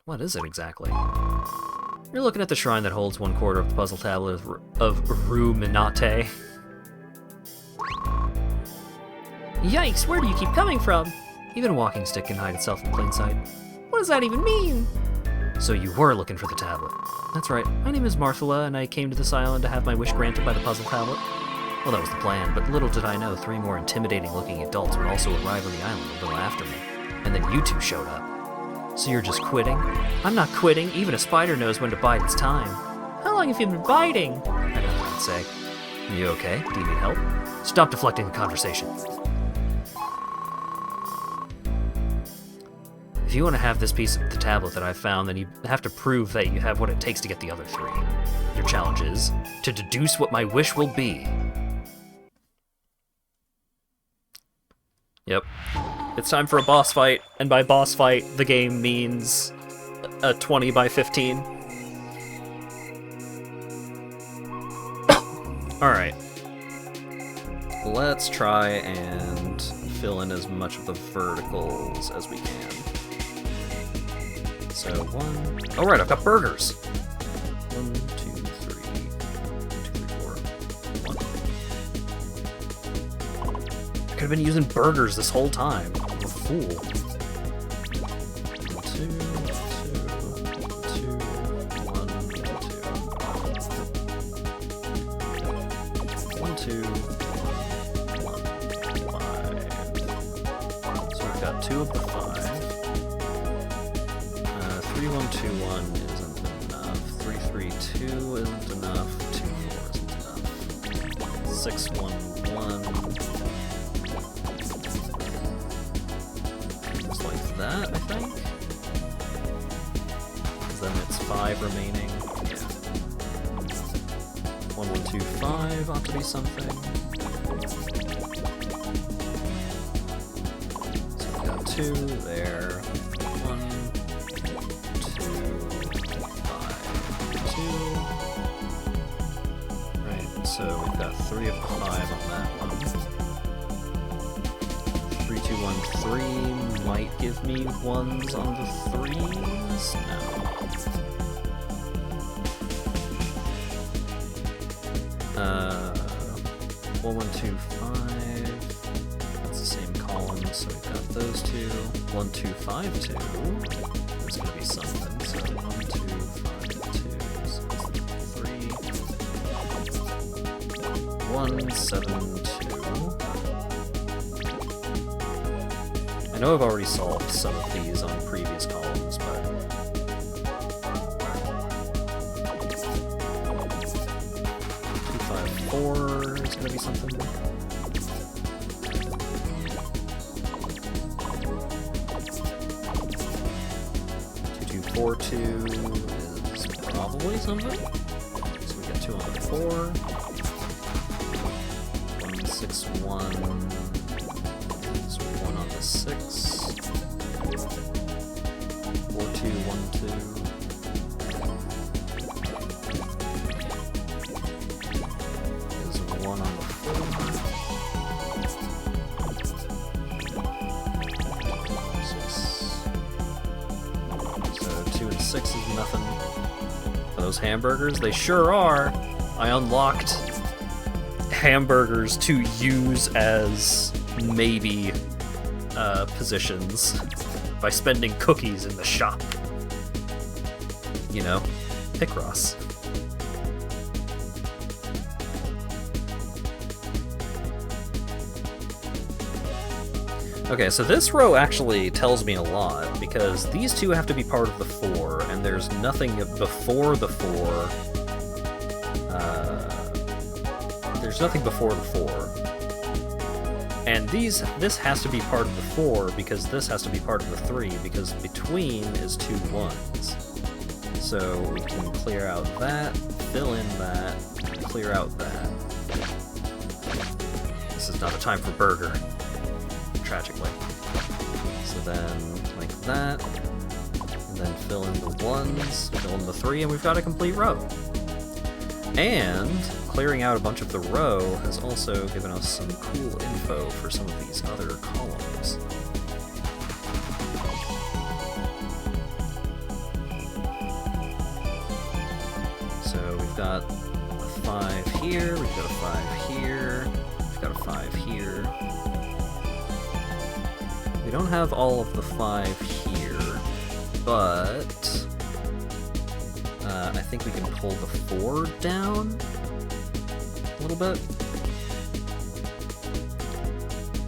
What is it exactly? You're looking at the shrine that holds 1/4 of the puzzle tablet of Ruminate. Yikes, where do you keep coming from? Even a walking stick can hide itself in plain sight. What does that even mean? So you were looking for the tablet. That's right, my name is Marthula, and I came to this island to have my wish granted by the puzzle tablet. Well, that was the plan, but little did I know 3 more intimidating-looking adults would also arrive on the island a little after me. And then you 2 showed up. So you're just quitting? I'm not quitting, even a spider knows when to bide its time. How long have you been biting? I know what I'd say. You okay? Do you need help? Stop deflecting the conversation. If you want to have this piece of the tablet that I found, then you have to prove that you have what it takes to get the other 3. Your challenge is to deduce what my wish will be. Yep. It's time for a boss fight, and by boss fight, the game means a 20x15. Alright. Let's try and fill in as much of the verticals as we can. So 1. Oh, right, I've got burgers. 1, 2, 3, 4, 1. I could have been using burgers this whole time. I'm a fool. 2, 1, 2, 1, 5. So we've got 2 of the 5. 3, 1, 2, 1 isn't enough. 3, 3, 2 isn't enough. 2, 4 isn't enough. 6, 1, 1. Just like that, I think. 'Cause then it's 5 remaining. Yeah. 1, 1, 2, 5 ought to be something. So we've got 2 there. 1, 2, 5, 2. Right, so we've got 3 of the 5 on that one. 3, 2, 1, 3 might give me 1s on the 3s? No. 1, 1, 2, 5. That's the same column, so we've got those 2. 1, 2, 5, 2. There's gonna be something. So 1, 2, 5, 2. So 3. 1, 7, 2. I know I've already solved some of these on previous columns, but 2, 5, 4 is gonna be something. 2, 2, 4, 2 is probably something. So we got 2 on the 4. 1, 6, 1 is 1 on the 6. 4, 2, 1, 2. Is 1 on the 4. 6. So 2 and 6 is nothing. Those hamburgers, they sure are. I unlocked hamburgers to use as maybe positions by spending cookies in the shop. You know, Picross. Okay, so this row actually tells me a lot, because these 2 have to be part of the 4, and there's nothing before the 4. There's nothing before the 4. And this has to be part of the 4, because this has to be part of the 3, because between is 2 1s. So we can clear out that, fill in that, clear out that. This is not a time for burger. Tragically. So then, like that, and then fill in the 1s, fill in the 3, and we've got a complete row. And clearing out a bunch of the row has also given us some cool info for some of these other columns. So we've got a 5 here, we've got a 5 here, we've got a 5 here. We don't have all of the 5 here, but I think we can pull the 4 down a little bit.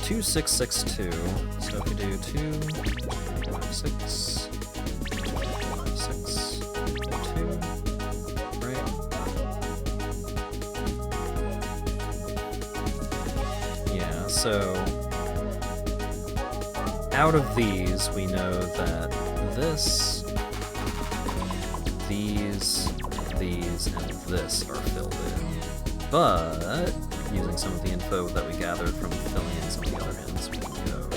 2, 6, 6, 2. So if we do 2, 5, 6, 2, 5, 6, 2, right? Yeah, so out of these, we know that this, these, and this are filled in. But using some of the info that we gathered from filling in some of the other hints, we can go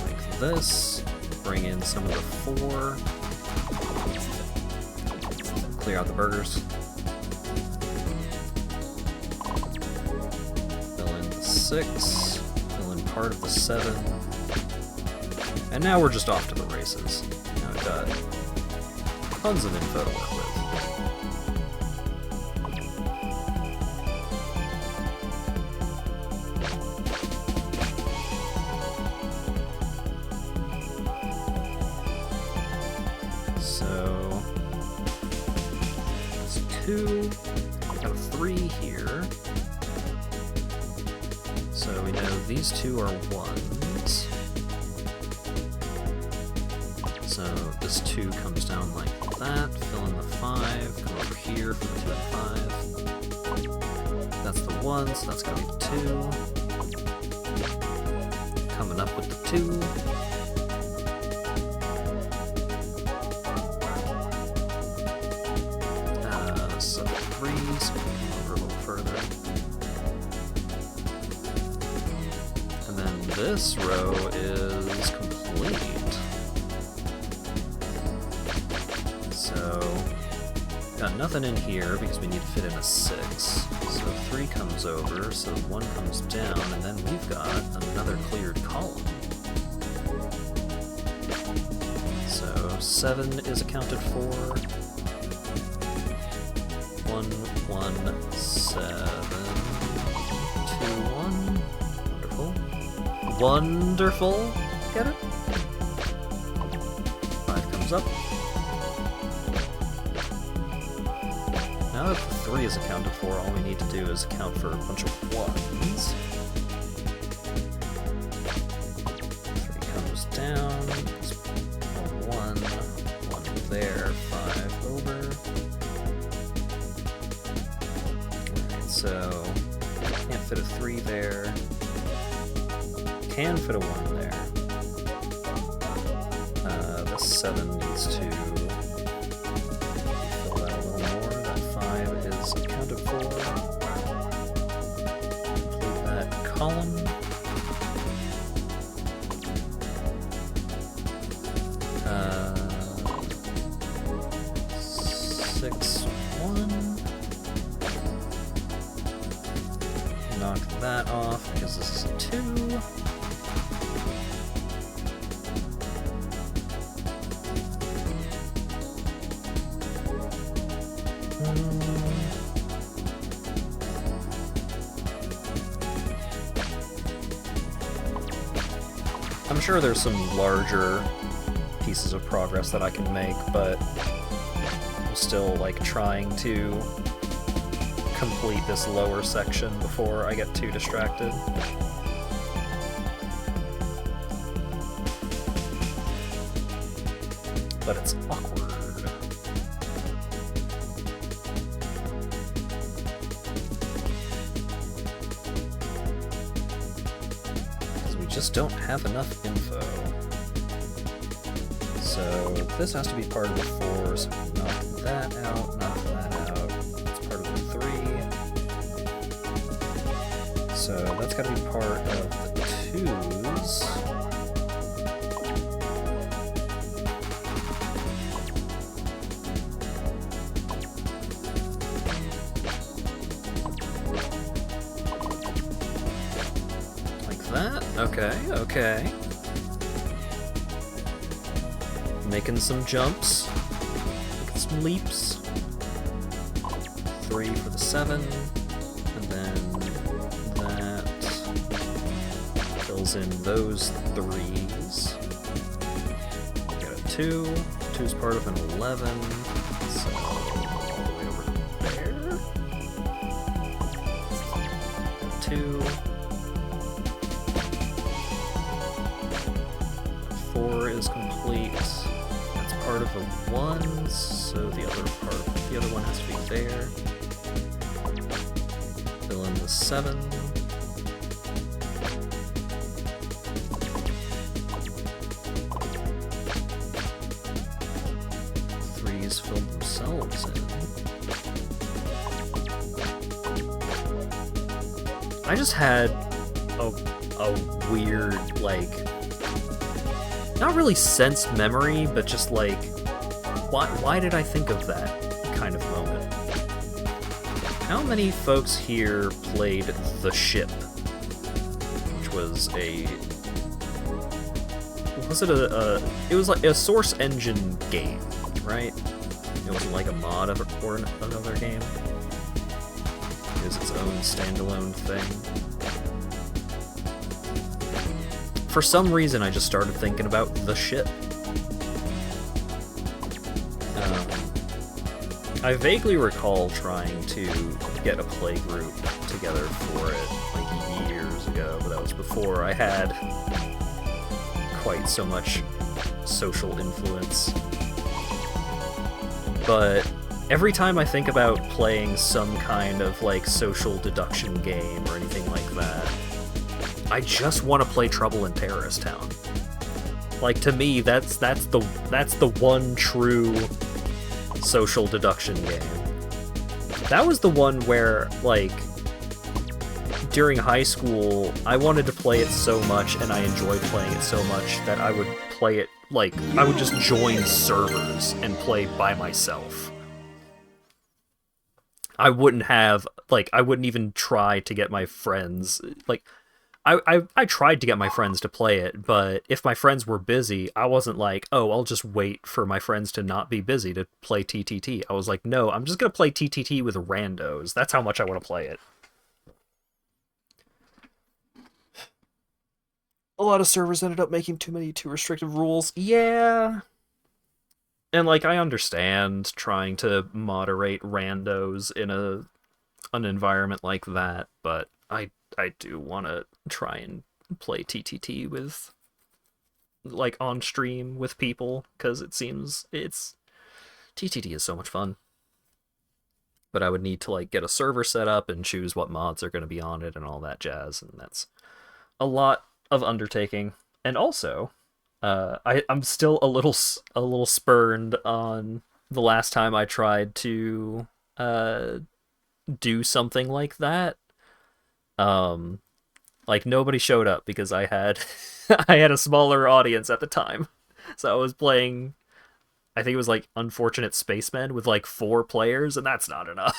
like this, bring in some of the 4, clear out the burgers, fill in the 6, fill in part of the 7, And now we're just off to the races. Now we've got tons of info to work with. So, it's 2, got a 3 here. So we know these 2 are 1s. So this 2 comes down like that, fill in the 5, come over here for the 2 and 5. That's the 1, so that's gonna be the 2. Coming up with the 2. So the 3s, come over a little further. And then this row is complete. So, got nothing in here because we need to fit in a 6. So 3 comes over, so 1 comes down, and then we've got another cleared column. So 7 is accounted for. 1, 1, 7, 2, 1. Wonderful. Wonderful. Get it? 5 comes up. Now that the 3 is accounted for, all we need to do is account for a bunch of 1s. 3 comes down. It's a 1, 1 there, 5 over. Alright, so can't fit a 3 there. Can fit a 1 there. The 7 needs to fill that a little more. That 5 is accounted for. Complete that column. Uh, 6, 1. Knock that off because this is a 2. I'm sure there's some larger pieces of progress that I can make, but I'm still like trying to complete this lower section before I get too distracted. But it's awkward. Just don't have enough info. So this has to be part of the 4, so knock that out, knock that out. It's part of the 3. So that's gotta be part of the 2s. Okay, okay. Making some jumps. Making some leaps. 3 for the 7. And then that fills in those 3s. Got a 2. 2 is part of an 11. So all the way over there. 2. 4 is complete. That's part of a 1, so the other one has to be there. Fill in the 7. Threes filled themselves in. I just had a weird, like, not really sense memory, but just like, why did I think of that kind of moment? How many folks here played The Ship? Which was a Was it it was like a Source Engine game, right? It wasn't like a mod of or another game. It was its own standalone thing. For some reason, I just started thinking about the ship. I vaguely recall trying to get a playgroup together for it like years ago, but that was before I had quite so much social influence. But every time I think about playing some kind of like social deduction game or anything like that, I just want to play Trouble in Terrorist Town. Like, to me, that's the one true social deduction game. That was the one where, like, during high school, I wanted to play it so much, and I enjoyed playing it so much, that I would play it, like, I would just join servers and play by myself. I wouldn't even try to get my friends, like, I tried to get my friends to play it, but if my friends were busy, I wasn't like, oh, I'll just wait for my friends to not be busy to play TTT. I was like, no, I'm just going to play TTT with randos. That's how much I want to play it. A lot of servers ended up making too restrictive rules. Yeah. And, like, I understand trying to moderate randos in an environment like that, but I do want to try and play TTT with, like, on stream with people, because TTT is so much fun. But I would need to, like, get a server set up and choose what mods are going to be on it and all that jazz, and that's a lot of undertaking. And also, I'm still a little spurned on the last time I tried to do something like that. Like, nobody showed up because I had I had a smaller audience at the time. So I was playing, I think it was like Unfortunate Spacemen with like 4 players, and that's not enough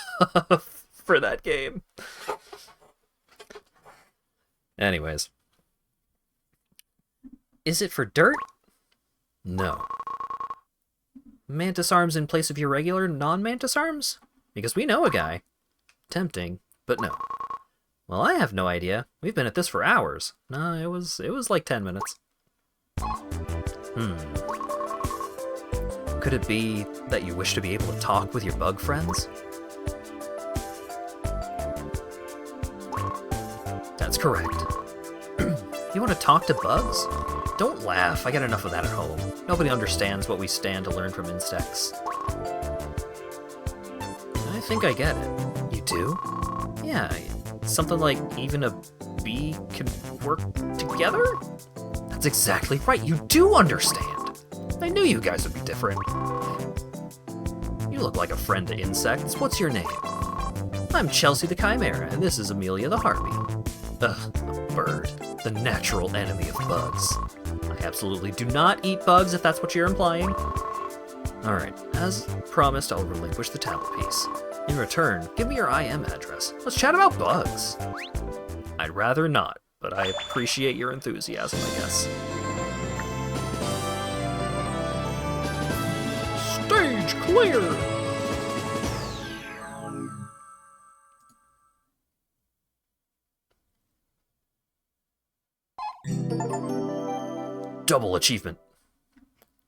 for that game. Anyways. Is it for dirt? No. Mantis arms in place of your regular non-mantis arms? Because we know a guy. Tempting, but no. Well, I have no idea. We've been at this for hours. No, it was like 10 minutes. Could it be that you wish to be able to talk with your bug friends? That's correct. You want to talk to bugs? Don't laugh, I get enough of that at home. Nobody understands what we stand to learn from insects. I think I get it. You do? Yeah, something like even a bee can work together? That's exactly right, you do understand! I knew you guys would be different. You look like a friend to insects. What's your name? I'm Chelsea the Chimera, and this is Amelia the Harpy. Ugh, a bird. The natural enemy of bugs. I absolutely do not eat bugs, if that's what you're implying. Alright, as promised, I'll relinquish the tablet piece. In return, give me your IM address. Let's chat about bugs. I'd rather not, but I appreciate your enthusiasm, I guess. Stage clear! Double achievement.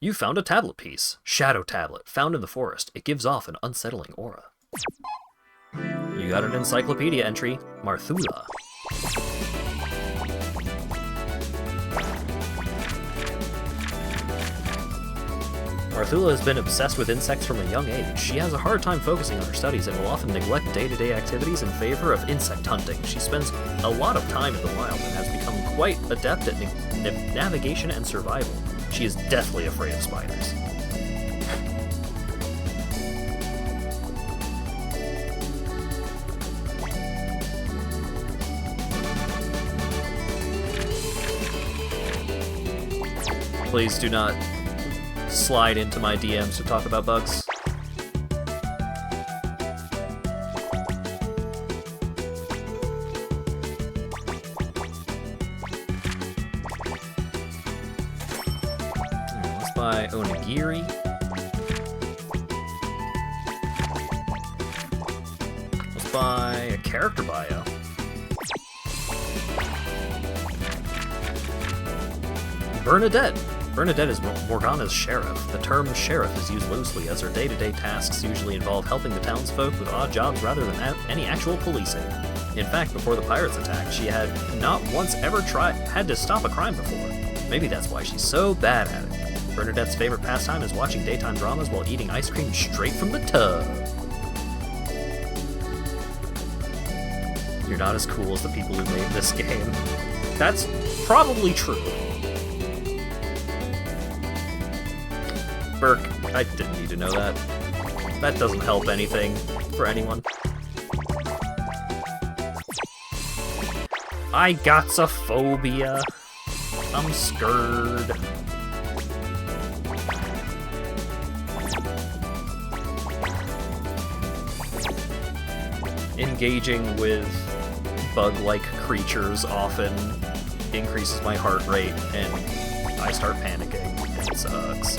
You found a tablet piece. Shadow tablet, found in the forest. It gives off an unsettling aura. You got an encyclopedia entry. Marthula. Marthula has been obsessed with insects from a young age. She has a hard time focusing on her studies and will often neglect day-to-day activities in favor of insect hunting. She spends a lot of time in the wild and has become quite adept at navigation and survival. She is deathly afraid of spiders. Please do not slide into my DMs to talk about bugs. buy onigiri. Let's buy a character bio. Bernadette. Bernadette is Morgana's sheriff. The term sheriff is used loosely, as her day-to-day tasks usually involve helping the townsfolk with odd jobs rather than any actual policing. In fact, before the pirates attacked, she had not once ever had to stop a crime before. Maybe that's why she's so bad at it. Bernadette's favorite pastime is watching daytime dramas while eating ice cream straight from the tub. You're not as cool as the people who made this game. That's probably true. Burke, I didn't need to know that. That doesn't help anything for anyone. I got a phobia. I'm scared. Engaging with bug-like creatures often increases my heart rate, and I start panicking, and it sucks.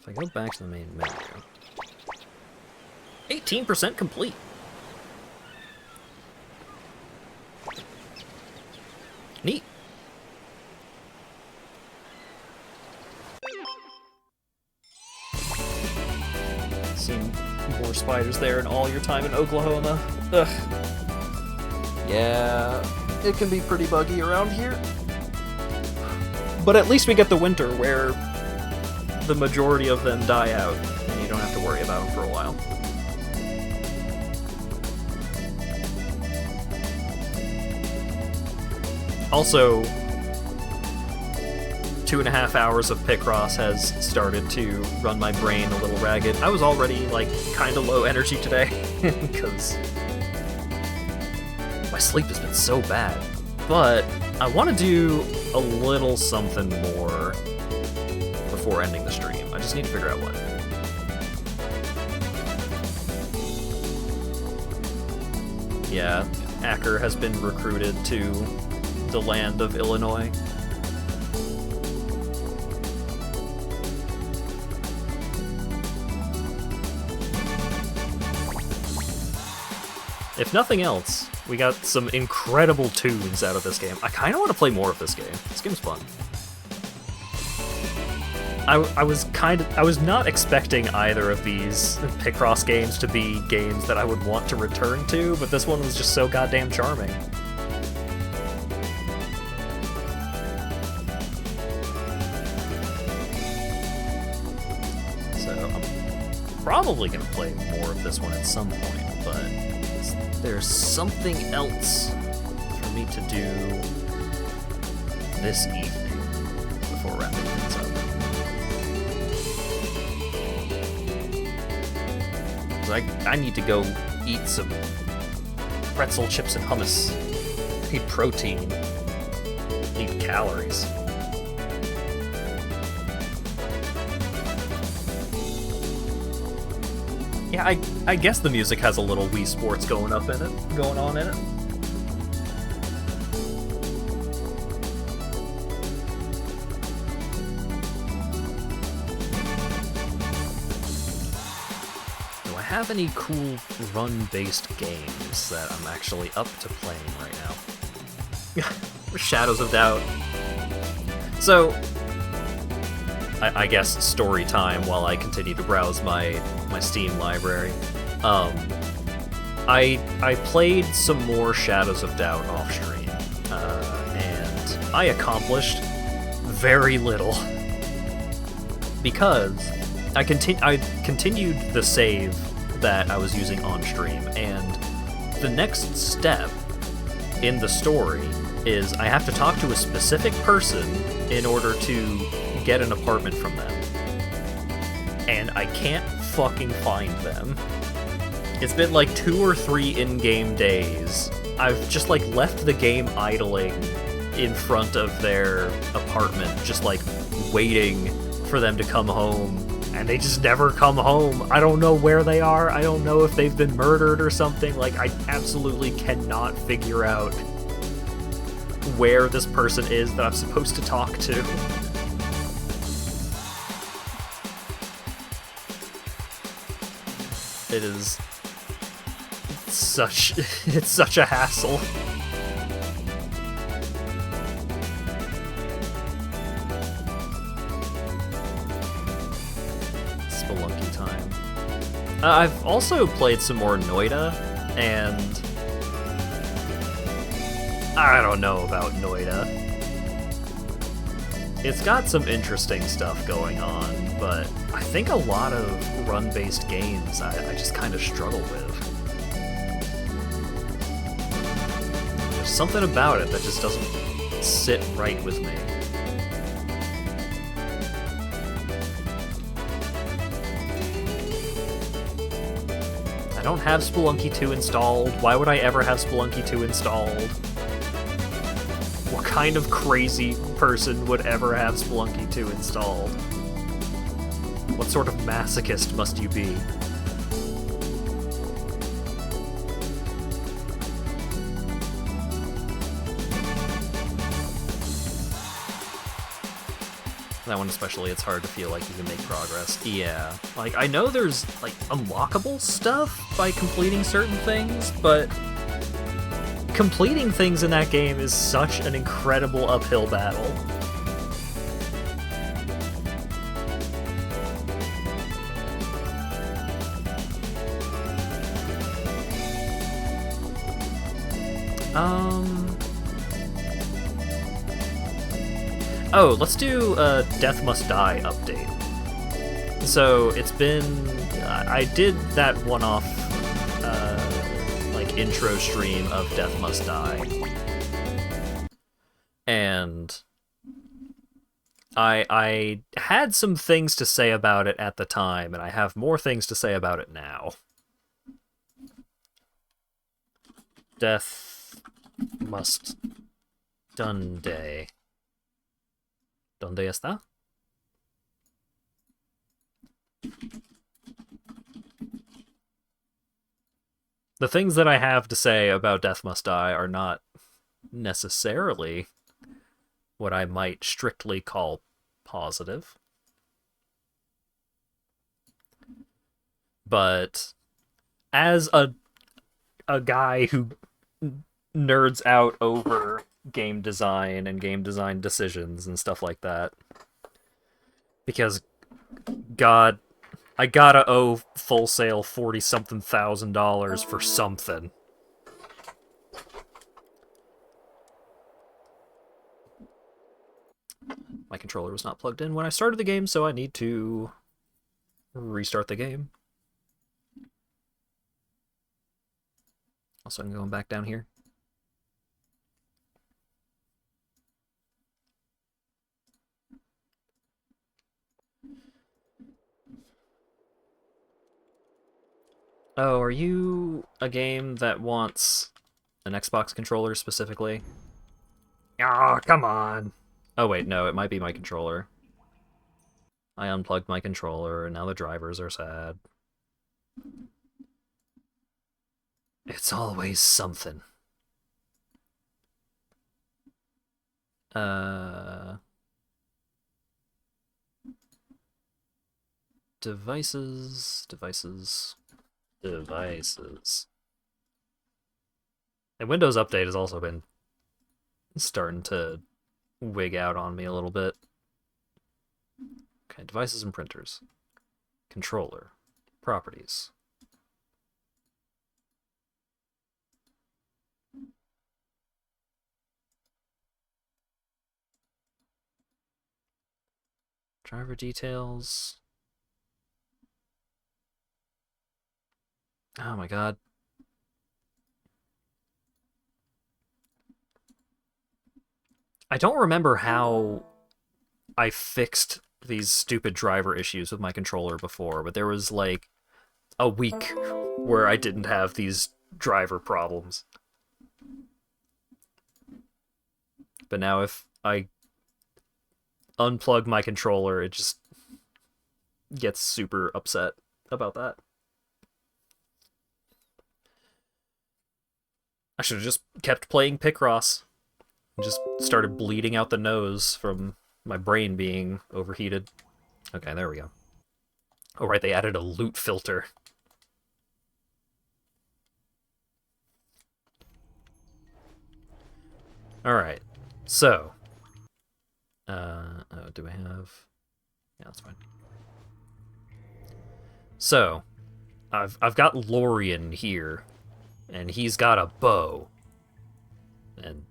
If I go back to the main menu, 18% complete. Neat. Seen more spiders there in all your time in Oklahoma. Ugh. Yeah, it can be pretty buggy around here. But at least we get the winter where the majority of them die out, and you don't have to worry about them for a while. Also, 2.5 hours of Picross has started to run my brain a little ragged. I was already, like, kind of low energy today, because my sleep has been so bad. But I want to do a little something more before ending the stream. I just need to figure out what. Yeah, Acker has been recruited to the land of Illinois. If nothing else, we got some incredible tunes out of this game. I kind of want to play more of this game. This game's fun. I was not expecting either of these Picross games to be games that I would want to return to, but this one was just so goddamn charming. So I'm probably gonna play more of this one at some point, but there's something else for me to do this evening before wrapping things up. I need to go eat some pretzel chips and hummus. I need protein. I need calories. Yeah, I guess the music has a little Wii Sports going on in it. Do I have any cool run-based games that I'm actually up to playing right now? Shadows of Doubt. So, I guess story time while I continue to browse my Steam library. I played some more Shadows of Doubt off stream, and I accomplished very little because I continued the save that I was using on stream, and the next step in the story is I have to talk to a specific person in order to get an apartment from them. And I can't fucking find them. It's been like 2 or 3 in-game days. I've just like left the game idling in front of their apartment, just like waiting for them to come home, and they just never come home. I don't know where they are. I don't know if they've been murdered or something. Like, I absolutely cannot figure out where this person is that I'm supposed to talk to. It is it's such a hassle. Spelunky time. I've also played some more Noida, and I don't know about Noida. It's got some interesting stuff going on, but I think a lot of run-based games I just kind of struggle with. There's something about it that just doesn't sit right with me. I don't have Spelunky 2 installed. Why would I ever have Spelunky 2 installed? What kind of crazy person would ever have Spelunky 2 installed? What sort of masochist must you be? That one especially, it's hard to feel like you can make progress. Yeah, like, I know there's, like, unlockable stuff by completing certain things, but completing things in that game is such an incredible uphill battle. Oh, let's do a Death Must Die update. So, it's been... I did that one-off, like, intro stream of Death Must Die. And I had some things to say about it at the time, and I have more things to say about it now. Death Must Done. ¿Dónde está? The things that I have to say about Death Must Die are not necessarily what I might strictly call positive. But as a guy who nerds out over game design and game design decisions and stuff like that, because God, I gotta owe Full Sail $40-something thousand for something. My controller was not plugged in when I started the game, so I need to restart the game. Also, I'm going back down here. Oh, are you a game that wants an Xbox controller specifically? Ah, oh, come on. Oh wait, no, it might be my controller. I unplugged my controller, and now the drivers are sad. It's always something. Devices. And Windows Update has also been starting to wig out on me a little bit. Okay, devices and printers. Controller. Properties. Driver details. Oh my god. I don't remember how I fixed these stupid driver issues with my controller before, but there was like a week where I didn't have these driver problems. But now if I unplug my controller, it just gets super upset about that. I should have just kept playing Picross. Just started bleeding out the nose from my brain being overheated. Okay, there we go. Oh, right, they added a loot filter. Alright, so... oh, do I have... Yeah, that's fine. So, I've got Lorian here, and he's got a bow. And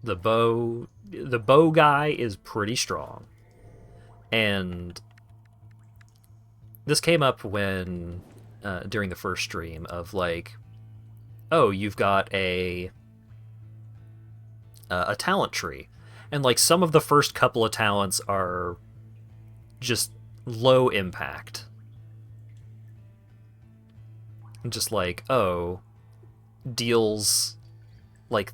the bow guy is pretty strong. And this came up when during the first stream of like, oh, you've got a talent tree, and like some of the first couple of talents are just low impact, just like, oh, deals like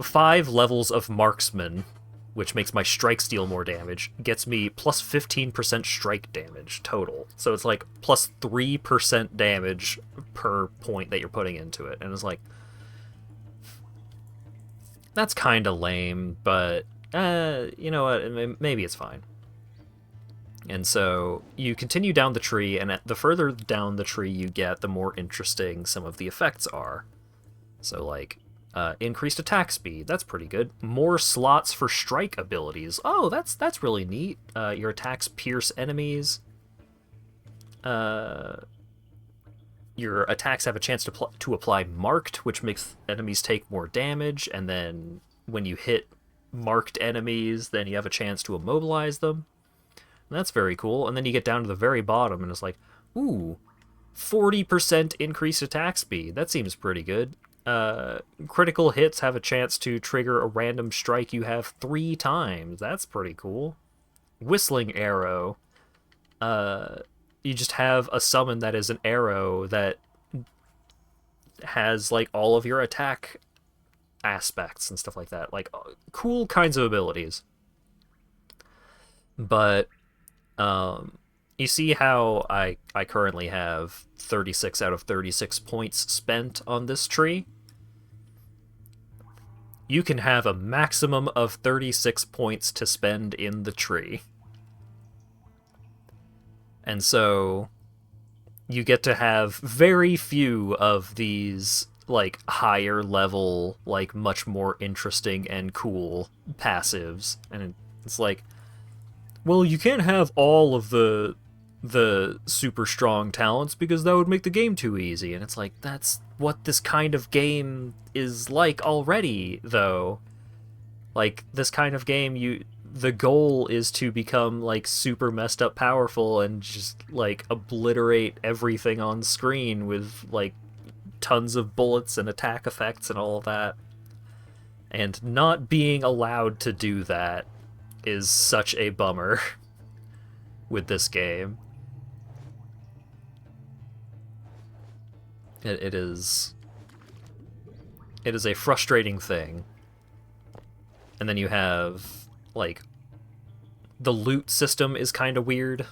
5 levels of marksman, which makes my strikes deal more damage, gets me plus 15% strike damage total. So it's like plus 3% damage per point that you're putting into it. And it's like, that's kind of lame, but you know what, maybe it's fine. And so you continue down the tree, and the further down the tree you get, the more interesting some of the effects are. So like, increased attack speed, that's pretty good. More slots for strike abilities. Oh, that's really neat. Your attacks pierce enemies. Your attacks have a chance to apply marked, which makes enemies take more damage, and then when you hit marked enemies, then you have a chance to immobilize them. And that's very cool. And then you get down to the very bottom, and it's like, ooh, 40% increased attack speed. That seems pretty good. Critical hits have a chance to trigger a random strike you have 3 times. That's pretty cool. Whistling arrow. You just have a summon that is an arrow that has like all of your attack aspects and stuff like that. Like cool kinds of abilities. But you see how I currently have 36 out of 36 points spent on this tree? You can have a maximum of 36 points to spend in the tree. And so you get to have very few of these like higher level, like much more interesting and cool passives. And it's like, well, you can't have all of the super strong talents because that would make the game too easy. And it's like, that's what this kind of game is like already, though. Like, this kind of game, the goal is to become like super messed up powerful and just like obliterate everything on screen with like tons of bullets and attack effects and all of that. And not being allowed to do that is such a bummer with this game. It is a frustrating thing. And then you have like the loot system is kind of weird.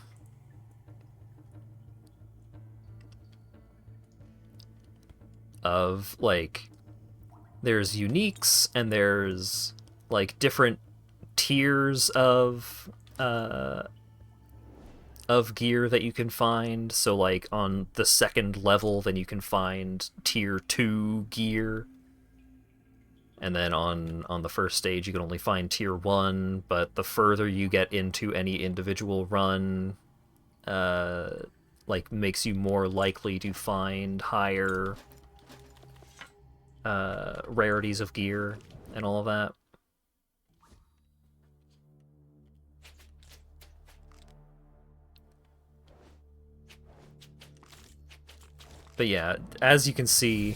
Of like, there's uniques and there's like different tiers of gear that you can find. So like on the second level, then you can find tier 2 gear. And then on the first stage, you can only find tier 1, but the further you get into any individual run, like makes you more likely to find higher rarities of gear and all of that. But yeah, as you can see...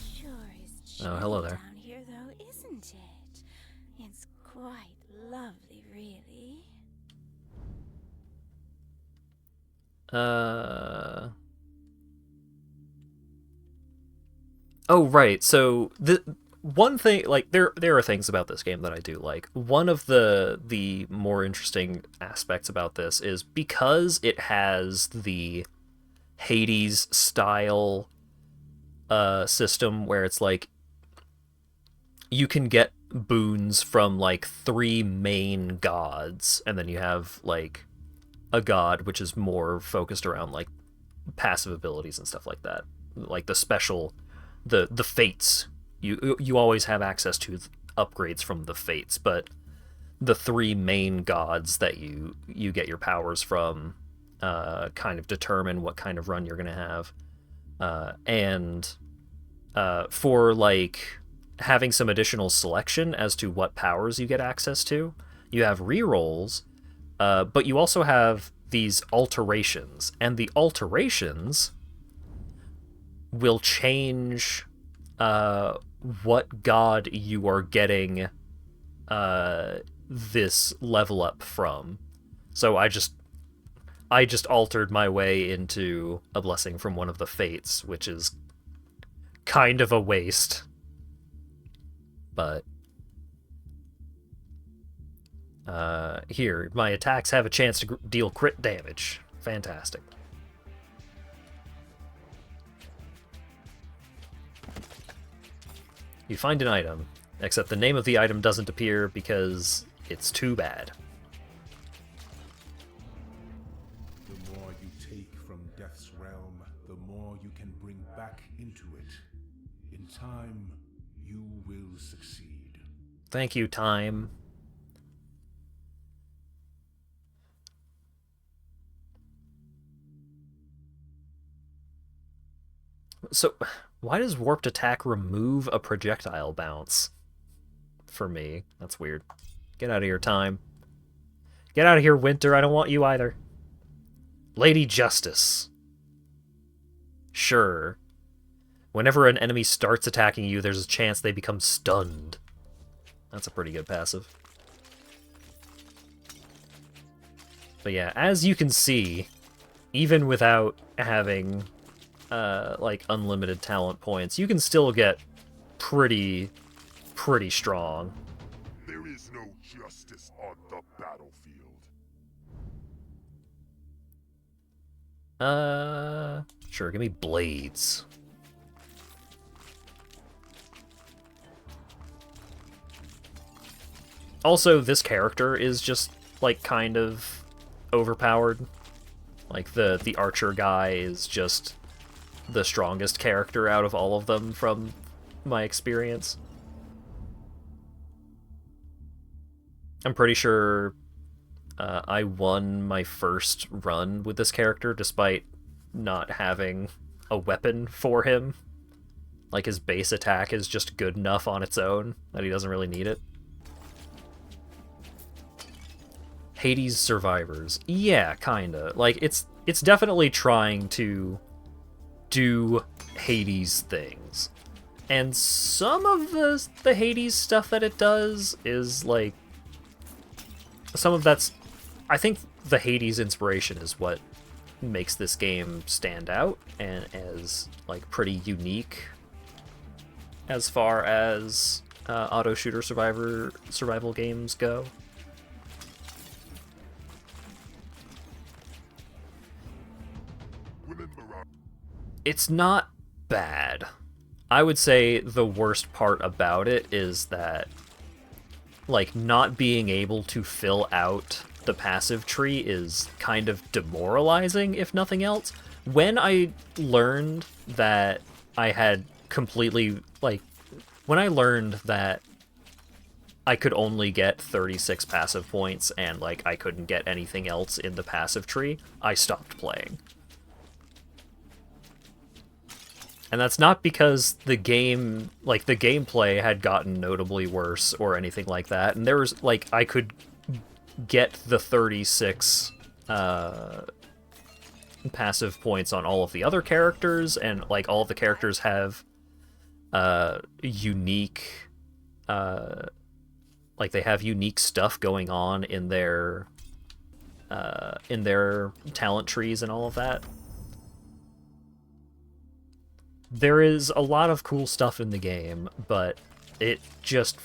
Oh, hello there. Down here, though, isn't it? It's quite lovely, really. Oh, right. So one thing, like, there are things about this game that I do like. One of the more interesting aspects about this is because it has the Hades style system where it's like you can get boons from like 3 main gods, and then you have like a god which is more focused around like passive abilities and stuff like that, like the special, the fates. You always have access to upgrades from the fates, but the 3 main gods that you get your powers from kind of determine what kind of run you're gonna have, and for like having some additional selection as to what powers you get access to, you have rerolls, but you also have these alterations, and the alterations will change what god you are getting this level up from. So I just altered my way into a blessing from one of the fates, which is kind of a waste. But here, my attacks have a chance to deal crit damage. Fantastic. You find an item, except the name of the item doesn't appear because it's too bad. The more you take from Death's realm, the more you can bring back into it. In time, you will succeed. Thank you, time. So, why does warped attack remove a projectile bounce? For me, that's weird. Get out of here, time. Get out of here, Winter. I don't want you either. Lady Justice. Sure. Whenever an enemy starts attacking you, there's a chance they become stunned. That's a pretty good passive. But yeah, as you can see, even without having like unlimited talent points, you can still get pretty strong. There is no justice on the battlefield. Sure, give me blades. Also, this character is just like kind of overpowered. Like the archer guy is just the strongest character out of all of them from my experience. I'm pretty sure I won my first run with this character despite not having a weapon for him. Like, his base attack is just good enough on its own that he doesn't really need it. Hades survivors. Yeah, kinda. Like, it's definitely trying to do Hades things. And some of the Hades stuff that it does is, like, some of that's... I think the Hades inspiration is what makes this game stand out and as, like, pretty unique as far as auto-shooter survival games go. It's not bad. I would say the worst part about it is that, like, not being able to fill out the passive tree is kind of demoralizing, if nothing else. When I learned that I had completely, like, when I learned that I could only get 36 passive points and, like, I couldn't get anything else in the passive tree, I stopped playing. And that's not because the game, like, the gameplay had gotten notably worse or anything like that. And there was, like, I could get the 36 passive points on all of the other characters, and, like, all of the characters have unique, like, they have unique stuff going on in their talent trees and all of that. There is a lot of cool stuff in the game, but it just,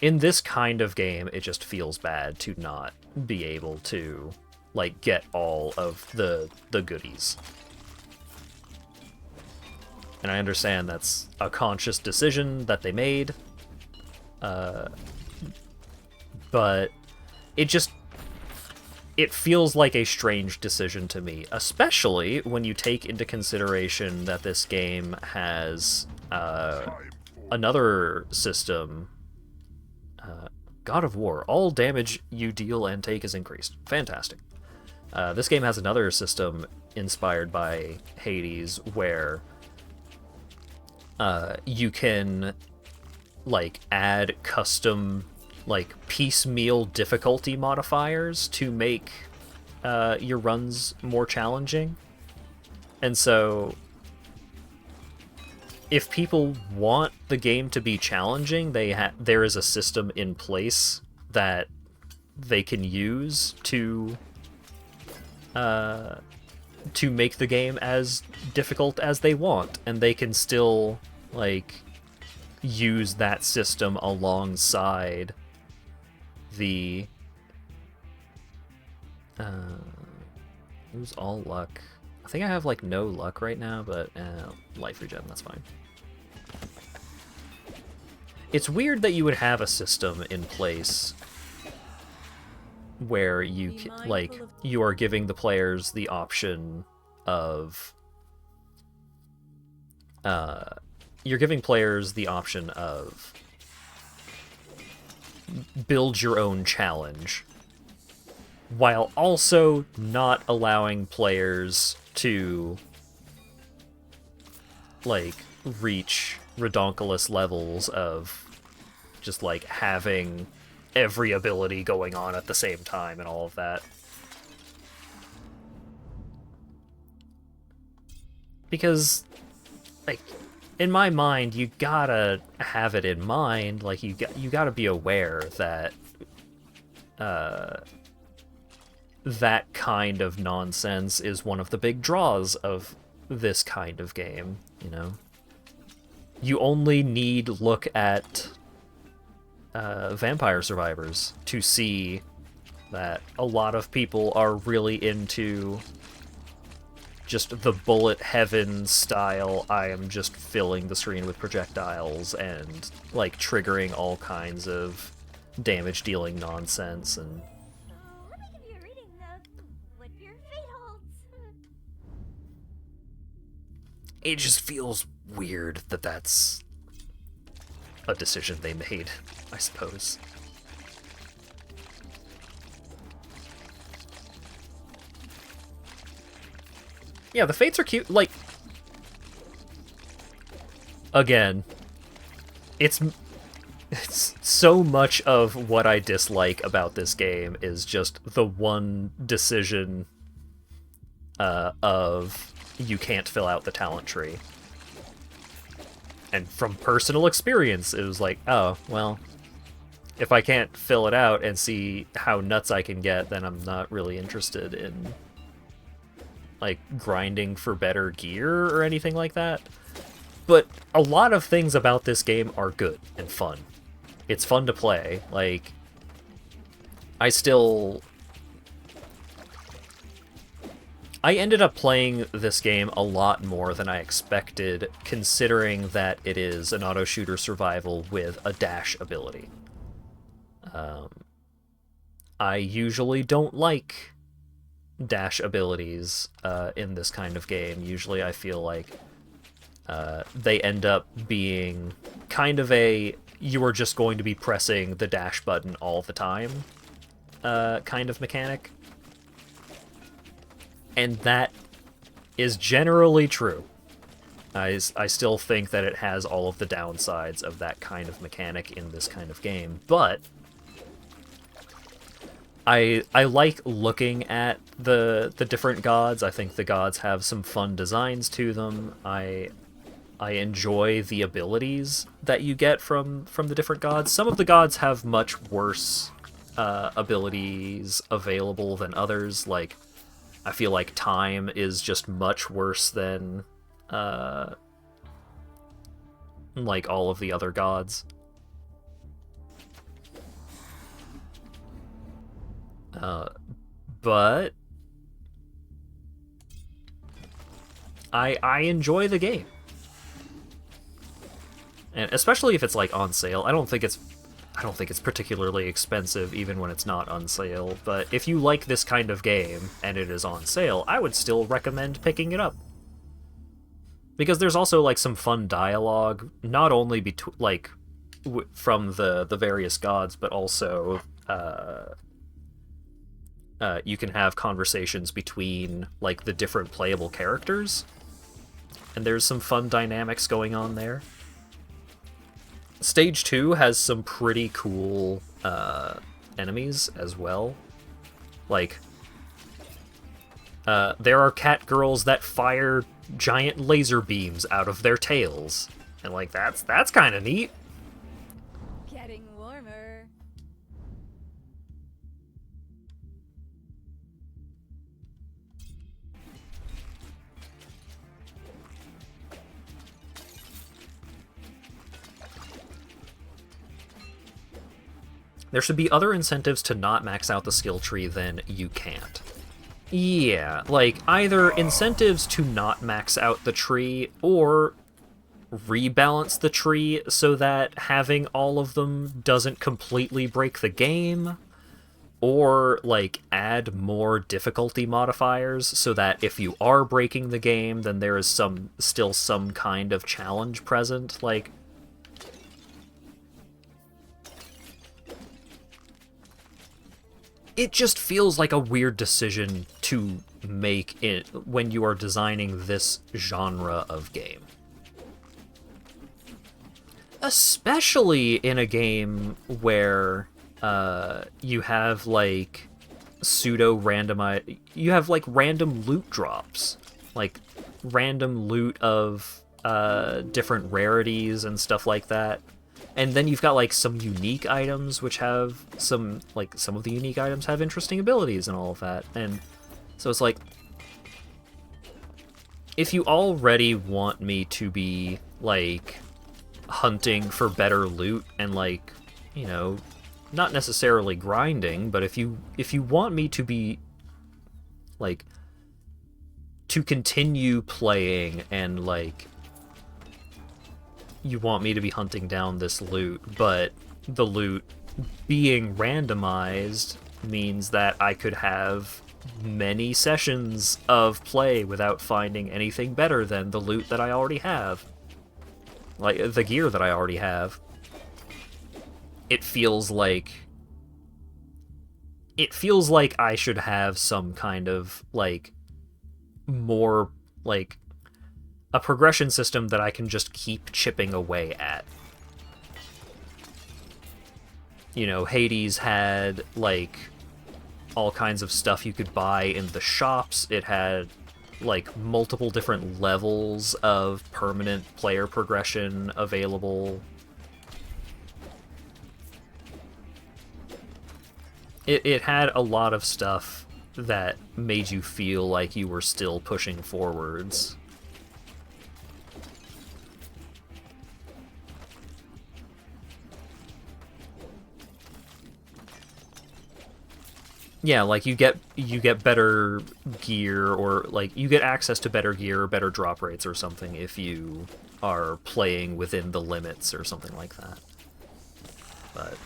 in this kind of game, it just feels bad to not be able to, like, get all of the goodies. And I understand that's a conscious decision that they made, but it feels like a strange decision to me, especially when you take into consideration that this game has another system. God of War, all damage you deal and take is increased. Fantastic. This game has another system inspired by Hades where you can, like, add custom, like, piecemeal difficulty modifiers to make your runs more challenging. And so if people want the game to be challenging, there is a system in place that they can use to make the game as difficult as they want, and they can still, like, use that system alongside the lose all luck. I think I have, like, no luck right now, but life regen, that's fine. It's weird that you would have a system in place where you you are giving the players the option of build your own challenge, while also not allowing players to, like, reach redonkulous levels of just, like, having every ability going on at the same time and all of that. Because, like, in my mind, you gotta have it in mind, like, you gotta be aware that that kind of nonsense is one of the big draws of this kind of game, you know? You only need look at Vampire Survivors to see that a lot of people are really into just the bullet heaven style. I am just filling the screen with projectiles and, like, triggering all kinds of damage dealing nonsense. And Let me give you a reading of what your fate holds. it just feels weird that that's a decision they made, I suppose. Yeah, the fates are cute. Like, again, it's so much of what I dislike about this game is just the one decision of you can't fill out the talent tree. And from personal experience, it was like, oh, well, if I can't fill it out and see how nuts I can get, then I'm not really interested in, like, grinding for better gear or anything like that. But a lot of things about this game are good and fun. It's fun to play. Like, I ended up playing this game a lot more than I expected, considering that it is an auto-shooter survival with a dash ability. I usually don't like dash abilities in this kind of game. Usually I feel like they end up being kind of a you are just going to be pressing the dash button all the time kind of mechanic. And that is generally true. I still think that it has all of the downsides of that kind of mechanic in this kind of game, but I like looking at the different gods. I think the gods have some fun designs to them. I enjoy the abilities that you get from the different gods. Some of the gods have much worse abilities available than others. Like, I feel like time is just much worse than like all of the other gods. But I enjoy the game. And especially if it's like on sale. I don't think it's particularly expensive even when it's not on sale, but if you like this kind of game and it is on sale, I would still recommend picking it up. Because there's also like some fun dialogue, not only from the various gods, but also you can have conversations between like the different playable characters, and there's some fun dynamics going on there. Stage 2 has some pretty cool enemies as well. Like, there are cat girls that fire giant laser beams out of their tails, and like that's kind of neat. Getting warmer. There should be other incentives to not max out the skill tree than you can't. Yeah, like either incentives to not max out the tree or rebalance the tree so that having all of them doesn't completely break the game, or like add more difficulty modifiers so that if you are breaking the game, then there is still some kind of challenge present. Like, it just feels like a weird decision to make it when you are designing this genre of game. Especially in a game where you have like you have like random loot drops, like random loot of different rarities and stuff like that. And then you've got like some unique items which have some of the unique items have interesting abilities and all of that. And so it's like, if you already want me to be like hunting for better loot and like, you know, not necessarily grinding, but if you want me to be like to continue playing and like you want me to be hunting down this loot, but the loot being randomized means that I could have many sessions of play without finding anything better than the loot that I already have. Like, the gear that I already have. It feels like I should have some kind of, like, more, like, a progression system that I can just keep chipping away at. You know, Hades had, like, all kinds of stuff you could buy in the shops. It had, like, multiple different levels of permanent player progression available. It had a lot of stuff that made you feel like you were still pushing forwards. Yeah, like you get better gear, or like you get access to better gear or better drop rates or something if you are playing within the limits or something like that. But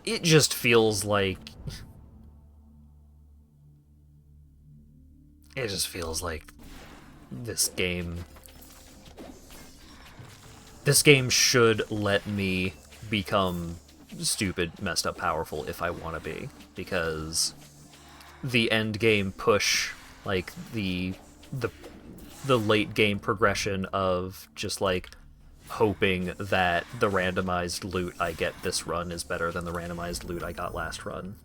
it just feels like this game should let me become stupid, messed up powerful if I want to be, because the end game push, like the late game progression of just like hoping that the randomized loot I get this run is better than the randomized loot I got last run,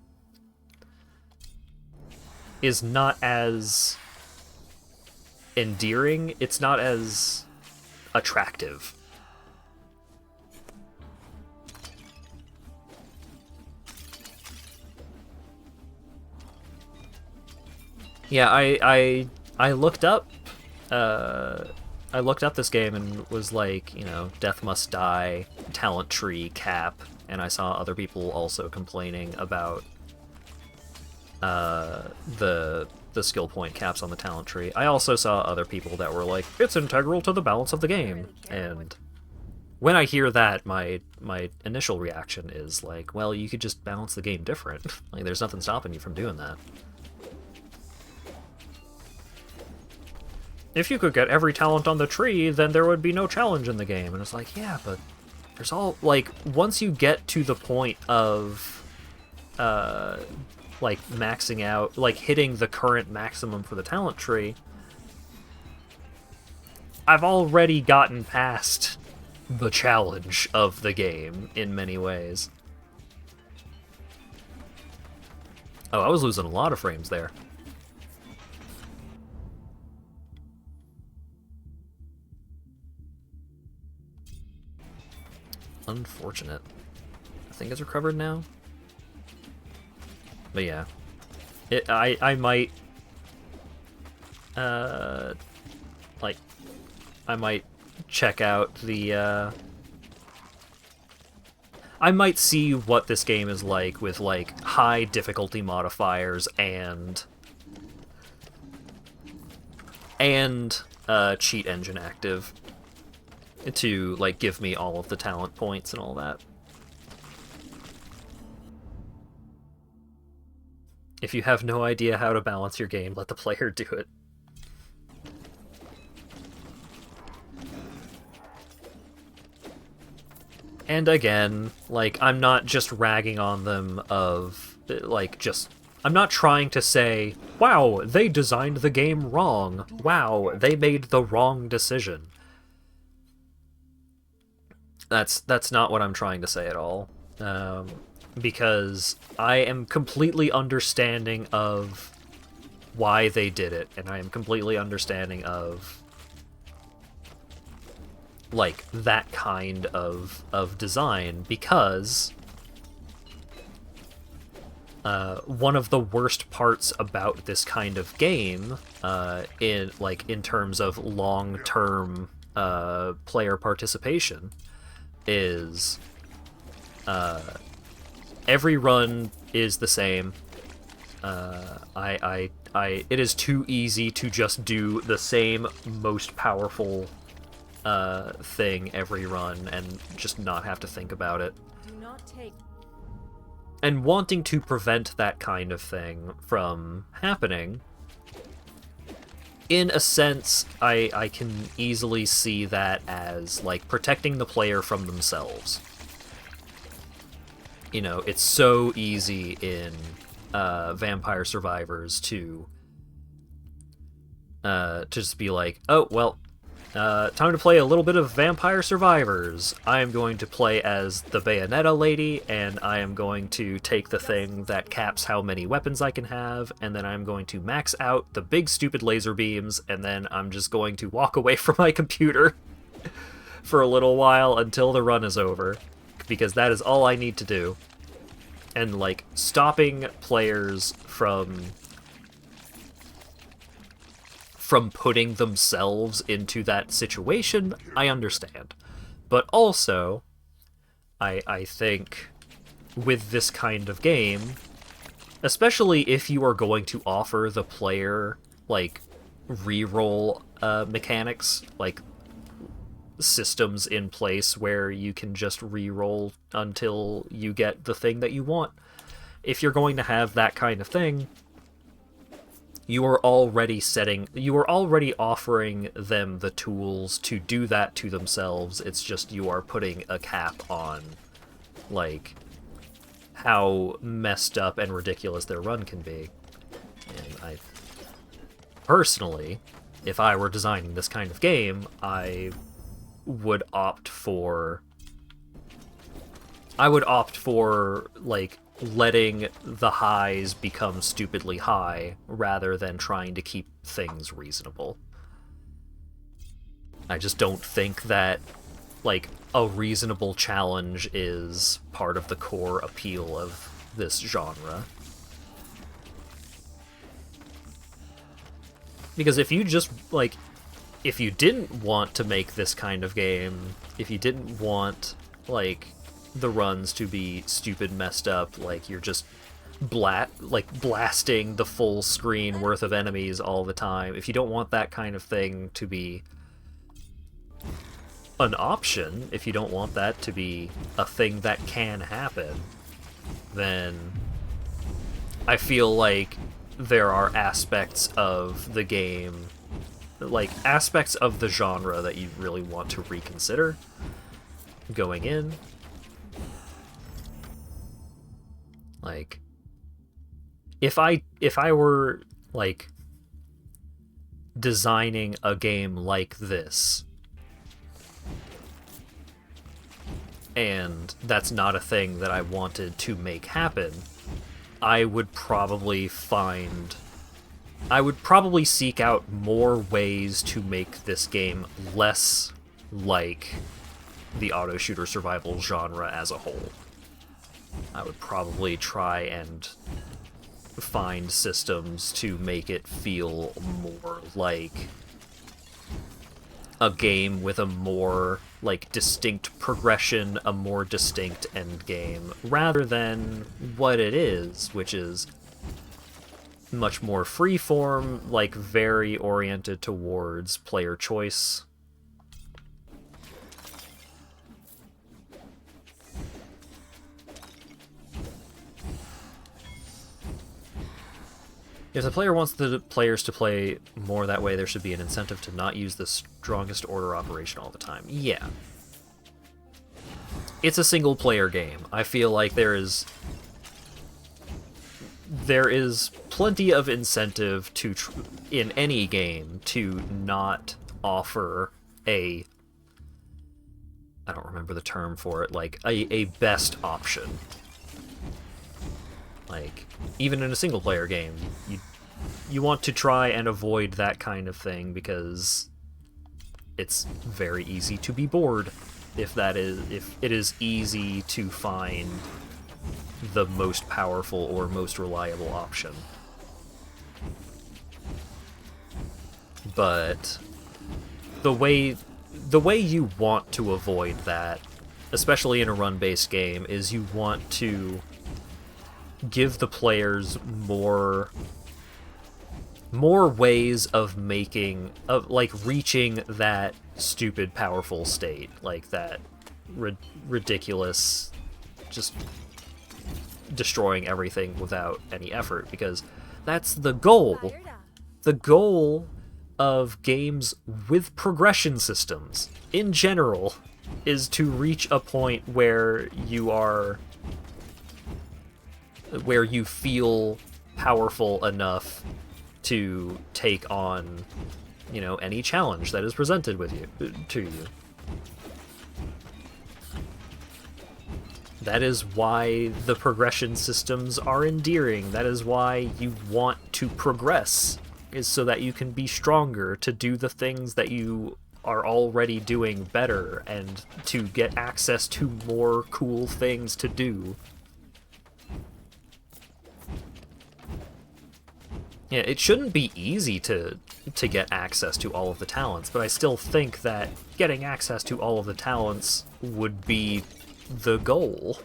is not as endearing. It's not as attractive. Yeah, I looked up I looked up this game and was like, you know, Death Must Die, talent tree, cap, and I saw other people also complaining about the skill point caps on the talent tree. I also saw other people that were like, it's integral to the balance of the game, and when I hear that, my initial reaction is like, well, you could just balance the game different. Like, there's nothing stopping you from doing that. If you could get every talent on the tree, then there would be no challenge in the game. And it's like, yeah, but there's all, like, once you get to the point of, like, maxing out, like, hitting the current maximum for the talent tree, I've already gotten past the challenge of the game in many ways. Oh, I was losing a lot of frames there. Unfortunate. I think it's recovered now. But yeah. I might like I might check out the I might see what this game is like with like high difficulty modifiers and cheat engine active to like give me all of the talent points and all that. If you have no idea how to balance your game, let the player do it. And again, like, I'm not just ragging on them of, like, just... I'm not trying to say, wow, they designed the game wrong. Wow, they made the wrong decision. That's not what I'm trying to say at all. Because I am completely understanding of why they did it, and I am completely understanding of like that kind of design, because one of the worst parts about this kind of game, in terms of long-term player participation, is every run is the same. It is too easy to just do the same most powerful thing every run and just not have to think about it. Do not take. And wanting to prevent that kind of thing from happening, in a sense, I can easily see that as like protecting the player from themselves. You know, it's so easy in Vampire Survivors to just be like, oh, well, time to play a little bit of Vampire Survivors. I am going to play as the Bayonetta lady, and I am going to take the thing that caps how many weapons I can have, and then I'm going to max out the big stupid laser beams, and then I'm just going to walk away from my computer for a little while until the run is over, because that is all I need to do. And, like, stopping players from putting themselves into that situation, I understand. But also, I think with this kind of game, especially if you are going to offer the player, like, reroll mechanics, like, systems in place where you can just reroll until you get the thing that you want. If you're going to have that kind of thing, you are already offering them the tools to do that to themselves. It's just you are putting a cap on, like, how messed up and ridiculous their run can be. And I, personally, if I were designing this kind of game, I would opt for, like, letting the highs become stupidly high rather than trying to keep things reasonable. I just don't think that, like, a reasonable challenge is part of the core appeal of this genre. Because if you just, like, if you didn't want to make this kind of game, if you didn't want, like, the runs to be stupid, messed up, like you're just blasting the full screen worth of enemies all the time, if you don't want that kind of thing to be an option, if you don't want that to be a thing that can happen, then I feel like there are aspects of the game, like aspects of the genre, that you really want to reconsider going in. Like, if I were, like, designing a game like this, and that's not a thing that I wanted to make happen, I would probably seek out more ways to make this game less like the auto shooter survival genre as a whole. I would probably try and find systems to make it feel more like a game with a more, like, distinct progression, a more distinct end game, rather than what it is, which is much more freeform, like, very oriented towards player choice. If the player wants the players to play more that way, there should be an incentive to not use the strongest order operation all the time. Yeah. It's a single-player game. I feel like there is plenty of incentive to in any game to not offer I don't remember the term for it, like a best option. Like, even in a single-player game, you want to try and avoid that kind of thing, because it's very easy to be bored if it is easy to find the most powerful or most reliable option. But the way you want to avoid that, especially in a run-based game, is you want to give the players more ways of reaching that stupid powerful state, like that ridiculous, just destroying everything without any effort, because that's the goal. The goal of games with progression systems in general is to reach a point where you feel powerful enough to take on, any challenge that is presented to you. That is why the progression systems are endearing. That is why you want to progress, is so that you can be stronger, to do the things that you are already doing better, and to get access to more cool things to do. Yeah, it shouldn't be easy to get access to all of the talents, but I still think that getting access to all of the talents would be the goal.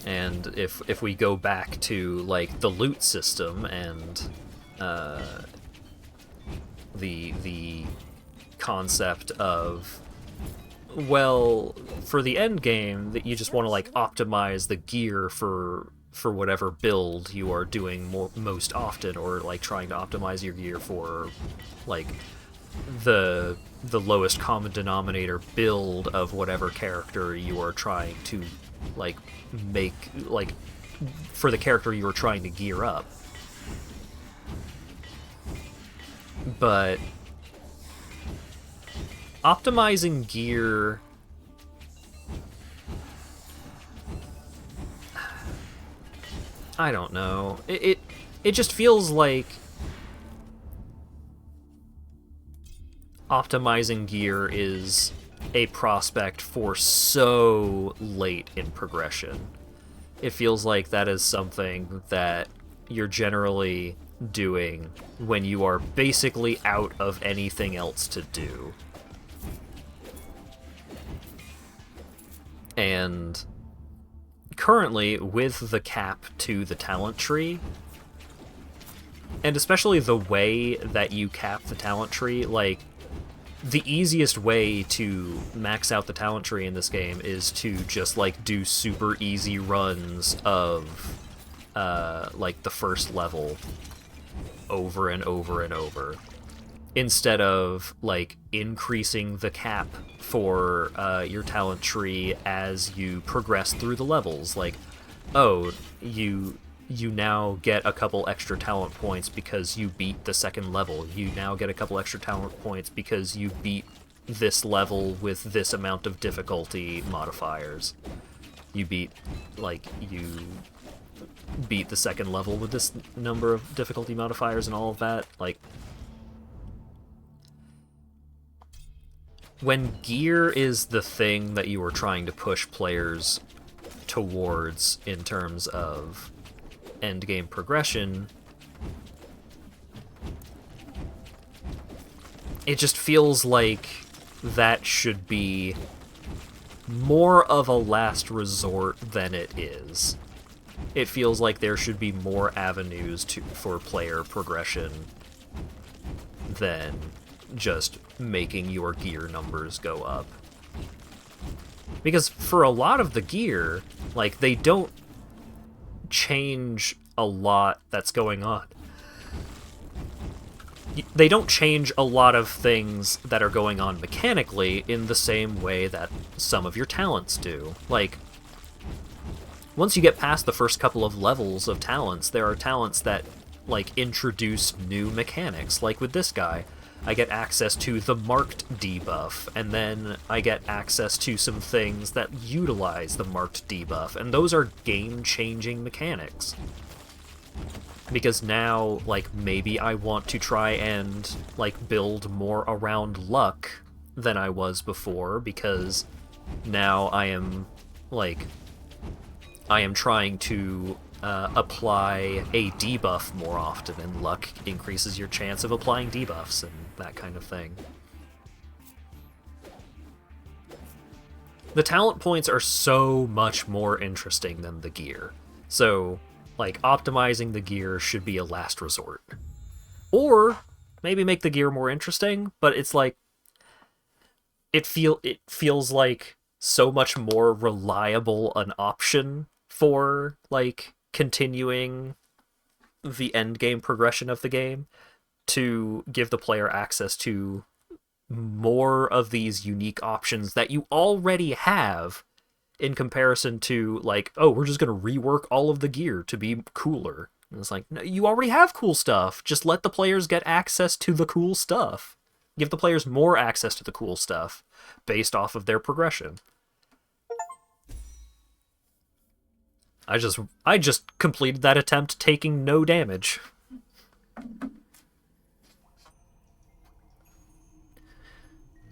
And if we go back to, like, the loot system and the concept of, well, for the end game, that you just want to, like, optimize the gear for whatever build you are doing most often, or, like, trying to optimize your gear for, like, the lowest common denominator build of whatever character you are trying to, like, make, like, for the character you are trying to gear up. But optimizing gear, I don't know. It just feels like optimizing gear is a prospect for so late in progression. It feels like that is something that you're generally doing when you are basically out of anything else to do. And currently, with the cap to the talent tree, and especially the way that you cap the talent tree, like, the easiest way to max out the talent tree in this game is to just, like, do super easy runs of, like, the first level over and over and over, instead of, like, increasing the cap for your talent tree as you progress through the levels. Like, oh, you now get a couple extra talent points because you beat the second level. You now get a couple extra talent points because you beat this level with this amount of difficulty modifiers. You beat the second level with this number of difficulty modifiers and all of that. Like, when gear is the thing that you are trying to push players towards in terms of endgame progression, it just feels like that should be more of a last resort than it is. It feels like there should be more avenues for player progression than just making your gear numbers go up. Because for a lot of the gear, like, they don't change a lot that's going on. They don't change a lot of things that are going on mechanically in the same way that some of your talents do. Like, once you get past the first couple of levels of talents, there are talents that, like, introduce new mechanics. Like with this guy, I get access to the marked debuff, and then I get access to some things that utilize the marked debuff, and those are game-changing mechanics. Because now, like, maybe I want to try and, like, build more around luck than I was before, because now I am trying to apply a debuff more often, and luck increases your chance of applying debuffs and that kind of thing. The talent points are so much more interesting than the gear. So, like, optimizing the gear should be a last resort. Or maybe make the gear more interesting, but it's like it feels like so much more reliable an option for, like, continuing the end game progression of the game, to give the player access to more of these unique options that you already have, in comparison to, like, oh, we're just going to rework all of the gear to be cooler. And it's like, no, you already have cool stuff. Just let the players get access to the cool stuff. Give the players more access to the cool stuff based off of their progression. I just completed that attempt taking no damage.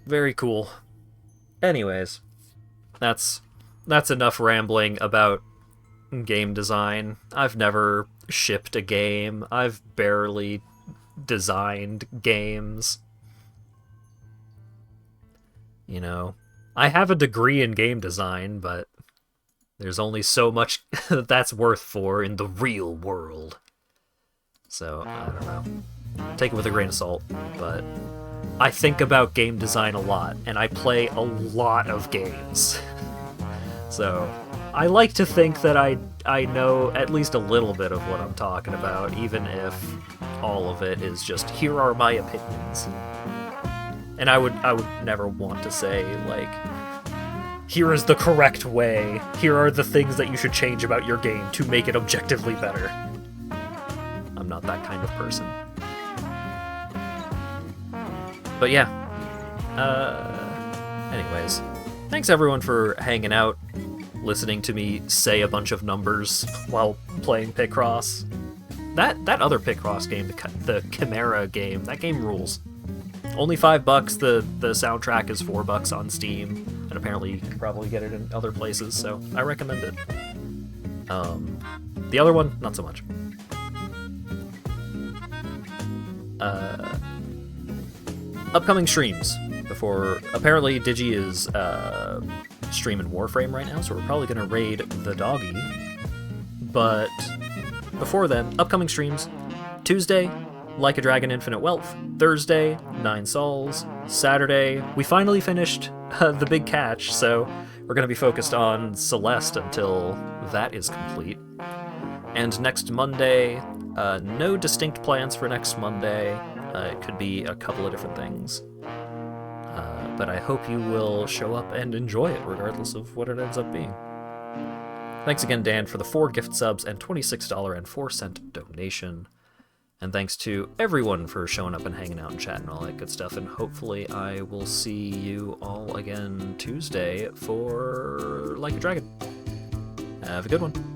Very cool. Anyways, that's enough rambling about game design. I've never shipped a game. I've barely designed games. You know, I have a degree in game design, but there's only so much that's worth for in the real world. So, I don't know. Take it with a grain of salt, but I think about game design a lot, and I play a lot of games. So, I like to think that I know at least a little bit of what I'm talking about, even if all of it is just, here are my opinions. And I would never want to say, like, here is the correct way, here are the things that you should change about your game to make it objectively better. I'm not that kind of person. But yeah. Anyways, thanks everyone for hanging out, listening to me say a bunch of numbers while playing Picross. That other Picross game, the Khimera game, that game rules. Only $5. The soundtrack is $4 on Steam, and apparently you can probably get it in other places, so I recommend it. The other one, not so much. Upcoming streams. Before, apparently Digi is streaming Warframe right now, so we're probably gonna raid the doggy. But before then, upcoming streams: Tuesday, Like a Dragon Infinite Wealth. Thursday, 9 Sols. Saturday, we finally finished the big catch, so we're gonna be focused on Celeste until that is complete. And next Monday, no distinct plans for next Monday. It could be a couple of different things. But I hope you will show up and enjoy it, regardless of what it ends up being. Thanks again, Dan, for the 4 gift subs and $26.04 donation. And thanks to everyone for showing up and hanging out and chatting and all that good stuff. And hopefully I will see you all again Tuesday for Like a Dragon. Have a good one.